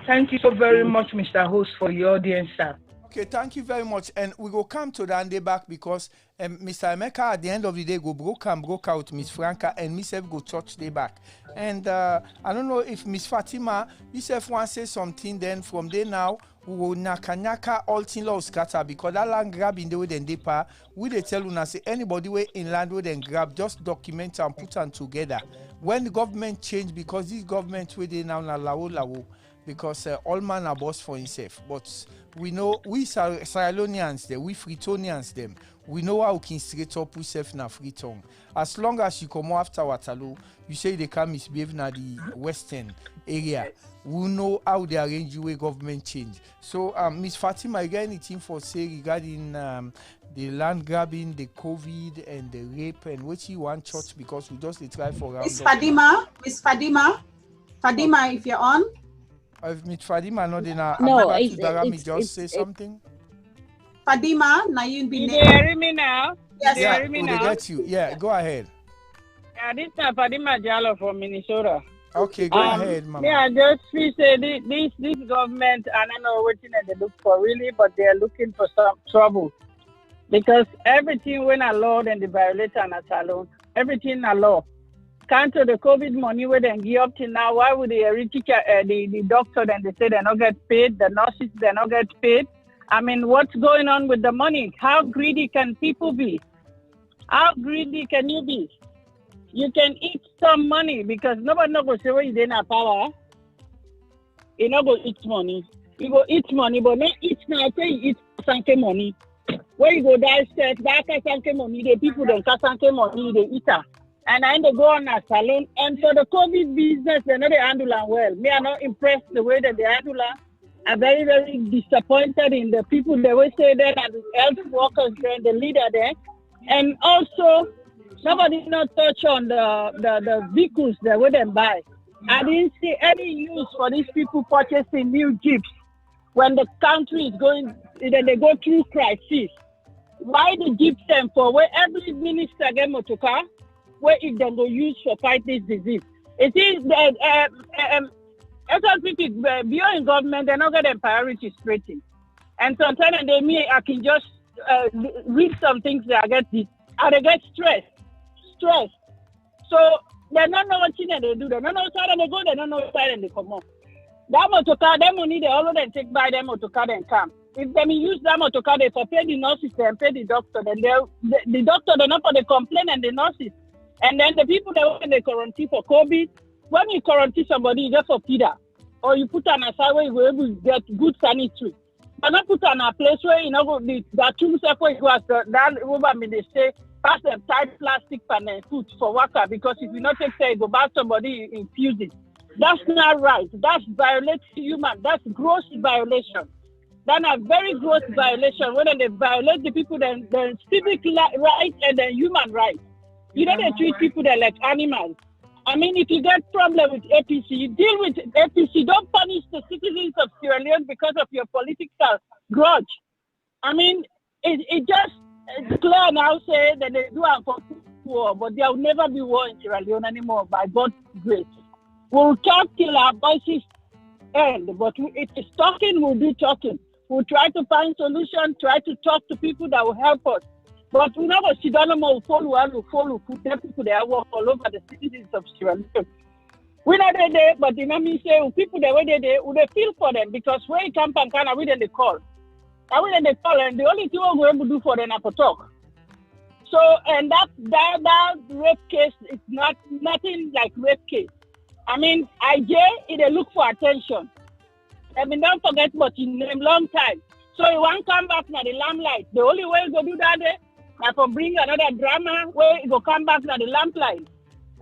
Thank you so very much, Mr. Host, for your audience, sir. Okay, thank you very much. And we will come to that day back because Mr. Emeka at the end of the day go broke out Miss Franca and Miss F go church day back. And I don't know if Miss Fatima, Miss F want to say something then from there now. We will naka all thing law scatter because that land grab in the way then they pa. We they tell you say anybody way in land way then grab, just document and put them together. When the government change, because this government way they now na lawo because all man are boss for himself. But we know we Leoneans them, we Freetonians them. We know how we can straight up with self na free tongue. As long as you come after Waterloo, you say they can misbehave na the western area. We know how they arrange the way government change. So, Miss Fatima, you got anything for say regarding the land grabbing, the COVID, and the rape, and what you want church because we just try for round. Miss Fadima, if you're on. If Miss Fadima not in a just say something. Fadima, now you be. You hear me now? Yes, yeah, hear me now? Get you. Yeah, go ahead. Yeah, this is Fadima Jallo from Minnesota. Okay, go ahead, Mama. Yeah, just feel say this government, I don't know what they look for really, but they are looking for some trouble. Because everything when a law then they violate an alone. Everything a law. Cancel the COVID money where they give up till now. Why would the teacher, the doctor then they say they not get paid, the nurses they not get paid? I mean, what's going on with the money? How greedy can people be? How greedy can you be? You can eat some money because nobody knows go say where you didn't have power. You know go eat money. You go eat money, but not eat now. Say you eat sanke money. Where you go downstairs, back at sanke money, the people don't cut sanke money, they eat her. And I go on a salon. And for the COVID business, they know they handle it well. Me, I'm not impressed the way that they handle it. I'm very, very disappointed in the people they will say there and the health workers there, the leader there. And also, nobody not touch on the vehicles they wouldn't buy. I didn't see any use for these people purchasing new Jeeps when the country is going, they go through crisis. Why the Jeeps them for where every minister get motor car, where if they go use for fight this disease? It is that SLPP beyond government, they're not getting priority straighting. And sometimes I can just read some things that I get this, and they get stressed. So they don't know what thing they do. They don't know side they go, they don't know side they come up. That motor car, that money they already take by them motor car and come. If they use that motor car, they for pay the nurses and pay the doctor. Then the doctor they not for the complaint and the nurses. And then the people that when they quarantine for COVID, when you quarantine somebody, you just for Peter. Or you put on a side where you will able to get good sanitary. But not put on a place where you know the two separate was that woman they say pass them tight plastic and food for worker because if you not take care, you go back somebody infuse it. That's not right. That's violating human. That's gross violation. That's a very gross violation. Whether they violate the people, then civic rights and then human rights. You know they treat people that like animals. I mean, if you get problem with APC, you deal with APC. Don't punish the citizens of Sierra Leone because of your political grudge. I mean, it's clear now say that they do have for war, but there will never be war in Sierra Leone anymore by God's grace. We'll talk till our voices end, but if it's talking, we'll do talking. We'll try to find solutions, try to talk to people that will help us. But we never see that will follow, put them people that work all over the citizens of Sierra Leone. We're not there, but you know me say, people that were there, they feel for them because when you come and kind of we then they call. And we then they call, and the only thing we're able to do for them is to talk. So, and that rape case is nothing like rape case. I mean, IJ, they look for attention. I mean, don't forget, but in a long time. So you want come back na the lamplight. The only way you go do that day, na for bring another drama where you go come back na the lamplight.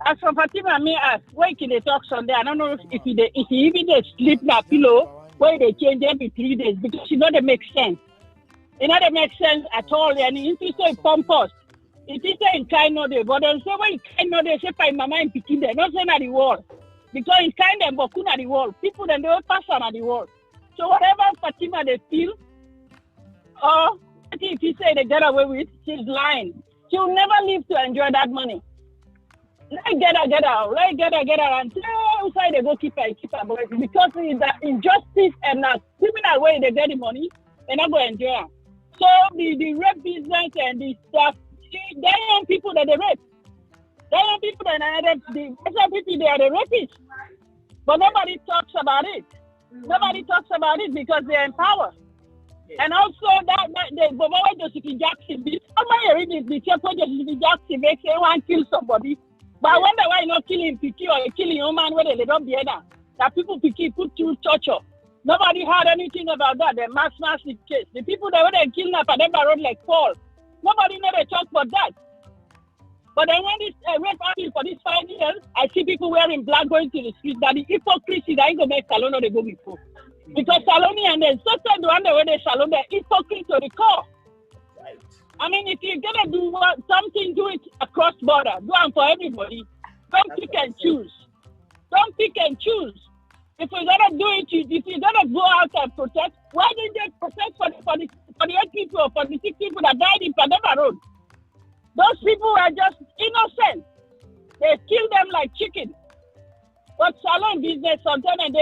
As for Fatima, me ask, where can they talk Sunday? I don't know if he even they sleep na pillow, where they change every 3 days because you know they make sense. It not make sense at all. And it is so pompous. It is in kind of day, but then say when kind of day, say by mama in picking there, not saying at the wall. Because it's kind of bokun at the wall. People then they will pass on at the wall. So whatever Fatima they feel, or if he say they get away with, she's lying. She will never live to enjoy that money. Let get her, and say outside they go keep her, but because it's that injustice and that criminal way they get the money, they're not going to enjoy her. So the rape business and the stuff, they young people that they rape. They young people that are people they are the rapists. But nobody talks about it. Nobody talks about it because they're in power. And also that the moment Josephine Jackson, somebody read the chapter Josephine Jackson makes everyone kill somebody. But I wonder why not killing Piki or killing a man where they don't be there. That people Piki put through torture. Nobody heard anything about that. The mass case. The people that were then kidnapped and never road like Paul. Nobody never talked about that. But then when this rape happened for these 5 years, I see people wearing black going to the street. That the hypocrisy that ain't gonna make Salon or they go before. Because Saloni and then sometimes the one that where they Salon, they're hypocrite to the core. Right. I mean, if you're gonna do something, do it across border. Do it for everybody. Don't pick and choose. Don't pick and choose. If you're gonna do it, if you're gonna go out and protest, why didn't they protest for the 8 people or for the 6 people that died in Padova Road? Those people were just innocent. They killed them like chicken. But salon business sometimes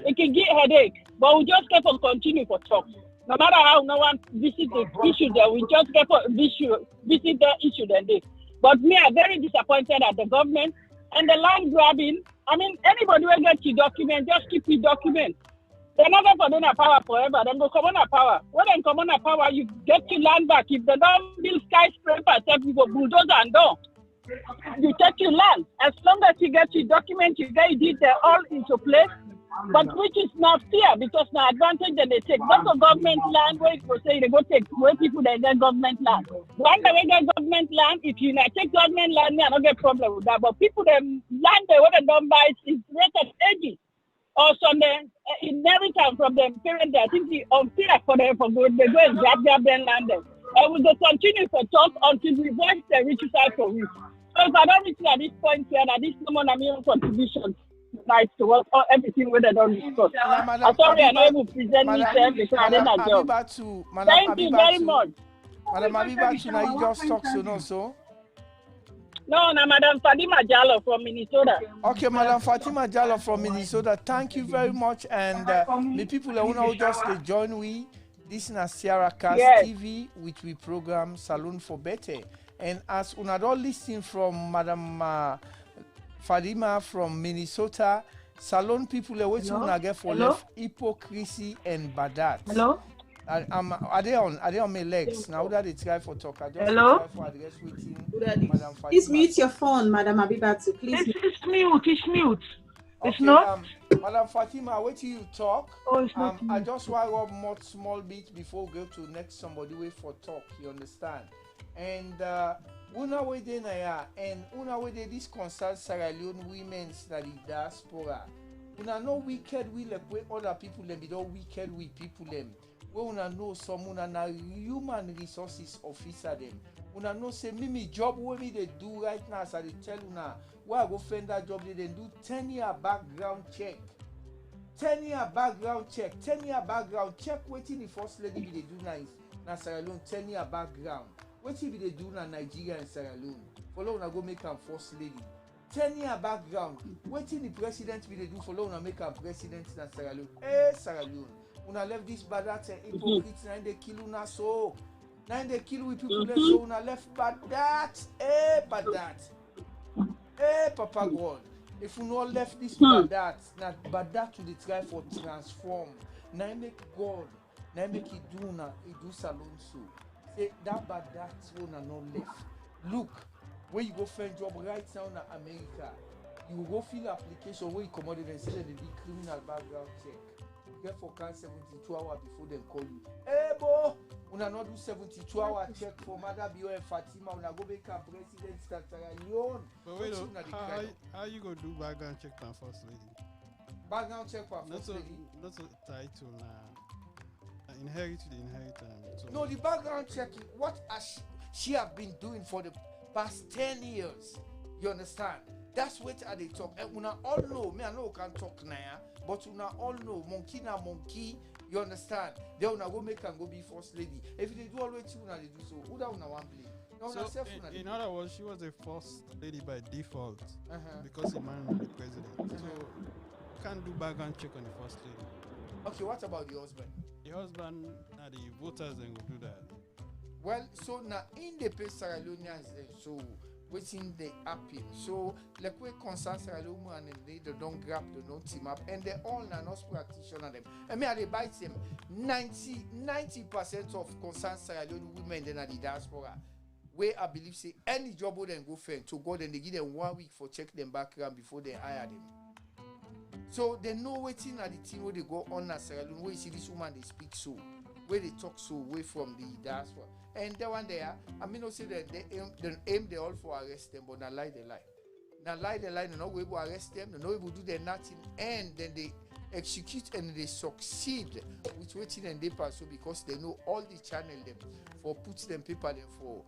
it can get headache. But we just keep on continue for talk. No matter how no one visit the issue there, we just keep on visit the issue then day. But me, I'm very disappointed at the government and the land grabbing. I mean, anybody will get your document, just keep your document. They're not going to do power forever. Then go come on power. When they come on power, you get your land back. If they don't build skyscrapers, you go bulldozer and do. You take your land. As long as you get your document, you get it all into place. But which is not fair because the advantage that they take. Not the government land where people say they go take where people they get government land. When they get government land, if you not take government land, I don't get problem with that. But people that land they what they don't buy is rate of ages. Or some inheritance from them parents. I think the unfair for them for good. They go and grab their land. And we will continue to talk until we voice the rich side for rich. So if I don't reach at this point here, at this moment, I'm in contribution. Nice to work or everything where they don't discuss. I'm sorry, I know you present myself because I didn't job. Thank you very much. Madam Abibatu, now you just talk so. No, Madam Fatima Jallo from Minnesota. Okay, Madam Fatima Jallo from Minnesota. Thank you very much. And the people who just join we, this is Sierra Cast TV, which we program Saloon for Better. And as una don't listen from Madam Fatima from Minnesota, Salon people are waiting to get for left hypocrisy and badat. Hello? Are they on my legs? Now that they try for talk, I just Hello? try for address waiting. Madam Fatima. Please mute your phone, Madam Abibatu. Please. It's mute. It's okay, not. Madam Fatima, wait till you talk. Oh, it's not. I just want to rub more small bit before we go to next somebody wait for talk. You understand? And una way they na and una way they this concern Sierra Leone women's that the diaspora. Una no wicked we like way other people them, we don't wicked we people them. We una know some una na human resources officer them. Una know say me job what me they do right now, so they tell una where I go find that job they do 10-year background check. 10-year background check. 10-year background check waiting the first lady they do nice. Na Sierra Leone 10-year background. What if they do na Nigeria and Sierra Leone? Follow una go make am first lady. 10-year background. What if the president will they do? Follow una make am president na Sierra Leone. Sierra Leone. Una left this badat and hypocrites na they kill una so. Now they kill with people there so una left badat. Badat. Papa God. If you not left this badat, na badat to the try for transform. Now make God. Now make it do na it do salon so. That bad that's one and not left. Look, where you go find job right now in America, you go fill application where you come out and say that they do criminal background check. get for can 72 hours before they call you. Hey, bo, una not do 72 hour check for Mother Bio and Fatima. Una go make a president start Leon. But wait, how you go do background check for first lady? Background check for first lady. That's a title now. Inherit the inheritance. So no, the background checking. What has she have been doing for the past 10 years? You understand? That's what they talk. And una all know, me I know can talk now, but una all know, monkey na monkey, you understand? They una go make and go be first lady. If they do always una they do so, who da una one play? No, so in other words, she was a first lady by default because the man was the president. So can't do background check on the first lady. Okay, what about the husband? The husband, the voters then will do that. Well, so now in the pay Sierra Leoneans, so waiting they happen. So like we concern Sierra Leone and they don't grab, they don't team up, and they all are not practitioner them. I mean, they bite them 90% of concerned Sierra Leone women then at the diaspora. Where I believe say any job would then go fair to go, then they give them 1 week for check them background before they hire them. So they know waiting at the team where they go on as Sierra Leone, where you see this woman they speak so, where they talk so away from the diaspora. And that one there, I mean, not say that they aim they all for arrest them, but now lie they lie. Now lie they lie, they're not able to arrest them, they're not able to do their nothing, and then they execute and they succeed with waiting and they pass so because they know all the channel them for put them paper them for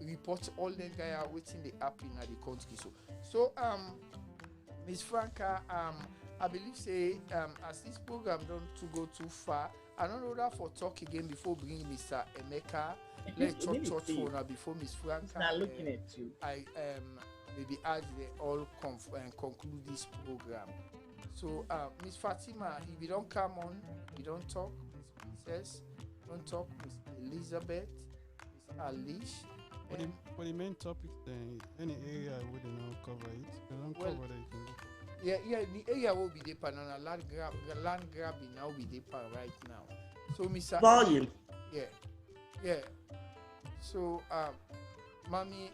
report all them guys are waiting the app in the country. So Miss Franca, I believe say as this program don't to go too far, I don't know that for talk again before bringing Mr. Emeka. Let's talk for now before Miss Franca. Now looking at you. I maybe as they all conclude this program. So Miss Fatima, if you don't come on, you don't talk. Miss Princess, don't talk. Miss Elizabeth, Miss Alish. For the main topic, then any area where they don't cover it, they don't cover it. Yeah, the area will be deeper now. Land grabbing now will be deeper right now. So, Mr. Volume. Yeah. So, Mommy,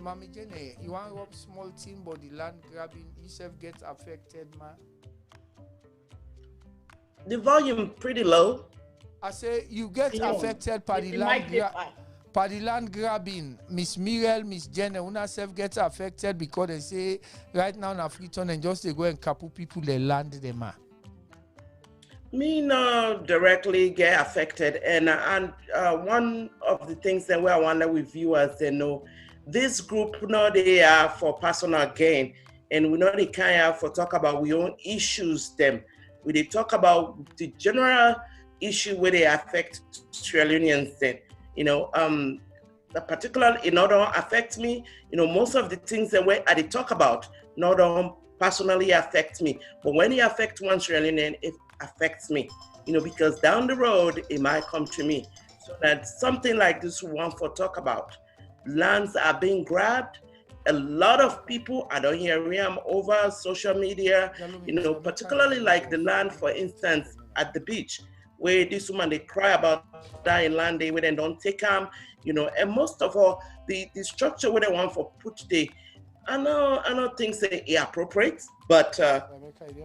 Mommy Jenny, you want to rob small team, but the land grabbing yourself gets affected, man. The volume pretty low. I say you get affected by the land grabbing. Miss Muriel, Miss Jenna, una self gets affected because they say right now in Afriton and just they go and couple people they land them. Me no directly get affected, and one of the things that I wonder with viewers, they know this group they are for personal gain, and we know they kind of for talk about we own issues them. We they talk about the general issue where they affect Sierra Leoneans then. The particular don't affect me. Most of the things that I talk about don't personally affect me. But when it affects one Sierra Leonean, it affects me. Because down the road it might come to me. So that something like this we want to talk about. Lands are being grabbed. A lot of people, I don't hear them over social media, particularly like the land, for instance, at the beach, where this woman, they cry about dying land, they where don't take them, and most of all, the structure where they want for put the, I know things say appropriate, but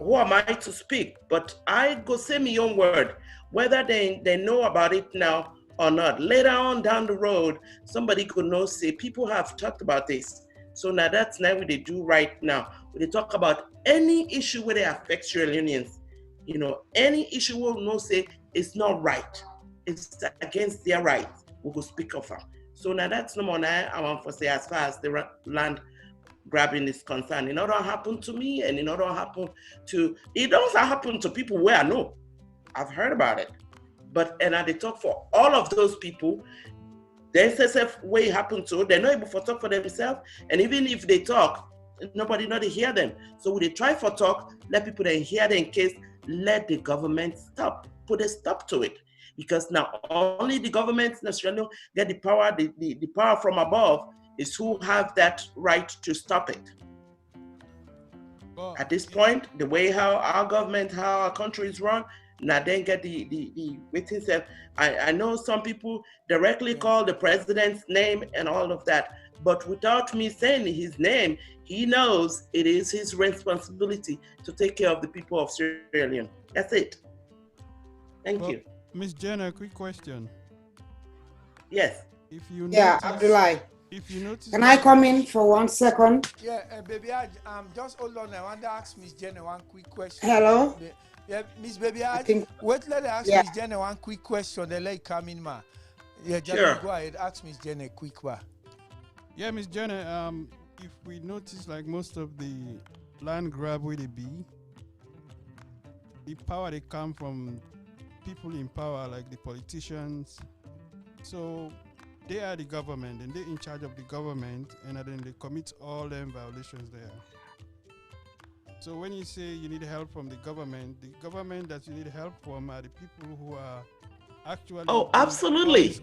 who am I to speak? But I go say my own word, whether they know about it now or not. Later on down the road, somebody could know, say, people have talked about this. So now that's now what they do right now. When they talk about any issue where they affect Sierra Leoneans, any issue will know say it's not right. It's against their rights. We will speak of them. So now that's number one I want to say as far as the land grabbing is concerned. It don't happen to me, and it don't happen to people where I know. I've heard about it. And they talk for all of those people. The SSF way happen to, they're not able to talk for themselves. And even if they talk, nobody know they hear them. So when they try for talk, let people then hear them in case, let the government stop, put a stop to it. Because now only the government necessarily get the power, the power from above is who have that right to stop it. At this point, the way how our government, how our country is run, now then get the waiting self. I know some people directly call the president's name and all of that, but without me saying his name, he knows it is his responsibility to take care of the people of Sierra Leone. That's it. Thank you. Miss Jenna, a quick question. Yes. If you Yeah, notice, Abdullah. If you notice, Can I come in for 1 second? Yeah, baby, just hold on. I want to ask Miss Jenna one quick question. Hello. Yeah, Miss Baby, wait. Let her ask Miss Jenna one quick question. Then let it come in, ma. Yeah, sure. Go ahead. Ask Miss Jenna quick, ma. Yeah, Miss Jenna. If we notice, like most of the land grab where they be, the power they come from people in power, like the politicians. So they are the government, and they're in charge of the government, and then they commit all them violations there. So when you say you need help from the government that you need help from are the people who are actually absolutely.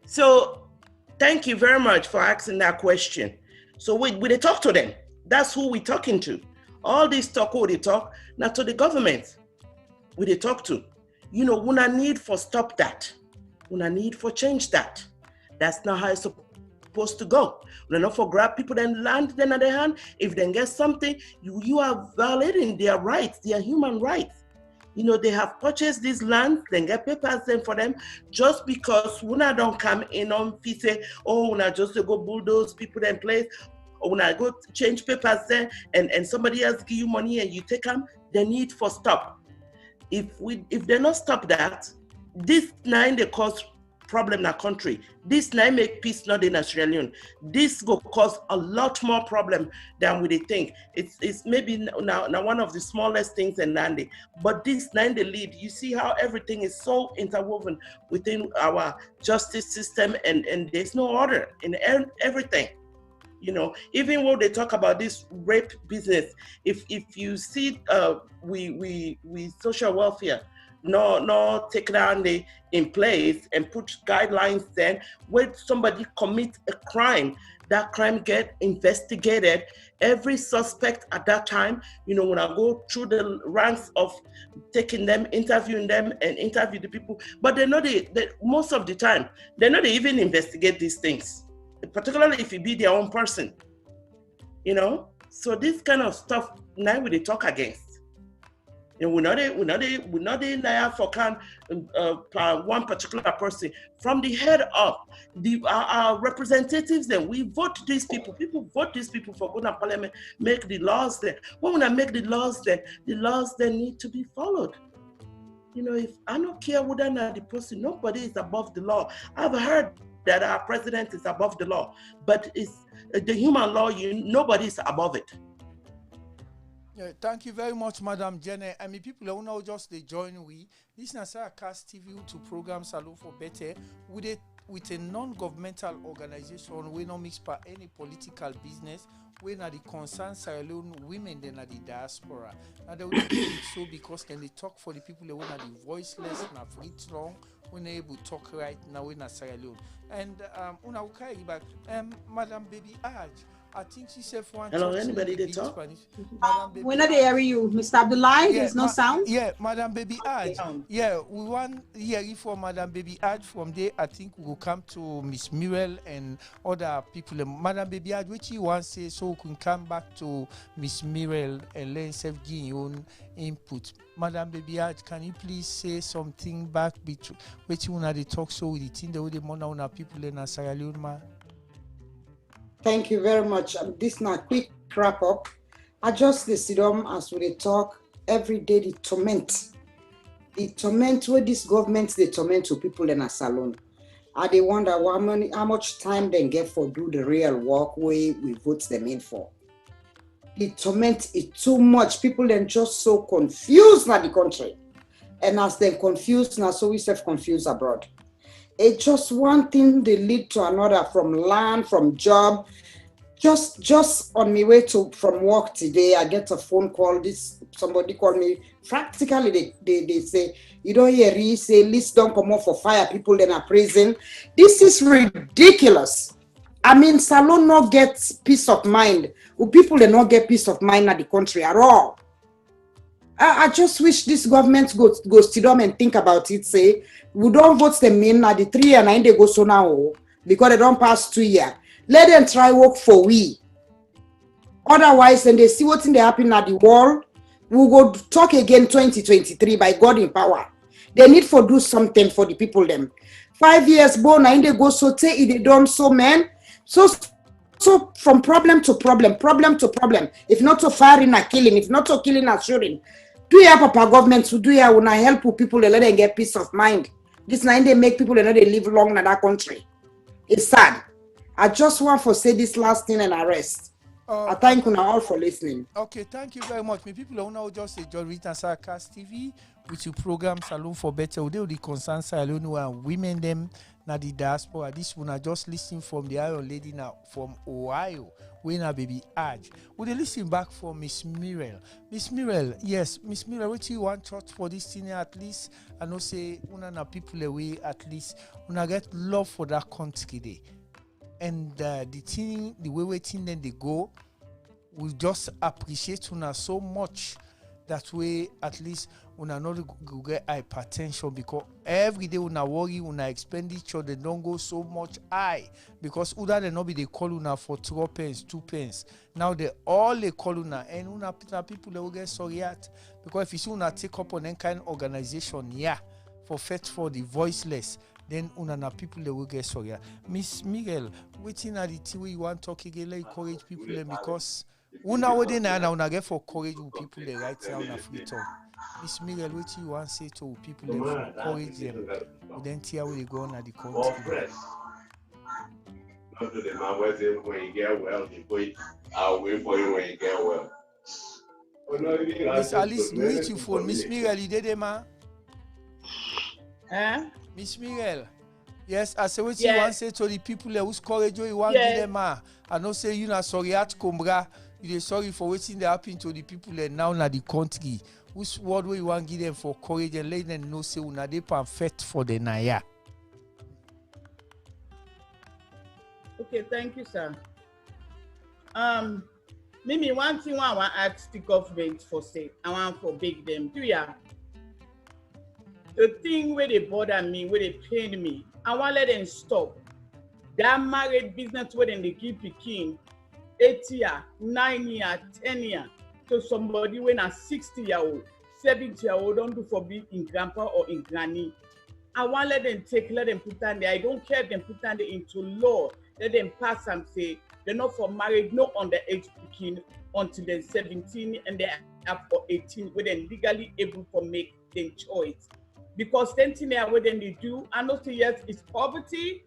So thank you very much for asking that question. So we talk to them. That's who we're talking to. All this talk, who they talk, not to the government. We they talk to. You know, we not need for stop that. We not need for change that. That's not how it's supposed to go. We not for grab people and land them at their hand. If they get something, you are violating their rights, their human rights. You know, they have purchased these lands, then get papers then for them, just because we not don't come in on say, oh, we not just to go bulldoze people in place, or when I go change papers there and somebody else give you money and you take them, they need for stop. If they not stop that, this nine they cause problem in our country. This nine make peace not in Australia. This go cause a lot more problem than we think. It's maybe now one of the smallest things in Nandi, but this nine the lead. You see how everything is so interwoven within our justice system, and there's no order in everything. You know, even when they talk about this rape business, if you see we social welfare no take down in place and put guidelines then when somebody commits a crime, that crime get investigated. Every suspect at that time, you know, when I go through the ranks of taking them, interviewing them and interview the people, but they know they most of the time, they know they even investigate these things, particularly if it be their own person, you know. So this kind of stuff now we talk against. And we're not in there for one particular person. From the head up, our representatives, then we vote these people. People vote these people for going to parliament, make the laws there. When I make the laws then need to be followed. You know, if I don't care whether or not the person, nobody is above the law. I've heard that our president is above the law, but it's the human law, nobody is above it. Yeah, thank you very much, Madam Jenna. I mean, people who now just they join we. This is Cast TV to program Salon for Better with a non-governmental organization. We not mix by any political business. We are the concerned Sierra Leone women then at the diaspora. And they will do it so because can they talk for the people who are the voiceless and free strong. We're not able to talk right now in Sierra Leone. And Madam Baby Aj, I think she said for one. Hello, anybody they talk? We're not hearing you, Mr. Abdullah. There's no sound. Yeah, Madam Baby Aj. Yeah, we want hearing from Madam Baby Aj. From there, I think we will come to Miss Muriel and other people. Madam Baby Aj, which you want to say, so we can come back to Miss Muriel and let us give your own input. Madam Baby Aj, can you please say something back between which you want to talk so with the thing that we the people in Sierra Leone, ma? Thank you very much. This now quick wrap up. I just sit down as we talk every day. The torment where this government they torment to people in a salon. I they wonder how much time they get for do the real work we vote them in for. The torment is too much. People then just so confused now the country, and as they confused now, so we self confused abroad. It's just one thing they lead to another, from land, from job. Just on my way from work today, I get a phone call. Somebody called me. Practically, they say, you don't hear he say, list don't come out for fire, people then are prison. This is ridiculous. I mean, Salon not get peace of mind. People they not get peace of mind at the country at all. I just wish this government goes to them and think about it. Say, we don't vote them in at the 3 year 9 they go so now because they don't pass 2 years. Let them try work for we. Otherwise, then they see what's in the happen at the wall. we will talk again 2023 by God in power. They need for do something for the people them. 5 years born and they go so take they done so man. So from problem to problem. If not to firing or killing, if not to killing or shooting. Do you have papa government to do ya when I help people to let them get peace of mind? This now they make people they live long in that country. It's sad. I just want to say this last thing and I rest. I thank you all for listening. Okay, thank you very much. My people now just enjoy Rita Sarcast TV with your program Salon for Better. They will the concern salon and women them na the diaspora. This one I just listening from the Iron Lady now from Ohio. When a baby Aj. Would they listen back for Miss Mirel? Miss Mirel, yes, Miss Mirel, what you want church for this thing at least? I know say una na people away at least una get love for that country day. And the thing, the way waiting then they go, we just appreciate una so much that way at least una not go get hypertension because every day una worry una expenditure they don't go so much high because other than not be they call una for 3 pence 2 pence now they all they call una and una people they will get sorry at because if you see una take up on any kind of organization for fetch for the voiceless then una na people they will get sorry. Miss Miguel, waiting at the thing you want to talk again, like encourage people because una wade na una get for courage with people they right now na free talk. Miss Miguel, what you want to say to people they for encourage them then tear where they go on at the country. Not to the man when you get well, I'll wait for you when you get well. Miss Alice, meet you for Miss Miguel, you did it, man. Miss Miguel, yes, I say what you want to say to the people whose courage you want to give them, I know say you not sorry at Combra, you sorry for waiting they happen to the people that now na the country. Whose word you want to give them for courage and let them know say una dey perfect for the naya. Okay, thank you, sir. Mimi, one thing I want to ask the government for say, I want to beg them. Do ya? The thing where they bother me, where they pain me, I want to let them stop. That married business where they keep picking 8 year, 9 year, 10 year to somebody when a 60-year-old, 70-year-old don't do for be in grandpa or in granny. I want to let them put on there. I don't care them put on there into law. Let them pass and say they're not for married, no underage picking until they're 17 and they're up for 18 where they're legally able to make their choice. Because then thing what then they do, I know say yes, it's poverty,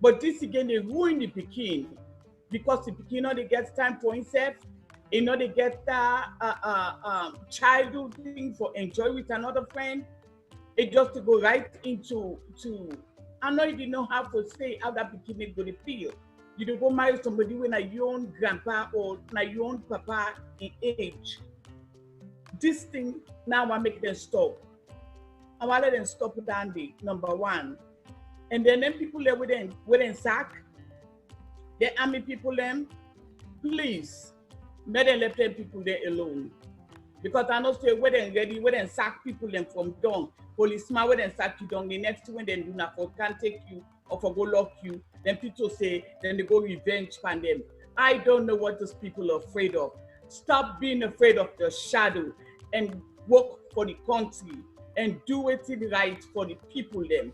but this again they ruin the Pekin because the Pekin know they get time for himself, you know they get childhood thing for enjoy with another friend. It just to go right into I know you didn't know how to say how that Pekin is going to feel. You don't go marry somebody when your own grandpa or your own papa in age. This thing now I make them stop. I want to let them stop it down there, number one. And then people there within sack, the army people them, please, let them let them people there alone. Because I know say when they ready, when they sack people them from down, policeman when they sack you down, the next when they do not for can't take you or for go lock you, then people say, then they go revenge on them. I don't know what those people are afraid of. Stop being afraid of the shadow and work for the country. And do it right for the people then.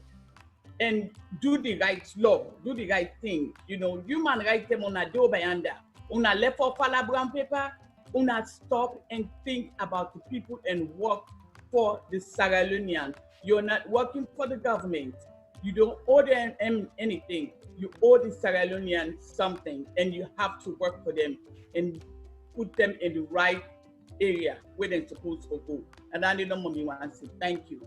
And do the right law, do the right thing. You know, human rights them on a do by under. Una left for fala brown paper, una stop and think about the people and work for the Sierra Leonean. You're not working for the government. You don't owe them anything. You owe the Sierra Leonean something and you have to work for them and put them in the right area where they're supposed to go. And I don't want to say thank you.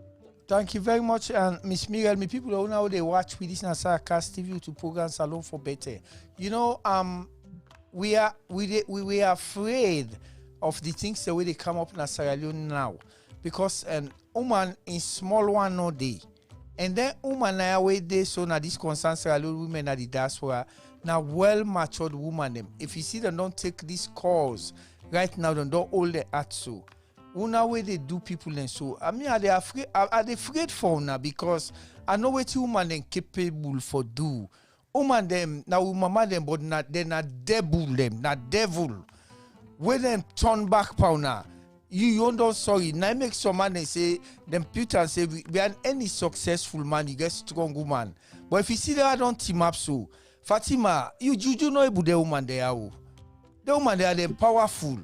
Thank you very much, and Miss Miguel. Me people who now they watch with this Sarcast TV to program Salon for Better. You know, we are afraid of the things the way they come up in Sierra Leone now, because an woman in small one no day, and then woman now way they so now this concern Sierra Leone women at the diaspora now well matured woman them. If you see them don't take these calls right now, don't hold the at so. Una way they do people and so. I mean, are they afraid for now because I know what woman them capable for do. Woman them now mama them, but not they not devil them, not devil. When them turn back now, you don't sorry. Now make some man they say them put and say we are any successful man, you get strong woman. But if you see that I don't team up so Fatima, you know about the woman they are. The woman they are them powerful.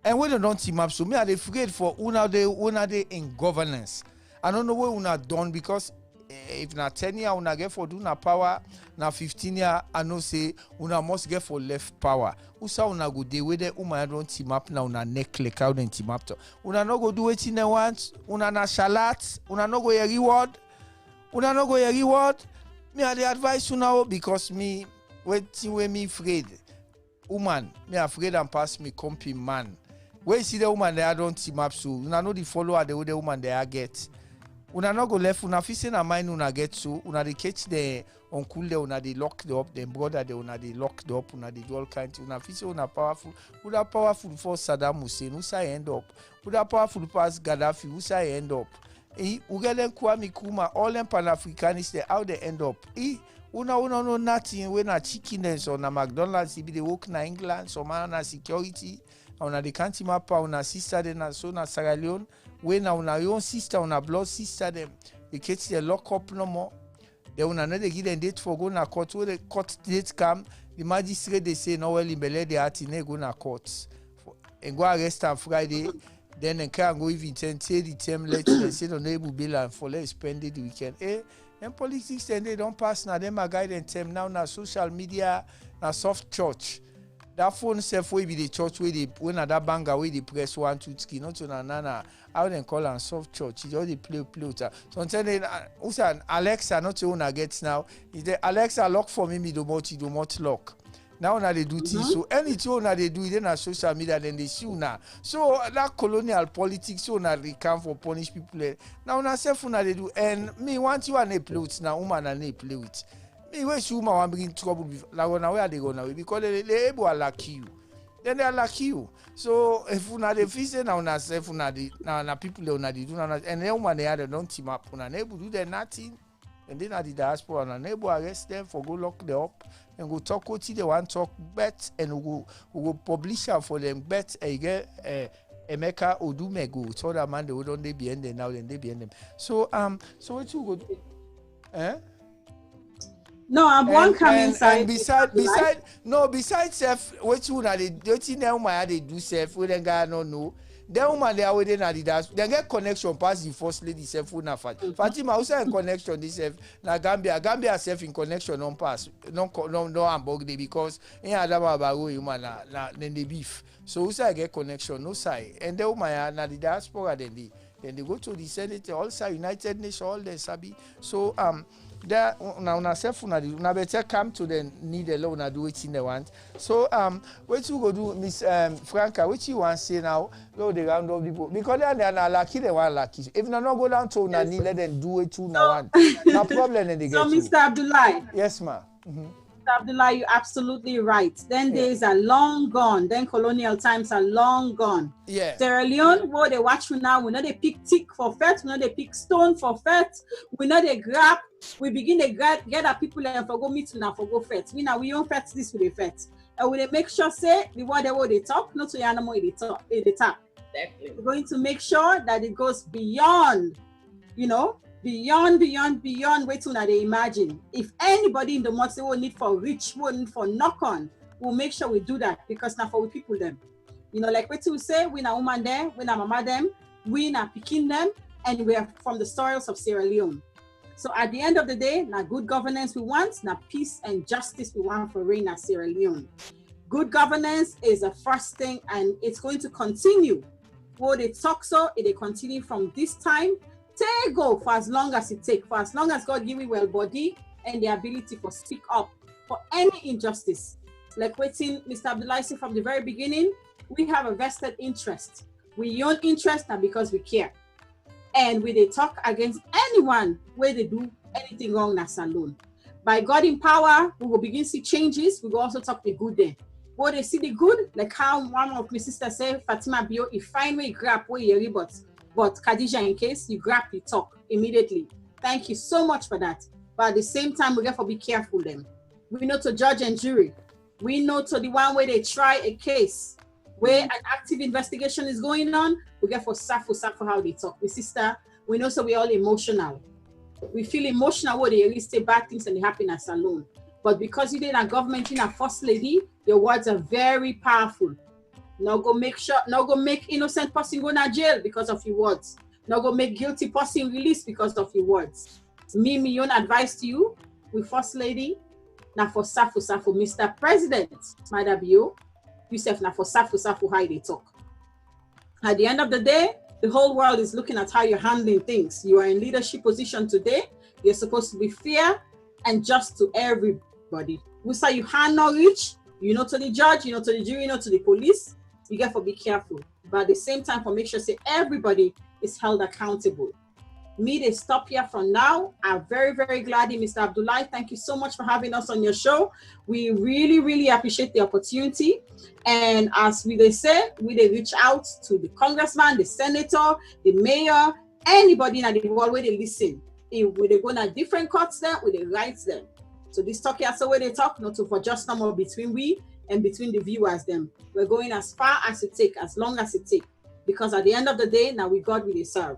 And when they don't team up, so me are they afraid for una they in governance. I don't know what una done because if na 10 year una get for do na power, na 15 year I know say una must get for left power. Usa una go dey where the woman don't team up now una neck like how then team up to. Una no go do it in the want, una na shalat, una no go your reward, una no go your reward. Me are the advice una because me when me afraid. Woman, me afraid and pass me comping man. When you see the woman there don't team up so una know the follower the way the woman there get. Una no go left, una fixing a mind una get so, una they catch the uncle there, una they locked up, then brother there, una they locked up, una they do all kinds, una fixing una powerful for Saddam Hussein, who say end up, una powerful past Gaddafi, who say end up. Ugelen Kwame Nkrumah, all them Pan-Africanists, they how they end up. Una no nothing when a chickens or na McDonald's, be they work na England, so man na security, una they can't map una sister then na so na Sierra Leone. When una your own sister, una blood sister, them they catch the lock up no more. They una know they give them date for go na court. Where the court date come, the magistrate they say no well in Bele they at in go na court and go arrest on Friday. Then they can go even say the term let they say no able bill and for let's spend the weekend. And politics then they don't pass now. Them a guide and term now na social media na soft church. That phone self will be the church where they when that banger where they press 1, 2, 3, not to na how they call and soft church. It's all they play. So until then, Alexa not to own gets now. Is the Alexa lock for me do not lock. Now they do things. So anything they do then on social media then they sue now. So that colonial politics so now they come for punish people. Now na self they do and me want you and play with now woman and play with. When woman want bring trouble like where they go now because they able to like you. Then they like you. So if una dey feel say na una self una dey na people una dey do na and then woman they don't team up una able do them nothing and then at the diaspora una able arrest them for go lock them up and go talk what they want talk bet and we go publish am for them bet and get Emeka Odumego so that man they don't they behind them now then they behind them. So what you go do? No, I'm one coming side. And besides self, what you na they do self, we then guy no know. Then woman they are within Adidas. They get connection past the first lady self who na Fatima also in connection this self na Gambia self in connection on pass. No ambog dey because in Adama Bago human na then they beef. So also I get connection no side. And then woman na the diaspora then they go to the Senate also United Nations all the sabi. So there now self una better come to the need alone na do wetin they want. So what you go do Miss Franca, what you want say now go the round of the boat because they are lucky they want lucky. If na not go down to una need let them do it too now want. No problem then they get. So Mr. Abdullahi. Yes ma. Mr. Abdullahi, you're absolutely right. Then days are long gone. Then colonial times are long gone. Yeah. Sierra Leone, what they watch you now, we know they pick tick for fet, we know they pick stone for fet, we know they grab, we begin to get our people and for go meet now for go fet. We own fet this with the fet. And we make sure say the word they talk, not to the animal they talk. Exactly. We're going to make sure that it goes beyond, beyond waiting that they imagine. If anybody in the month will need for reach, will need for knock on, we'll make sure we do that because now for we people them. Like what you say, we na woman there, we na mama them, we na picking them, and we are from the soils of Sierra Leone. So at the end of the day, na good governance we want, na peace and justice we want for reign at Sierra Leone. Good governance is the first thing and it's going to continue. What they talk so, it will continue from this time. Take go for as long as it takes, for as long as God give me well body and the ability to speak up for any injustice. Like waiting Mr. Abdullahi said from the very beginning, we have a vested interest. We own interest now because we care. And we they talk against anyone where they do anything wrong in a salon. By God in power, we will begin to see changes. We will also talk the good there. What they see the good, like how one of my sisters said, Fatima Bio, if find way grab where you but Khadija, in case you grab, you talk immediately. Thank you so much for that. But at the same time, we therefore be careful then. We know to judge and jury. We know to the one way they try a case. where an active investigation is going on, we get for Safu how they talk. My sister, we know so we all emotional. We feel emotional when they really say bad things and they happen at salon. But because you did a government, in a first lady, your words are very powerful. Now go make innocent person go to jail because of your words. Now go make guilty person released because of your words. Me own advice to you, with first lady, now for Safu, Mr. President, Madam you yourself now for Safu how they talk. At the end of the day, the whole world is looking at how you're handling things. You are in leadership position today. You're supposed to be fair and just to everybody. We say you hand no reach, you know to the judge, you know to the jury, you know to the police. You get to be careful. But at the same time, for make sure say everybody is held accountable. Me, they stop here from now. I'm very, very glad, Mr. Abdullahi. Thank you so much for having us on your show. We really, really appreciate the opportunity. And as they say, they reach out to the congressman, the senator, the mayor, anybody in the world where they listen. If they go to different courts there, where they write them. So this talk here, so where they talk, not for just number between we and between the viewers them. We're going as far as it take, as long as it take. Because at the end of the day, now we God will serve.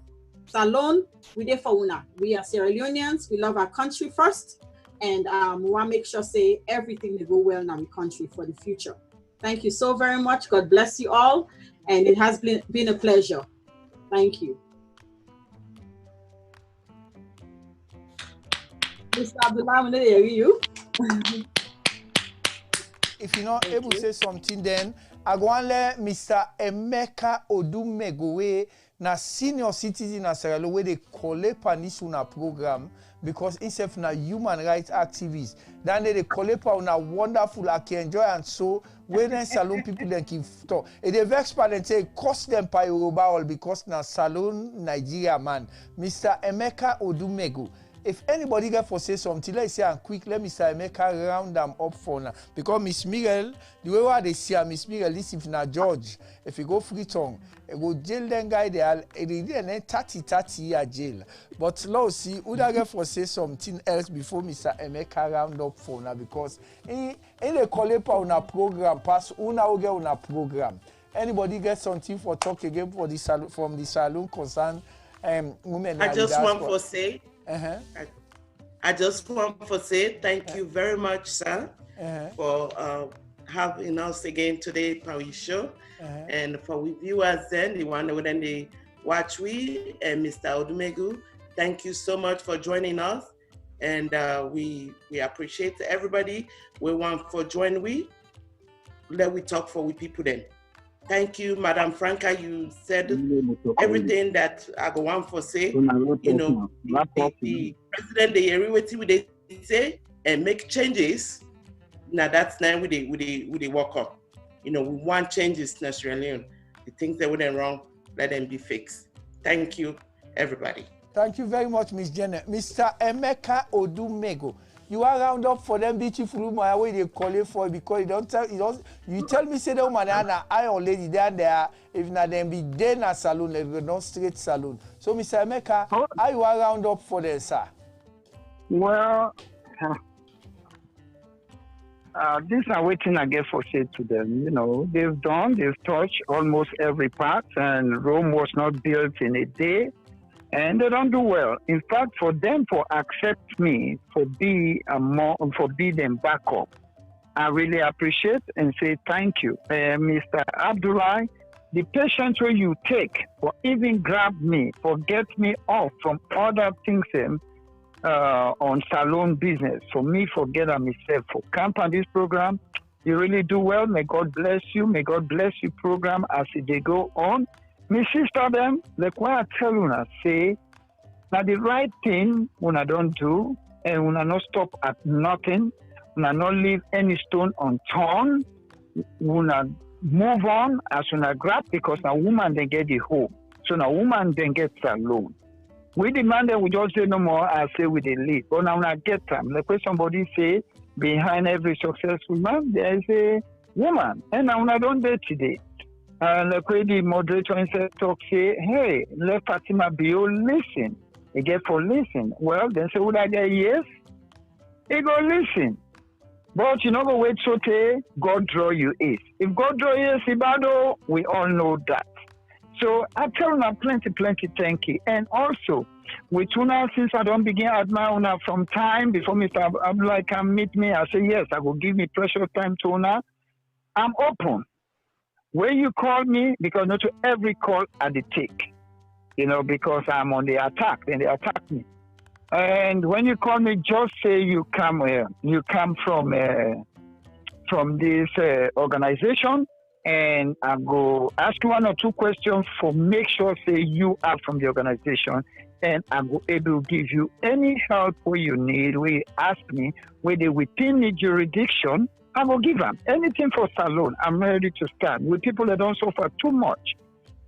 Salon, we there for una. We are Sierra Leoneans. We love our country first, and we want to make sure say everything will go well in our country for the future. Thank you so very much. God bless you all, and it has been a pleasure. Thank you. Mr. Abdullah, I'm hear you. If you're not able to say something, then I go and let Mr. Emeka Odumegowe, na senior citizen in Sierra Leone, where they collect panis on a program because instead na human rights activists. Then they collect on a wonderful I can enjoy and so when then salon people then keep talk. And they vex and say cost them by Yoruba all because na salon Nigeria man. Mr. Emeka Odumego. If anybody get for say something, let's say and quick, let Mr. Emeka round them up for now. Because Miss Miguel, the way why they see Miss Miguel, this if na George, if you go free tongue, you go jail then guy there, then 30 year jail. But now see, who that get for say something else before Mr. Emeka round up for now because in the collect on a program, pass una get on a program. Anybody get something for talk again for the salon from the salon concern women. I just want to say. I just want to say thank you very much, sir, for having us again today for our show. And for we viewers then, the one who then they watch we and Mr. Odumegu, thank you so much for joining us. And we appreciate everybody. We want for join we. Let we talk for we people then. Thank you, Madam Franca. You said everything that I go on for say. You know, the president they hear what they say and make changes. Now that's now we they work up. You know, we want changes in Sierra Leone. The things that went wrong, let them be fixed. Thank you, everybody. Thank you very much, Miss Janet. Mr. Emeka Odumego. You are round up for them beautiful woman where they call it for because you tell me say the woman and iron lady there if not them be there na salon they go not straight salon. So Mr. Emeka, how you are round up for them, sir? Well, this are waiting I get for say to them. You know, they've touched almost every part, and Rome was not built in a day. And they don't do well. In fact, for them to accept me for be them backup, I really appreciate and say thank you, Mr. Abdullahi. The patience where you take for even grab me, for get me off from other things on salon business, for me forget myself for camp on this program. You really do well. May God bless you. May God bless your program as they go on. My sister them, like what I tell you, say, now the right thing when I don't do, and when I not stop at nothing, when I not leave any stone unturned, when I move on as soon as I grab because now woman then get the hope, so now woman then gets alone. We demand that we just say no more. I say we the lead, but now when I get time, like when somebody say behind every successful man there is a woman, and now when I don't do today. Like the moderator instead talk say, hey, let Fatima Bio listen. He get for listen. Well, then say, would I get yes? He go listen. But you know, go wait so God draw you is. If God draw you is Ibado, we all know that. So I tell Una plenty thank you. And also, with Una, since I don't begin admire Una from time before Mr. Abdullah can meet me, I say, yes, I will give me precious time to Una. I'm open. When you call me, because not to every call I take, you know, because I'm on the attack, then they attack me. And when you call me, just say you come from this organization, and I go ask you one or two questions for make sure say you are from the organization, and I go able to give you any help where you need. Where you ask me whether within the jurisdiction, I will give them anything for salon. I'm ready to stand with people that don't suffer too much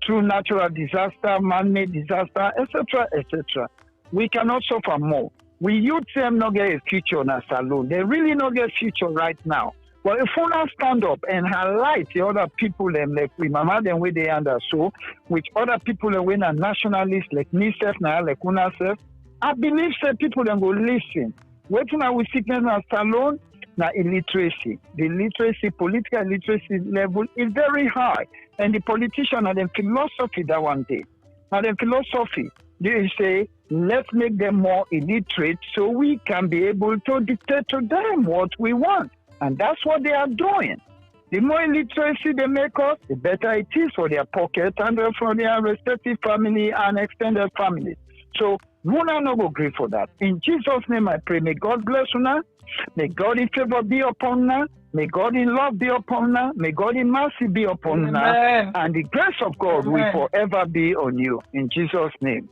through natural disaster, man-made disaster, etc., etc. We cannot suffer more. We youth them not get a future in a salon. They really not get a future right now. But if we not stand up and highlight the other people them like we mama them where they under so with other people that when are nationalists like myself now, like Una self, I believe that people then go listen. Waiting now we sickness in a salon, now illiteracy. The literacy, political literacy level is very high. And the politician and the philosophy that one day. Now the philosophy, they say, let's make them more illiterate so we can be able to dictate to them what we want. And that's what they are doing. The more illiteracy they make us, the better it is for their pocket and for their respective family and extended families. So, Una no go agree for that. In Jesus' name I pray, may God bless Una. May God in favor be upon Una. May God in love be upon Una. May God in mercy be upon Una. And the grace of God will forever be on you. In Jesus' name.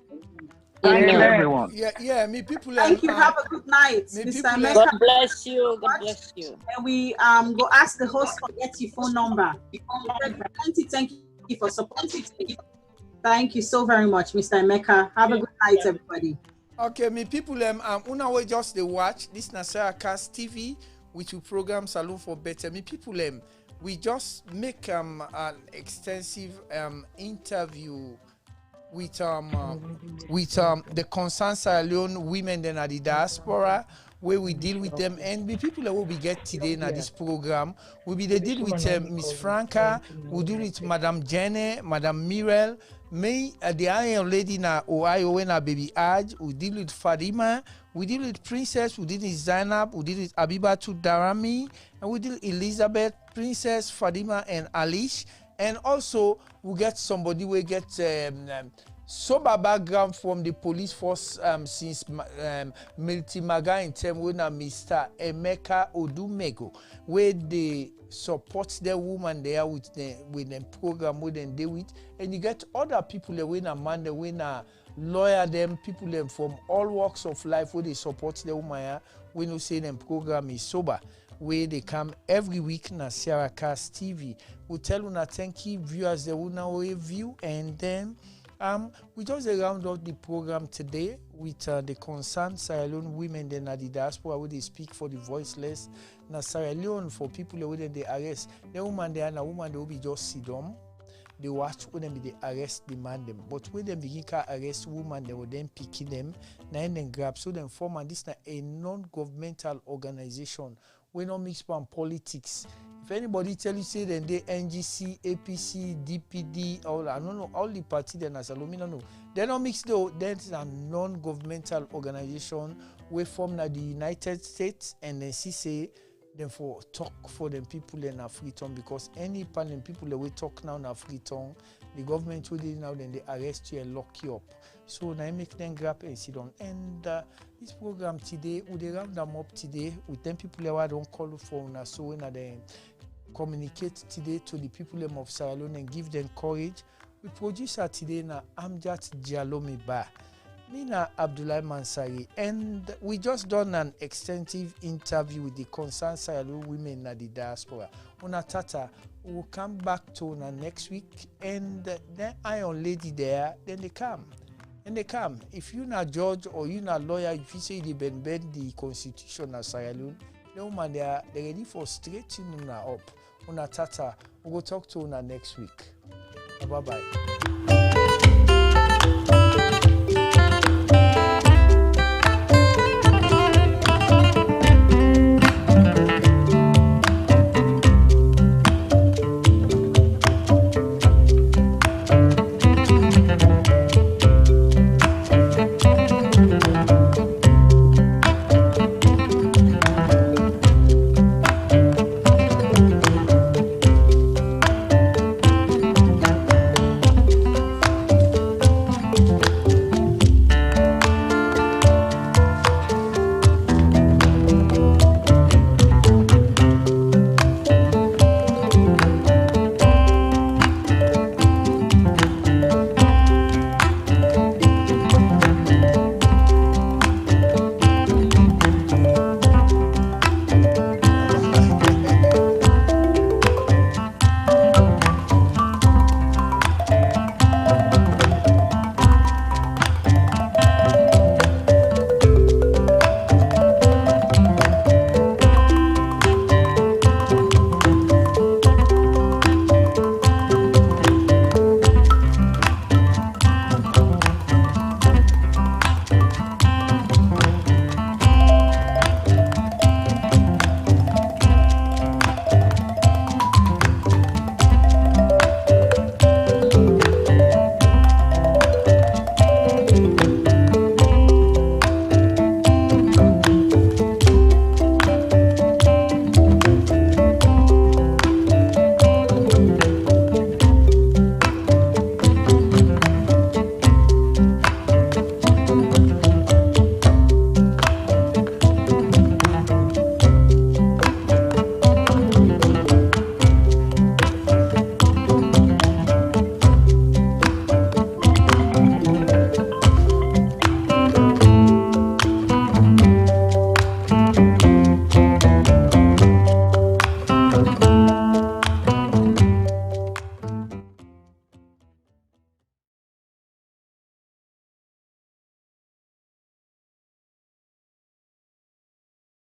Thank you, everyone. Yeah, me people. Thank you. Have a good night, Mr. Emeka. God bless you. God bless you. And we go ask the host for get your phone number. Thank you for supporting. Thank you so very much, Mr. Emeka. Have a good night, everybody. Okay, me people. Una way just the watch this Nasara Cast TV, which will program Salon for Better. Me people. We just make an extensive interview with the concerned Sierra Leone women then at the diaspora, where we deal with them, and the people that will be get today in this program will be the deal with Miss Franca, we deal with Madam Jenny, Madam Mirel, me the Iron Lady na Ohio when our baby Aj, we deal with Fadima, we deal with Princess, we deal with Zainab, we deal with Abibatu Darami, and we deal with Elizabeth, Princess, Fadima, and Alish. And also, we get somebody we get sober background from the police force since Miltimaga in term when Mr. Emeka Odumego, where they support the woman there with the program with them deal with, and you get other people that win a man, they win a lawyer, them people them from all walks of life where they support the woman. When you say them program is sober, where they come every week na Sierra Cast TV. We tell una thank you viewers the una view, and then we just round out the program today with the concerned Sierra Leone women then at the diaspora where they speak for the voiceless. Na Sierra Leone for people who they arrest the woman there and a woman they will be just sit down. They watch when them they arrest demand them, but when them begin to arrest women, they will then picking them, then grab so them form, and this is a non-governmental organization. We don't mix on politics. If anybody tell you say then they NGC, APC, DPD, all I don't know all the party then as alumina no. They don't mix though. That's a non-governmental organization. We form na the United States, and then she say them for talk for them people in a free tongue, because any panel people that we talk now in a free tongue, the government will now then they arrest you and lock you up. So now I make them grab and sit down. And this program today, we round them up today with them people that don't call for now. So when they communicate today to the people of Sierra Leone and give them courage. We produce today na Amjad Jalomi Ba. Mina Abdullah Mansari, and we just done an extensive interview with the concerned Sierra Leone women at the diaspora. Una tata will come back to una next week, and then Iron Lady there, then they come. And they come. If you're not judge or you're not lawyer, if you say they bend the constitution of Sierra Leone, the woman they're ready for straightening una up. Una tata, we'll go talk to una next week. Bye bye.